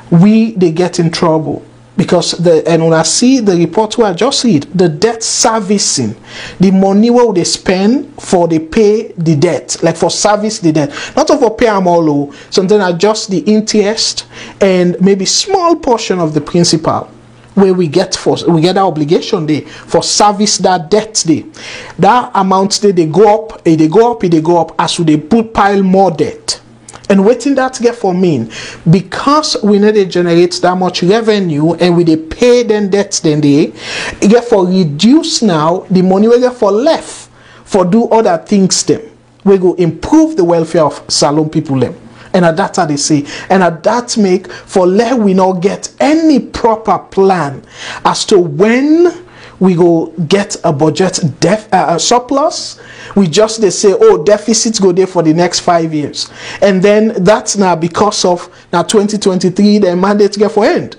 they get in trouble. Because and when I see the report where I just read, the debt servicing, the money where they spend for they pay the debt, like for service the debt, not for pay them all, sometimes adjust the interest and maybe small portion of the principal where we get our obligation day for service that debt day. That amount they go up as they pile more debt. And waiting that get for mean, because we need to generate that much revenue and we they pay then debts then they get for reduce now the money we get for left for do other things them. We go improve the welfare of Salone people them. And at that they say, and at that make for let we not get any proper plan as to when we go get a budget surplus. We just they say, oh, deficits go there for the next 5 years, and then that's now because of now 2023 the mandate get for end.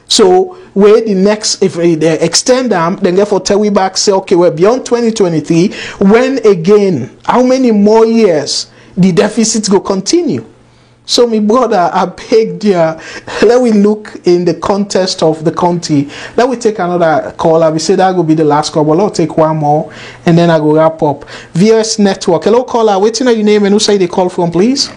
So where the next, if they extend them, then therefore tell we back say, okay, we're beyond 2023. When again, how many more years the deficits go continue? So, my brother, I beg dear, let we look in the context of the county. Let we take another call. I will say that will be the last call, but I'll take one more, and then I go wrap up. VS Network. Hello, caller. Waiting on your name and who say they call from, please?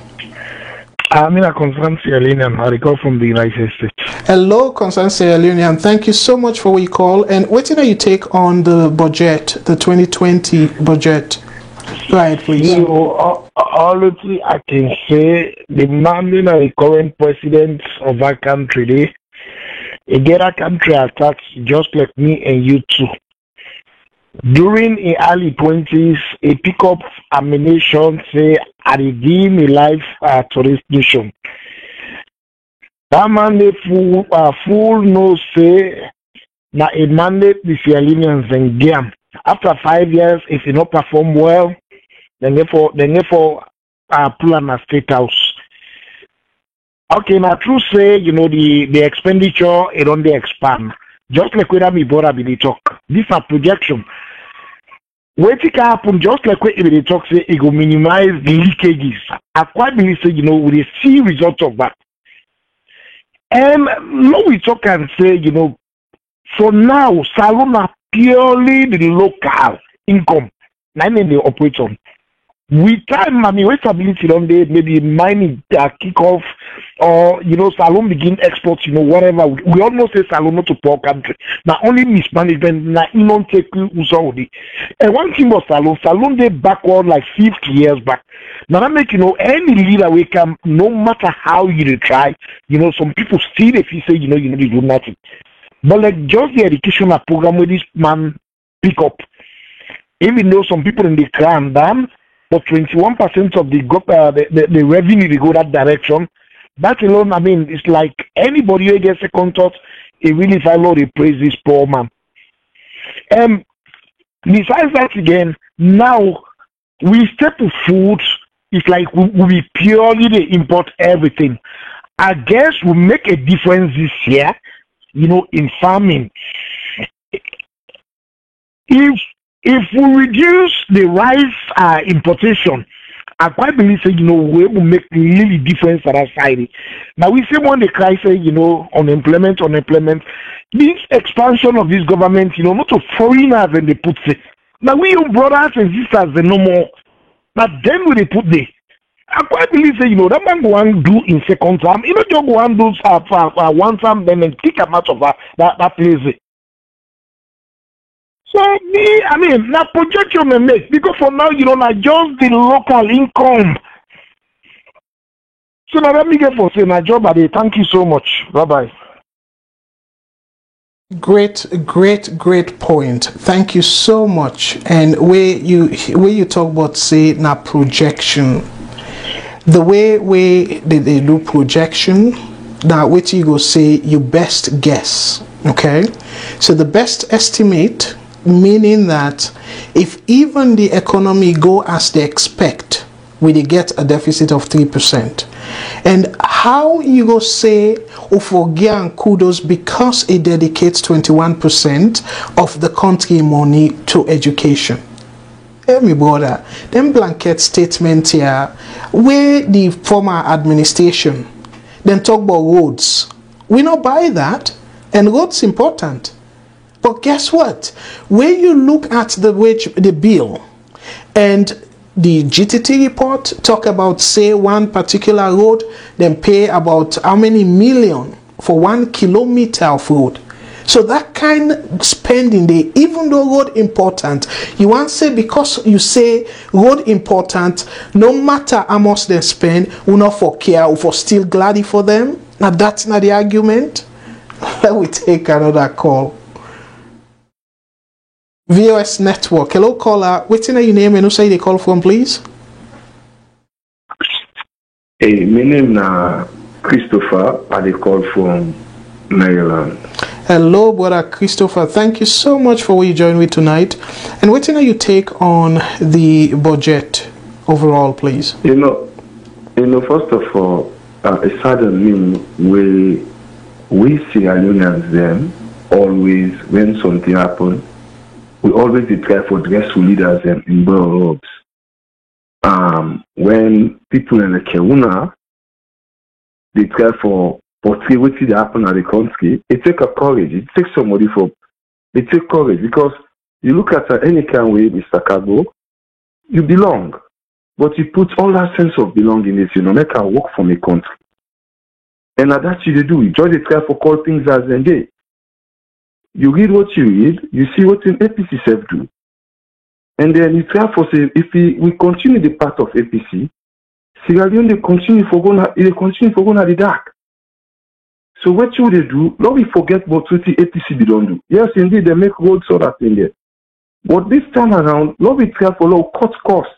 I'm in a Constance Sierra Leonean. I call from the United States. Hello, Constance Sierra Leonean. Thank you so much for what you call. And waiting on you take on the budget, the 2020 budget. Right, please. So, honestly, I can say the man and the current president of our country, they get a country attacks just like me and you too. During the early 20s, a pickup ammunition say, I redeem a life tourist nation. That man, they full no say, now a mandate the Sierra Leoneans and game. After 5 years, if you not perform well, then therefore pull on a state house. Okay, now true say, the expenditure, it only expand. Just like where me bought be the talk. This is a projection. What it can happen, just like where the talk say, it will minimize the leakages. I quite believe say, we will see results of that. And no, we talk and say, for now, salon are purely the local income. I mean, they operate on. With time, with stability on there, maybe mining kick off, or salon begin exports, whatever. We almost say salon not to poor country. Now only mismanagement, now non take Saudi. And one thing about salon they backward like 50 years back. Now that make any leader we can, no matter how you try, some people still if you say they do nothing. But like just the educational program where this man pick up, even though some people in the crown down. But 21% of the revenue they go that direction. That alone, I mean, it's like anybody who gets second thought, it really follow they praise this poor man. Besides that again, now we staple food. It's like we purely they import everything. I guess we make a difference this year, in farming. If we reduce the rice importation, I quite believe say, we will make really difference for our society. Now we say when they cry say, unemployment. This expansion of this government, not to foreigners and they put it. Now we your brothers and sisters they no more. But then when they put there. I quite believe say, that man go and do in second term. Just go and do one term, then kick him out of that place. So I mean, that projection may make because for now, not just the local income. So now let me get for saying my job. Thank you so much. Bye bye. Great point. Thank you so much. And where you talk about say now projection, the way they do projection, that what you go say you best guess. Okay, so the best estimate. Meaning that if even the economy go as they expect, we get a deficit of 3%. And how you go say Ofogia kudos because it dedicates 21% of the country money to education. Hey, me brother, them blanket statement here where the former administration then talk about roads. We not buy that, and roads important. But guess what? When you look at the bill and the GTT report talk about say one particular road, then pay about how many million for 1 kilometer of road. So that kind of spending there, even though road important, you want to say because you say road important, no matter how much they spend, we not for care or for still glad for them. Now that's not the argument. Let me take another call. VOS Network. Hello, caller. What's your name and who say they call from, please? Hey, my name is Christopher. I call from Maryland. Hello, brother Christopher. Thank you so much for what you joined with tonight. And what you take on the budget overall, please? First of all, it saddened me we Sierra Leoneans them always when something happens. We always try for dressful leaders in borough robes. When people in the Keuna, they try for portray what did happen at the country, it takes a courage. It takes somebody it takes courage because you look at any kind of way, Mr. Kago, you belong. But you put all that sense of belongingness, make a work for the country. And that's what you do. You just try for call things as they. You read what you read, you see what an APC self do. And then you try for say, if we continue the path of APC, Sierra Leone they continue for going the dark. So what should they do? Not we forget what APC they don't do. Yes, indeed, they make roads so that thing there. But this time around, not we try for low cut costs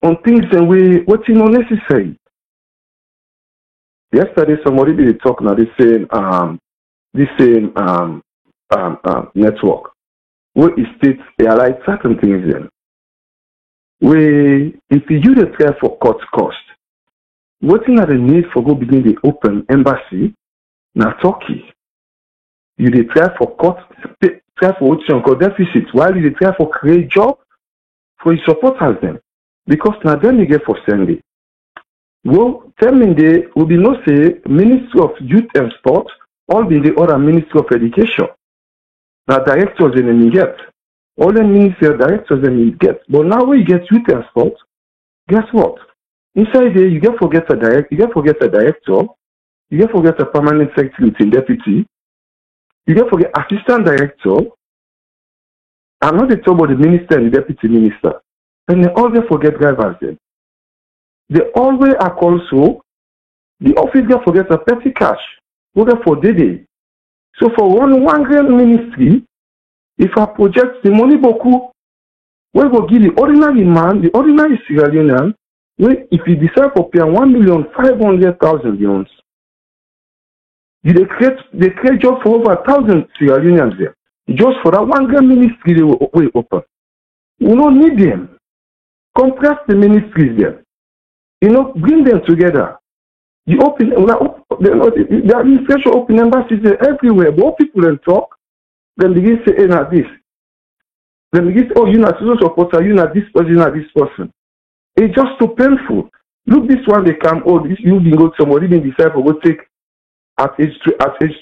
on things and what's unnecessary. Yesterday, somebody did talk now. This same network where it states they are like certain things then. Where if you the try for cut cost, what's not the need for go begin the open embassy now Turkey. You dey try for what you call deficit while you dey try for create job for your supporters them. Because now then you get for Sunday. Well, tell me there will be no say Ministry of Youth and Sport, all be the other Ministry of Education. Now directors in the get. All the ministry directors in the get. But now when you get Youth and Sport, guess what? Inside there you get forget a director, you get forget a permanent secretary and deputy, you get forget assistant director, and not the talk about the minister and the deputy minister. And they always forget drivers then. They always are also the office get forget a petty cash. Go there for day. So for one grand ministry, if I project the money beaucoup, we will give the ordinary man, the ordinary Sierra Leonean, if you decide for pay 1,500,000 euros, they create job for over 1,000 Sierra Leoneans there. Just for that one grand ministry they will open. We don't need them. Compress the ministries there. Bring them together. You open, the administration open embassies everywhere. But people then talk, then begin to say, hey, not this. Then begin to say, oh, you're not so supporter, you're not this person, you're not this person. It's just so painful. Look, this one they come, oh, you can go to somebody, you decide for go take at age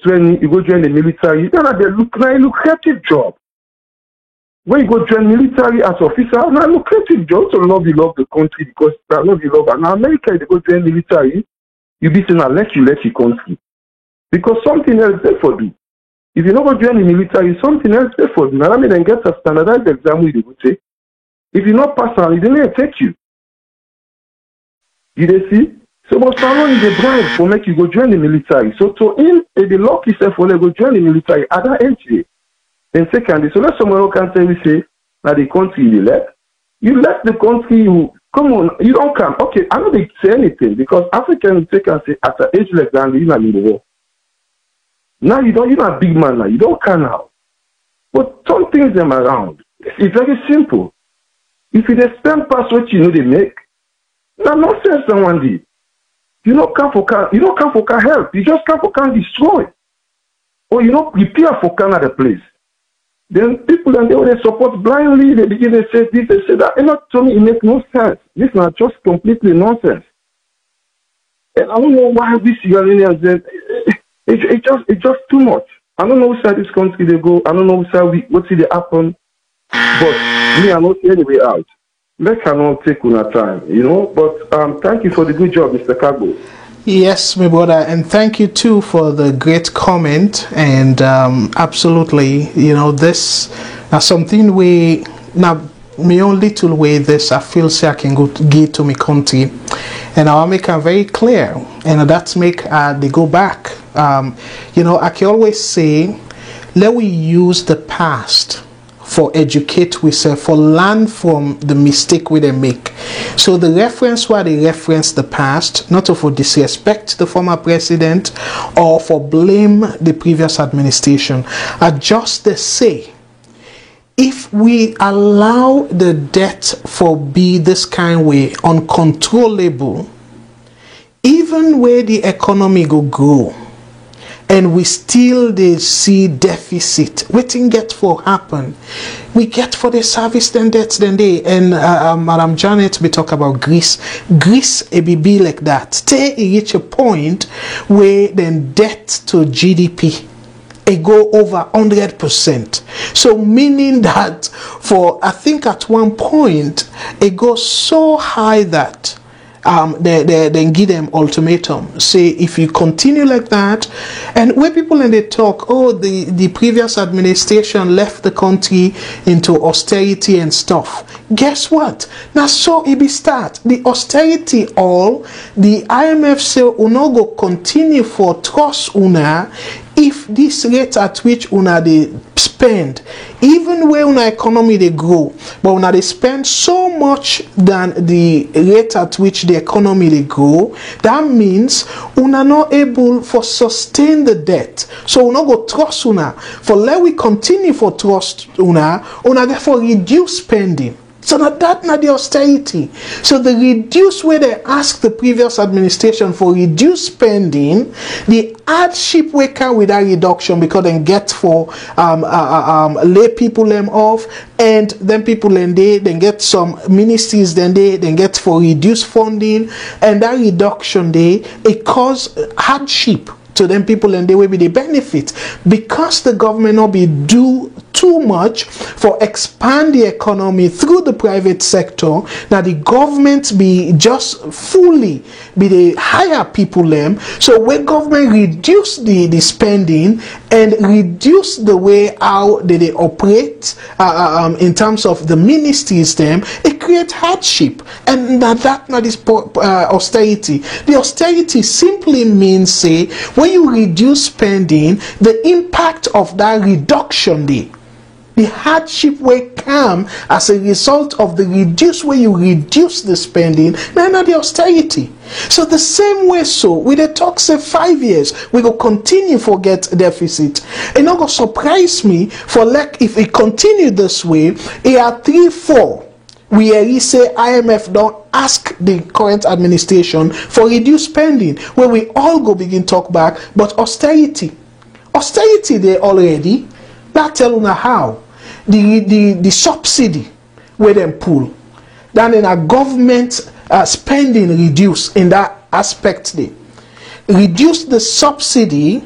20, you go join the military. You don't have a lucrative job. When you go join military as officer, now lucrative job. So love the country because I love you love. And now America, they go join military, you be saying, let you country. Because something else they for do. If you not go join the military, something else they for do. Now, I mean, then get a standardized exam with you take. If you not pass on, it didn't take you. You see? So, but someone is a bribe for make you go join the military. So, to him, if the luck is for go join the military at that age. Then secondly, so let someone who can tell you say, now the country you left the country, come on, you don't come. Okay, I don't say anything because Africans take and say at an age like that, you're not in the war. Now you're not a big man now, you don't come now. But turn things them around. It's very simple. If you spend past what you know they make, now nonsense someone did. You don't come for help, you just come for can destroy. Or you don't prepare for Canada place. Then people and they support blindly, they begin to say this, they say that. And not to me, it makes no sense. This is not just completely nonsense. And I don't know why these Iranians it's just too much. I don't know which side this country they go, I don't know which side what see they happen. But me, I'm not any way out. That cannot take on time, But thank you for the good job, Mr. Kagbo. Yes, my brother, and thank you too for the great comment. And absolutely, this is something we now my own little way. This I feel say I can go to give to my country, and I'll make it very clear, and that's make they go back. I can always say, let we use the past for educate ourselves, for learn from the mistake we they make. So the reference why they reference the past, not to for disrespect the former president or for blame the previous administration, are just to say, if we allow the debt for be this kind way uncontrollable, even where the economy go grow, and we still they see deficit, waiting get for happen. We get for the service then debts then they and Madam Janet we talk about Greece it be like that. Till it reach a point where then debt to GDP it go over 100%. So meaning that for I think at one point it goes so high that then give them ultimatum. Say if you continue like that, and where people and they talk, oh, the previous administration left the country into austerity and stuff. Guess what? Now so it be start. The austerity all, the IMF say una go continue for trust una if this rate at which una they spend, even where una economy they grow, but una they spend so much than the rate at which the economy they grow, that means una not able for sustain the debt. So una go trust una for let we continue for trust una therefore reduce spending. So that not the austerity. So the reduce where they ask the previous administration for reduced spending, the hardship we come with that reduction because then get for lay people them off, and then people then get some ministries then get for reduced funding, and that reduction it cause hardship to them people, and they will be the benefit because the government not be do too much for expand the economy through the private sector. Now the government be just fully be the hire people them. So when government reduce the spending and reduce the way how they operate in terms of the ministries them, it creates hardship, and that is austerity. The austerity simply means say when you reduce spending, the impact of that reduction the hardship will come as a result of the reduce where you reduce the spending, not the austerity. So the same way, so with the talk say 5 years, we go continue for get deficit. It not go surprise me for like if it continue this way, it are 3-4. We say IMF don't ask the current administration for reduced spending, where we all go begin talk back, but austerity they already. That tell you how the subsidy where them pull, then in a government spending reduce in that aspect they reduce the subsidy,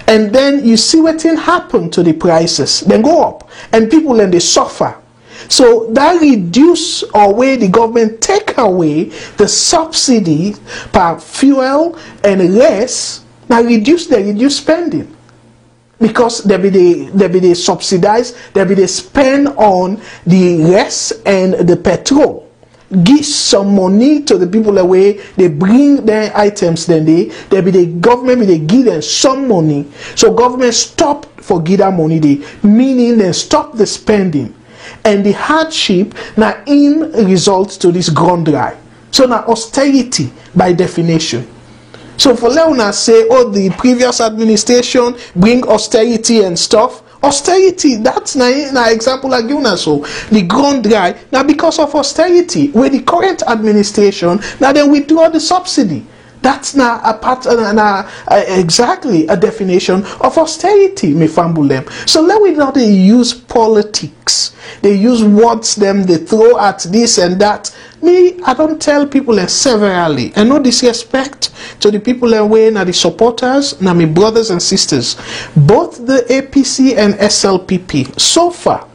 and then you see what thing happen to the prices, then go up, and people then they suffer. So that reduce or where the government take away the subsidy per fuel and less, now reduce spending. Because they be the subsidize, they be the spend on the rest and the petrol. Give some money to the people away, they bring their items, then they be the government, they give them some money. So government stop for give that money, meaning they stop the spending. And the hardship now in results to this ground dry. So now austerity by definition. So for Leona say, oh, the previous administration bring austerity and stuff. Austerity, that's na example I give now. So the ground dry now because of austerity. With the current administration, now then withdraw the subsidy. That's now a part exactly a definition of austerity, me fumble them. So let we not use politics. They use words them, they throw at this and that. Me, I don't tell people severally, and no disrespect to the people and way na the supporters, na my brothers and sisters. Both the APC and SLPP, so far,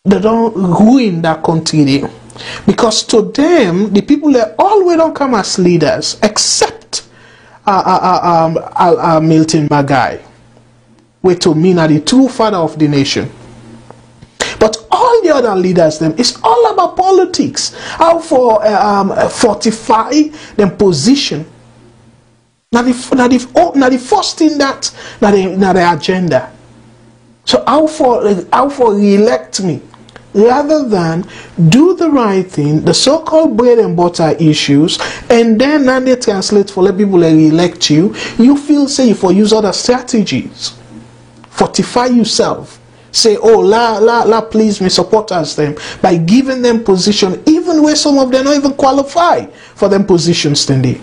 they don't ruin that country. Because to them, the people that always don't come as leaders, except Milton Magai, which to me are the true father of the nation. But all the other leaders, them, it's all about politics. How for fortify them position. Now the first thing that now the agenda. So how for re-elect me, rather than do the right thing, the so-called bread and butter issues, and then now they translate for let people re-elect you. You feel say for use other strategies, fortify yourself. Say, oh, please me supporters them by giving them position, even where some of them don't even qualify for them positions then they.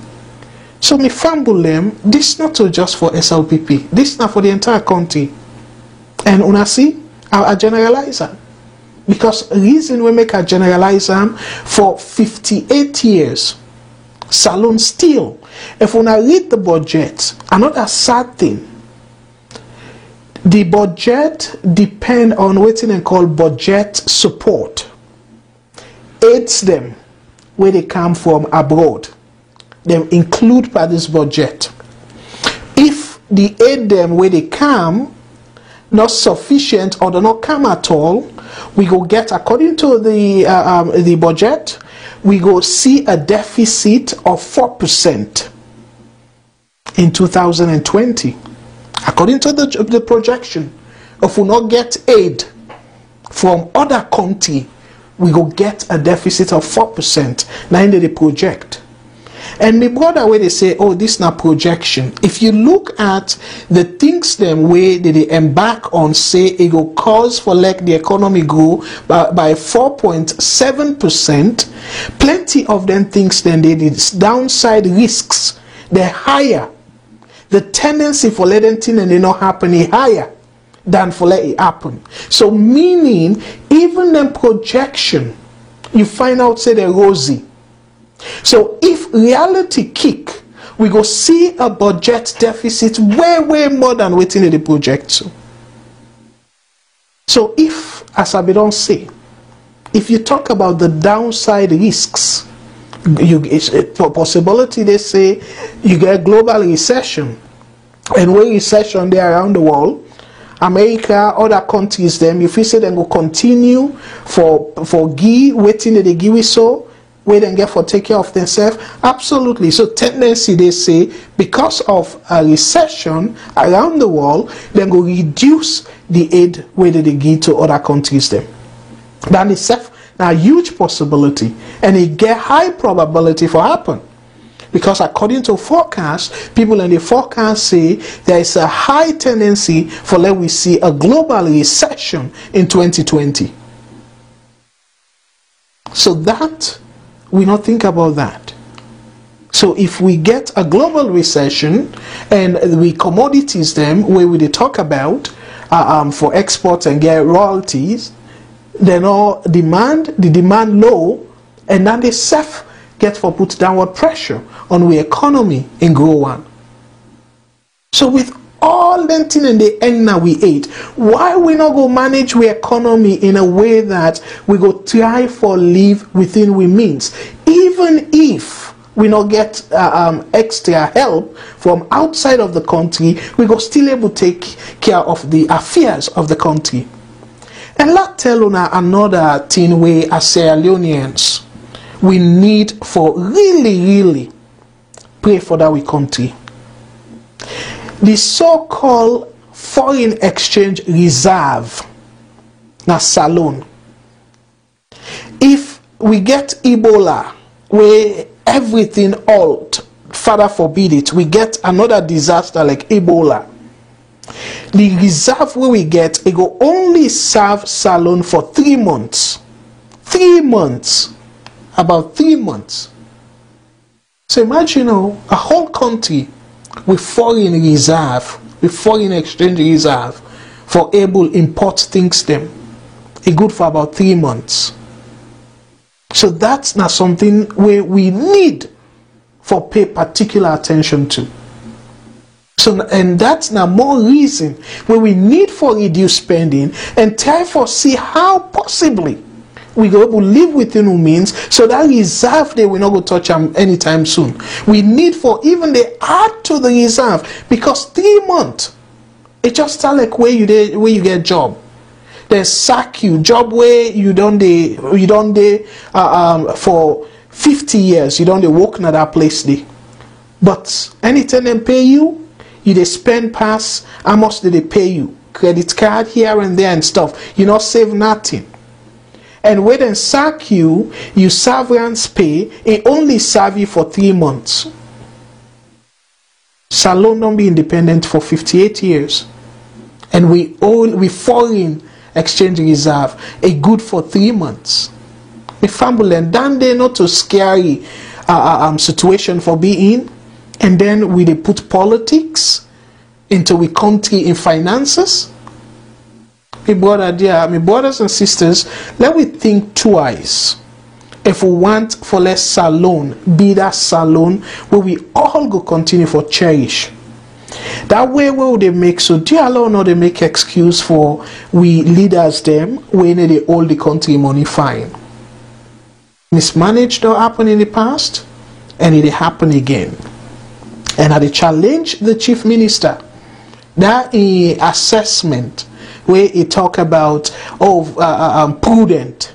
So me fumble them. This not just for SLPP. This not for the entire country. And una see, I generalize them. Because the reason we make a generalize them for 58 years, Salon still. If una read the budget, another sad thing. The budget depend on what they call budget support. Aids them where they come from abroad, they include by this budget. If the aid them where they come not sufficient or do not come at all, we go get, according to the budget, we go see a deficit of 4% in 2020. According to the projection, if we not get aid from other country, we go get a deficit of 4%. Now in the project. And my brother, where they say, oh, this not projection. If you look at the things them way they embark on, say it will cause for like the economy grow by 4.7%, plenty of them things then they did downside risks, they're higher. The tendency for letting things and they not happen is higher than for let it happen. So meaning even the projection, you find out say they're rosy. So if reality kick, we go see a budget deficit way more than waiting in the project. So if, as I don't say, if you talk about the downside risks, it's a possibility they say you get global recession, and when recession there around the world, America, other countries, them if we say they will continue for waiting that they give it so. Where they get for take care of themselves? Absolutely. So tendency they say because of a recession around the world, they go reduce the aid where they give to other countries them. That is a huge possibility, and it get high probability for happen. Because according to forecast, people in the forecast say there is a high tendency for let we see a global recession in 2020. So that we not think about that. So if we get a global recession and we commodities them where we talk about for exports and get royalties, then all the demand low, and then they self get for put downward pressure on the economy and grow one. So with all them thing in the end now we ate, why we not go manage the economy in a way that we go try for live within we means, even if we not get extra help from outside of the country, we go still able to take care of the affairs of the country. And let tell you another thing we as Sierra Leoneans we need for really pray for that we country. The so-called foreign exchange reserve, na Salone. If we get Ebola, where everything halt, Father forbid it, we get another disaster like Ebola. The reserve where we get, it go only serve Salone for 3 months. 3 months. About 3 months. So imagine a whole country with foreign reserve, with foreign exchange reserve for able import things them. It good for about 3 months. So that's not something where we need for pay particular attention to. So, and that's now more reason where we need for reduce spending and try for see how possibly we go able to live within our means, so that reserve they will not go touch them anytime soon. We need for even they add to the reserve, because 3 months it just start like where you get job. They sack you job where you don't for 50 years you don't work in that place there. But anytime they pay you, they spend past how much did they pay you? Credit card here and there and stuff. You not save nothing. And when they sack you, you severance pay, it only serve you for 3 months. Salone don't be independent for 58 years. And we foreign exchange reserve, a good for 3 months. A family and then they not a scary situation for being. And then we they put politics into we country in finances. My brothers and sisters, let we think twice. If we want for less Salone, be that Salone where we all go continue for cherish. That way where would they make so dear Lord not they make excuse for we leaders them when they hold the country money fine. mismanaged or happened in the past, and it happened again. And I challenge the chief minister that assessment where he talk about prudent.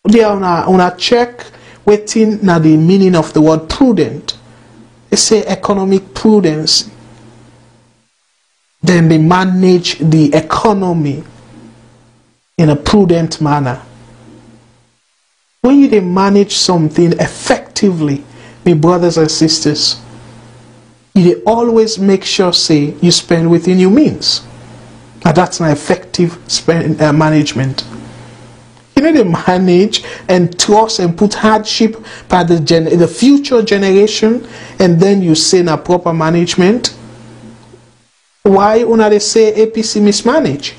They on a check waiting now the meaning of the word prudent. They say economic prudence. Then they manage the economy in a prudent manner. When you manage something effectively, my brothers and sisters, you always make sure say you spend within your means. And that's an effective management. You need to manage and trust and put hardship by the future generation, and then you say in a proper management. Why una they say APC mismanage?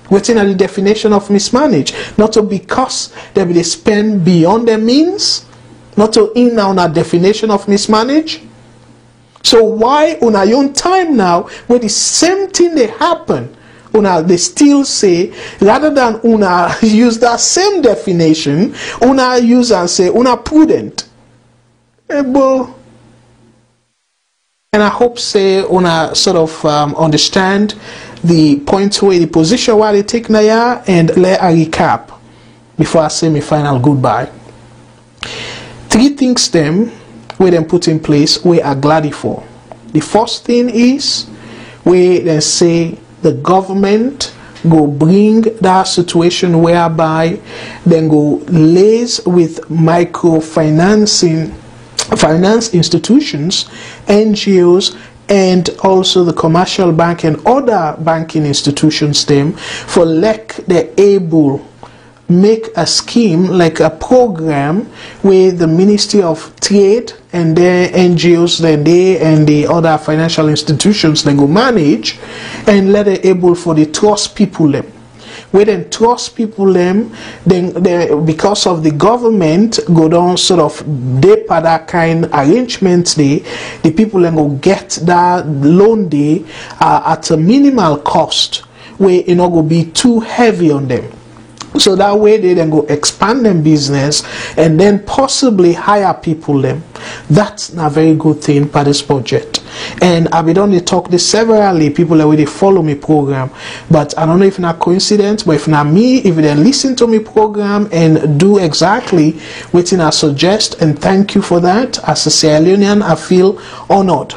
Within the definition of mismanage, not to because they spend beyond their means, not to in on a definition of mismanage. So why on our own time now, when the same thing they happen, they still say, rather than una use that same definition, una use and say una prudent. And I hope say una sort of understand the point where the position where they take now, and let I recap before I say my final goodbye. 3 things them we then put in place we are glad for. The first thing is we then say the government go bring that situation whereby then go lays with microfinancing finance institutions, NGOs, and also the commercial bank and other banking institutions them for like they're able make a scheme like a program where the Ministry of Trade and their NGOs then they and the other financial institutions then go manage, and let it able for the trust people them. We then trust people them, then because of the government go down sort of they for that kind arrangements the people then go get that loan day at a minimal cost where it not go be too heavy on them. So that way they then go expand them business and then possibly hire people them. That's a very good thing for this budget. And I've been on the talk this severally, people that already follow me program. But I don't know if not coincidence, but if not me, if you then listen to me program and do exactly what I suggest, and thank you for that. As a Sierra Leonean, I feel honored.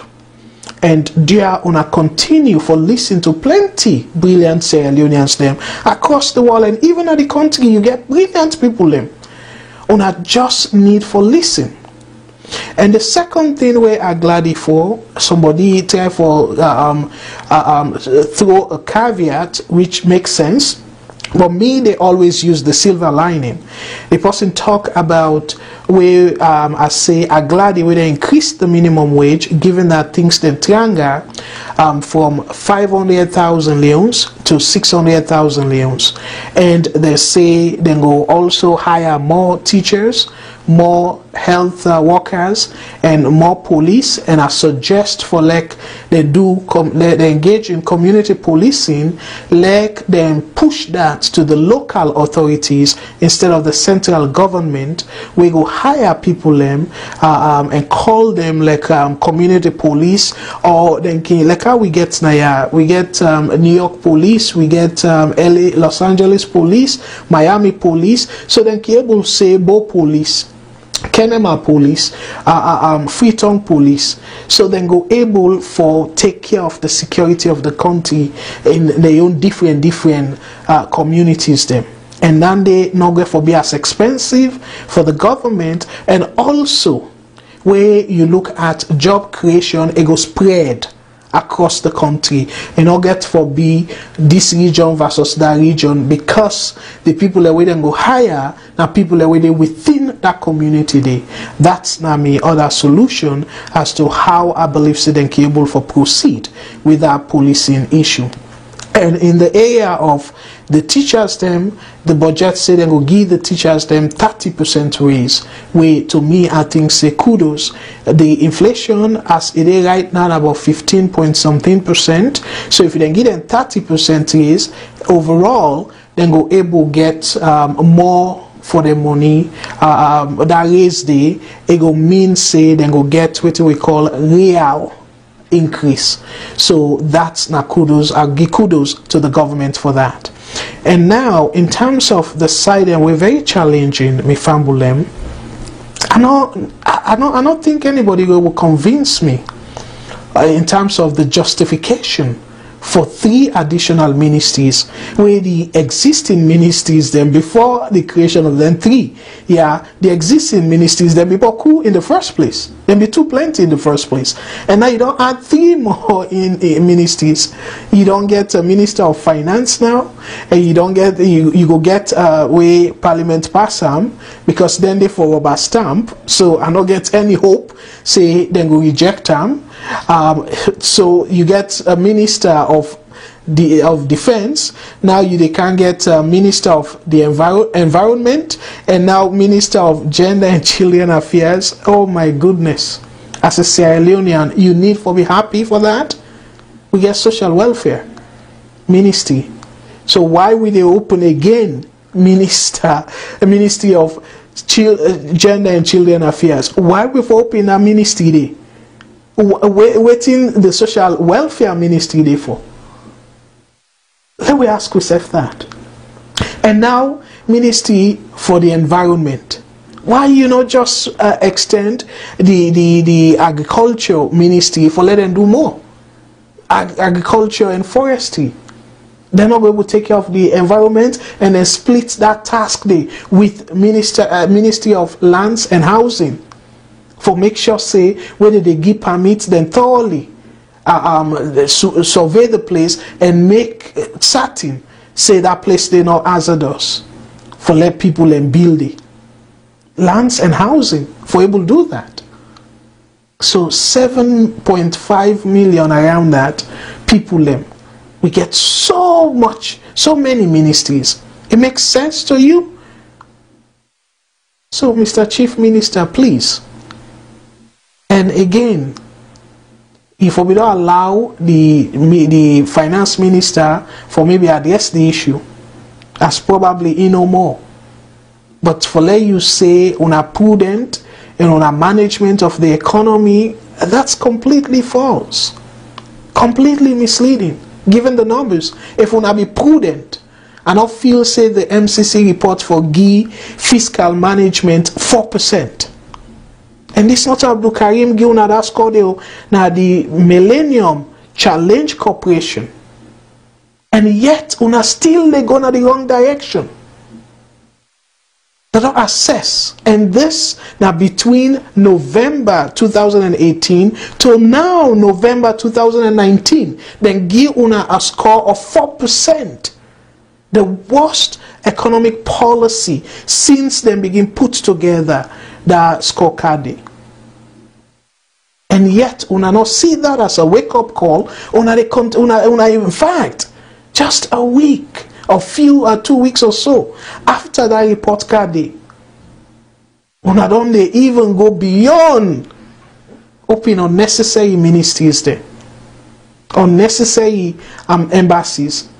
And dear, una continue for listening to plenty brilliant Sierra Leoneans them across the world, and even at the country you get brilliant people them. Una just need for listen. And the second thing we are glad for, somebody try for throw a caveat which makes sense. For me, they always use the silver lining. The person talk about where I say are glad they will increase the minimum wage, given that things then triangle from 500,000 leons to 600,000 leons, and they say they go also hire more teachers, more health workers, and more police. And I suggest for like they engage in community policing, like them push that to the local authorities instead of the central government. We go hire people them and call them like community police, or then like how we get New York police, we get LA, Los Angeles police, Miami police. So then able say Bo police, Kenema police, Freetown police, so then go able for take care of the security of the country in their own different communities them. And then they not going to be as expensive for the government, and also where you look at job creation, it go spread across the country, and not get for be this region versus that region, because the people that we then go higher now people that we within that community there. That's now me other solution as to how I believe so then able for proceed with that policing issue. And in the area of the teachers them, the budget say they will give the teachers them 30% raise. Where to me I think say kudos. The inflation as it is right now about 15 point something%. So if you then give them 30% raise overall, then go able get more for the money that raise day, it go mean say then go get what we call real increase. So that's na kudos. I give kudos to the government for that. And now in terms of the side, and we're very challenging, me Fambulem. I don't think anybody will convince me in terms of the justification for 3 additional ministries, where the existing ministries then before the creation of them 3, the existing ministries then before cool in the first place, then be too plenty in the first place, and now you don't add 3 more in ministries. You don't get a minister of finance now, and you don't get you go get way Parliament pass them, because then they for rubber stamp. So I don't get any hope. Say then go reject them. So you get a minister of defense. Now they can't get a minister of the environment, and now minister of gender and children affairs. Oh my goodness! As a Sierra Leonean, you need to be happy for that. We get social welfare ministry. So why will they open again a ministry of gender and children affairs? Why we open a ministry there? Waiting the social welfare ministry there for? Let me ask yourself that. And now ministry for the environment. Why you not just extend the agriculture ministry for let them do more? Agriculture and forestry. They're not able to take care of the environment and then split that task there with Ministry of Lands and Housing. For make sure say whether they give permits, then thoroughly survey the place and make certain say that place they not hazardous for let people and build it. Lands and housing for able to do that. So 7.5 million around that people them. We get so many ministries. It makes sense to you? So Mr. Chief Minister, please. And again, if we don't allow the finance minister for maybe address the issue, that's probably no more. But for let you say on a prudent and on a management of the economy, that's completely false, completely misleading. Given the numbers, if we not be prudent and not feel say the MCC report for fiscal management 4%. And this not Abdul Karim Gil na that score na the Millennium Challenge Corporation. And yet una still they go in the wrong direction. They don't assess. And this now between November 2018 to now November 2019, then give una a score of 4%. The worst economic policy since they begin put together the scorecard. And yet una not see that as a wake-up call. Una in fact just a week or 2 weeks or so after that report card day, una don't they even go beyond open unnecessary ministries there, unnecessary embassies.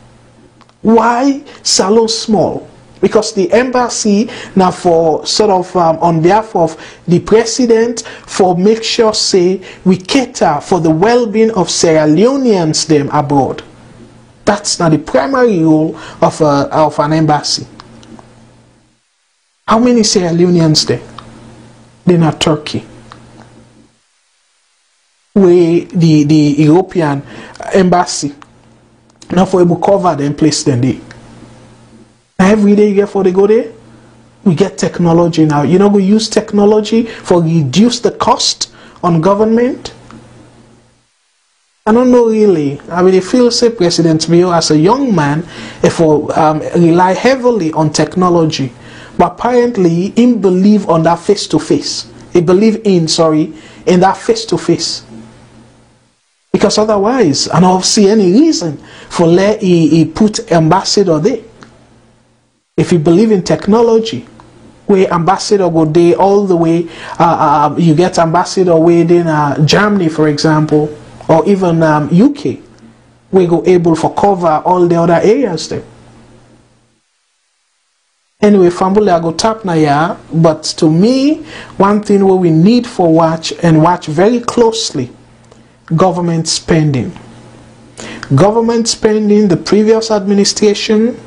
Why so small? Because the embassy now for sort of on behalf of the president for make sure say we cater for the well-being of Sierra Leoneans them abroad. That's not the primary role of an embassy. How many Sierra Leoneans there? They're not Turkey. Where the European embassy now for able cover them place them there. Every day you get for they go there, we get technology now. You know, we use technology for reduce the cost on government. I don't know really. I mean, I feel say President Mio as a young man, if rely heavily on technology, but apparently he believe on that face-to-face. He believe in that face-to-face. Because otherwise, I don't see any reason for let he put ambassador there. If you believe in technology, where ambassador go there all the way, you get ambassador within Germany, for example, or even UK, we go able for cover all the other areas there. Anyway, Fambule, I go tap na ya, but to me, one thing what we need for watch very closely, government spending. Government spending, the previous administration,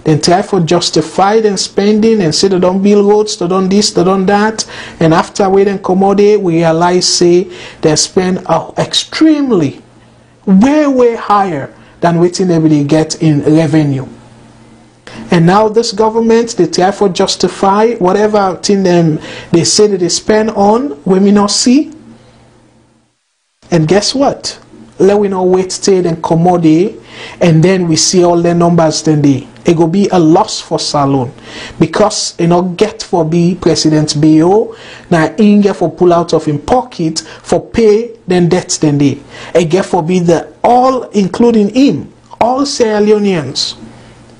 they try for justify them spending and say they don't build roads, they don't this, they don't that, and after we then accommodate, we realize say they spend extremely, way higher than what everybody get in revenue. And now this government, they try for justify whatever thing them they say that they spend on, we may not see. And guess what? Let we not wait till then commodity, and then we see all the numbers then it will be a loss for Salone, because you know get for be President BO now in get for pull out of him pocket for pay then debts then they get for be the all including him all Sierra Leoneans.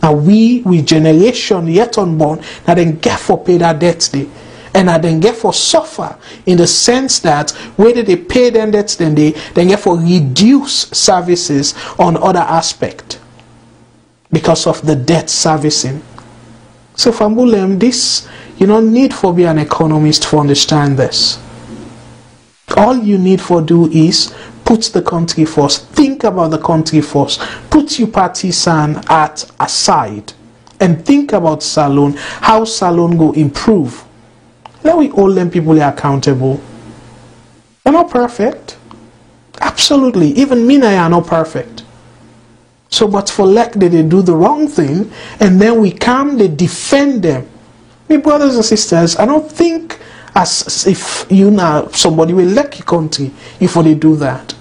Now we generation yet unborn now then get for pay that debts they. And I then get for suffer in the sense that whether they pay them debts then they then get for reduce services on other aspect because of the debt servicing. So Fambulem, this you don't need for be an economist to understand this. All you need for do is put the country first, think about the country first, put your partisan at aside and think about Salone, how Salone go improve. Let we hold them people accountable. They're not perfect. Absolutely. Even me and I are not perfect. So, but for like they do the wrong thing, and then we come, they defend them. My brothers and sisters, I don't think as if you know somebody will like your country if they do that.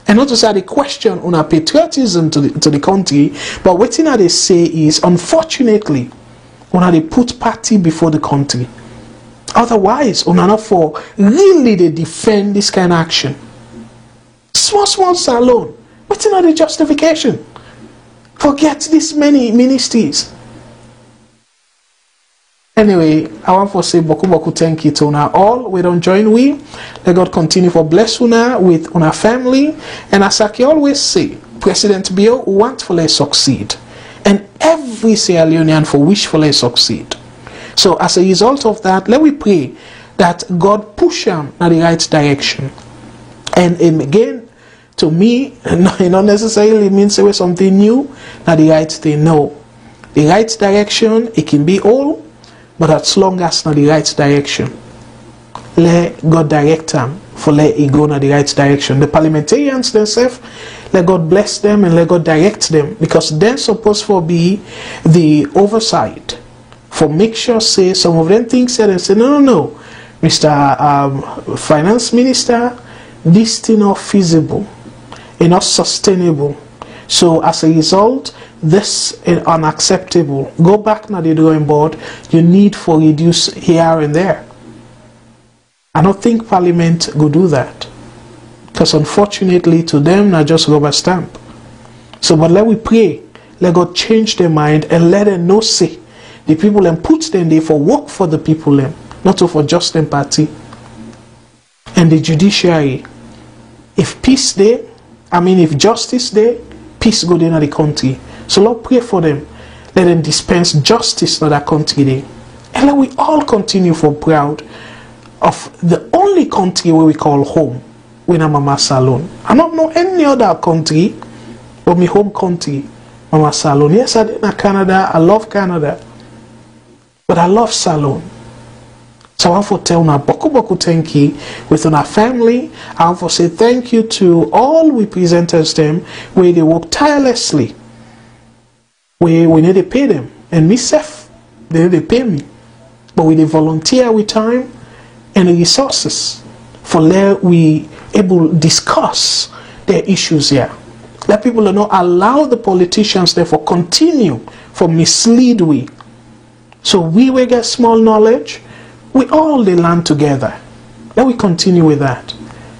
And not to say they question on our patriotism to the country, but what they say is, unfortunately, when they put party before the country. Otherwise, not for really they defend this kind of action. Small Salone. What's not the justification? Forget this many ministries. Anyway, I want to say boku thank you to una all. We don't join we. Let God continue for bless una with una family. And as I always say, President Bio want for let succeed. And every Sierra Leonean for wish for let succeed. So as a result of that, let we pray that God push them in the right direction. And again, to me, it not necessarily means say something new, not the right thing. No. The right direction, it can be all, but as long as not the right direction, let God direct them for let it go in the right direction. The parliamentarians themselves, let God bless them and let God direct them, because they're supposed to be the oversight. For make sure say some of them things said and say no, Mr. Finance Minister, this thing not feasible, it's not sustainable. So as a result, this is unacceptable. Go back now the drawing board. You need for reduce here and there. I don't think Parliament will do that, because unfortunately to them not just rubber stamp. So but let we pray, let God change their mind and let them know say the people and put them there for work for the people them, not for just them party. And the judiciary, if peace there, if justice there, peace go in the country. So Lord, pray for them. Let them dispense justice in that country there. And let we all continue for proud of the only country where we call home, when I'm Mama Salone. I don't know any other country but my home country, Mama Salone. Yes, I did in Canada. I love Canada. But I love Salone. So I want to tell una boku thank you with our family. I want to say thank you to all we presenters them where they work tirelessly. We need to pay them. And myself, they need to pay me. But we volunteer with time and resources for let we able to discuss their issues here. Let people not allow the politicians therefore continue for mislead we. So we will get small knowledge. We all they learn together. Let we continue with that.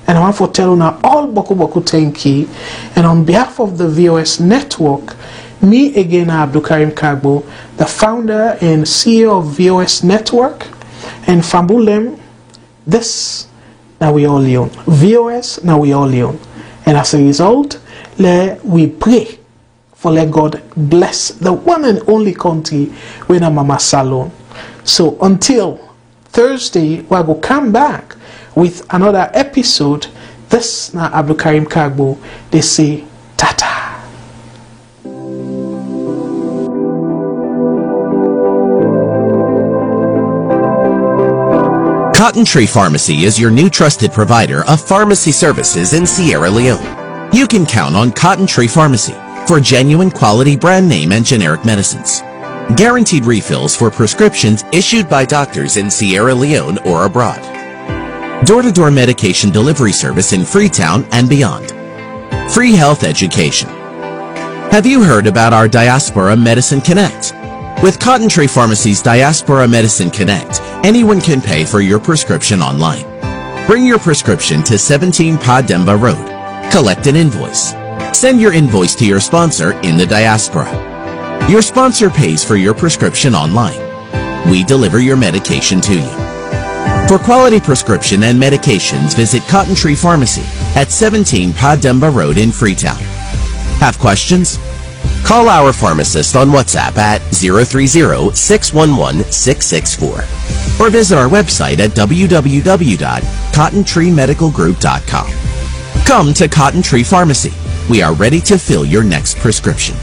And I want to tell you all boku thank you. And on behalf of the VOS network, me again Abdul Karim Kagbo, the founder and CEO of VOS Network, and Fambulem, this now we all own. VOS now we all own. And as a result, let we pray for let God bless the one and only country when I'm Mama Salon. So until Thursday, we will come back with another episode. This na Abdul Karim Kagbo. They say tata. Cotton Tree Pharmacy is your new trusted provider of pharmacy services in Sierra Leone. You can count on Cotton Tree Pharmacy for genuine quality brand name and generic medicines. Guaranteed refills for prescriptions issued by doctors in Sierra Leone or abroad. Door-to-door medication delivery service in Freetown and beyond. Free health education. Have you heard about our Diaspora Medicine Connect? With Cotton Tree Pharmacy's Diaspora Medicine Connect, anyone can pay for your prescription online. Bring your prescription to 17 Pademba Road. Collect an invoice. Send your invoice to your sponsor in the diaspora. Your sponsor pays for your prescription online. We deliver your medication to you. For quality prescription and medications, visit Cotton Tree Pharmacy at 17 Pademba Road in Freetown. Have questions? Call our pharmacist on WhatsApp at 030-611-664 or visit our website at www.cottontreemedicalgroup.com. Come to Cotton Tree Pharmacy. We are ready to fill your next prescription.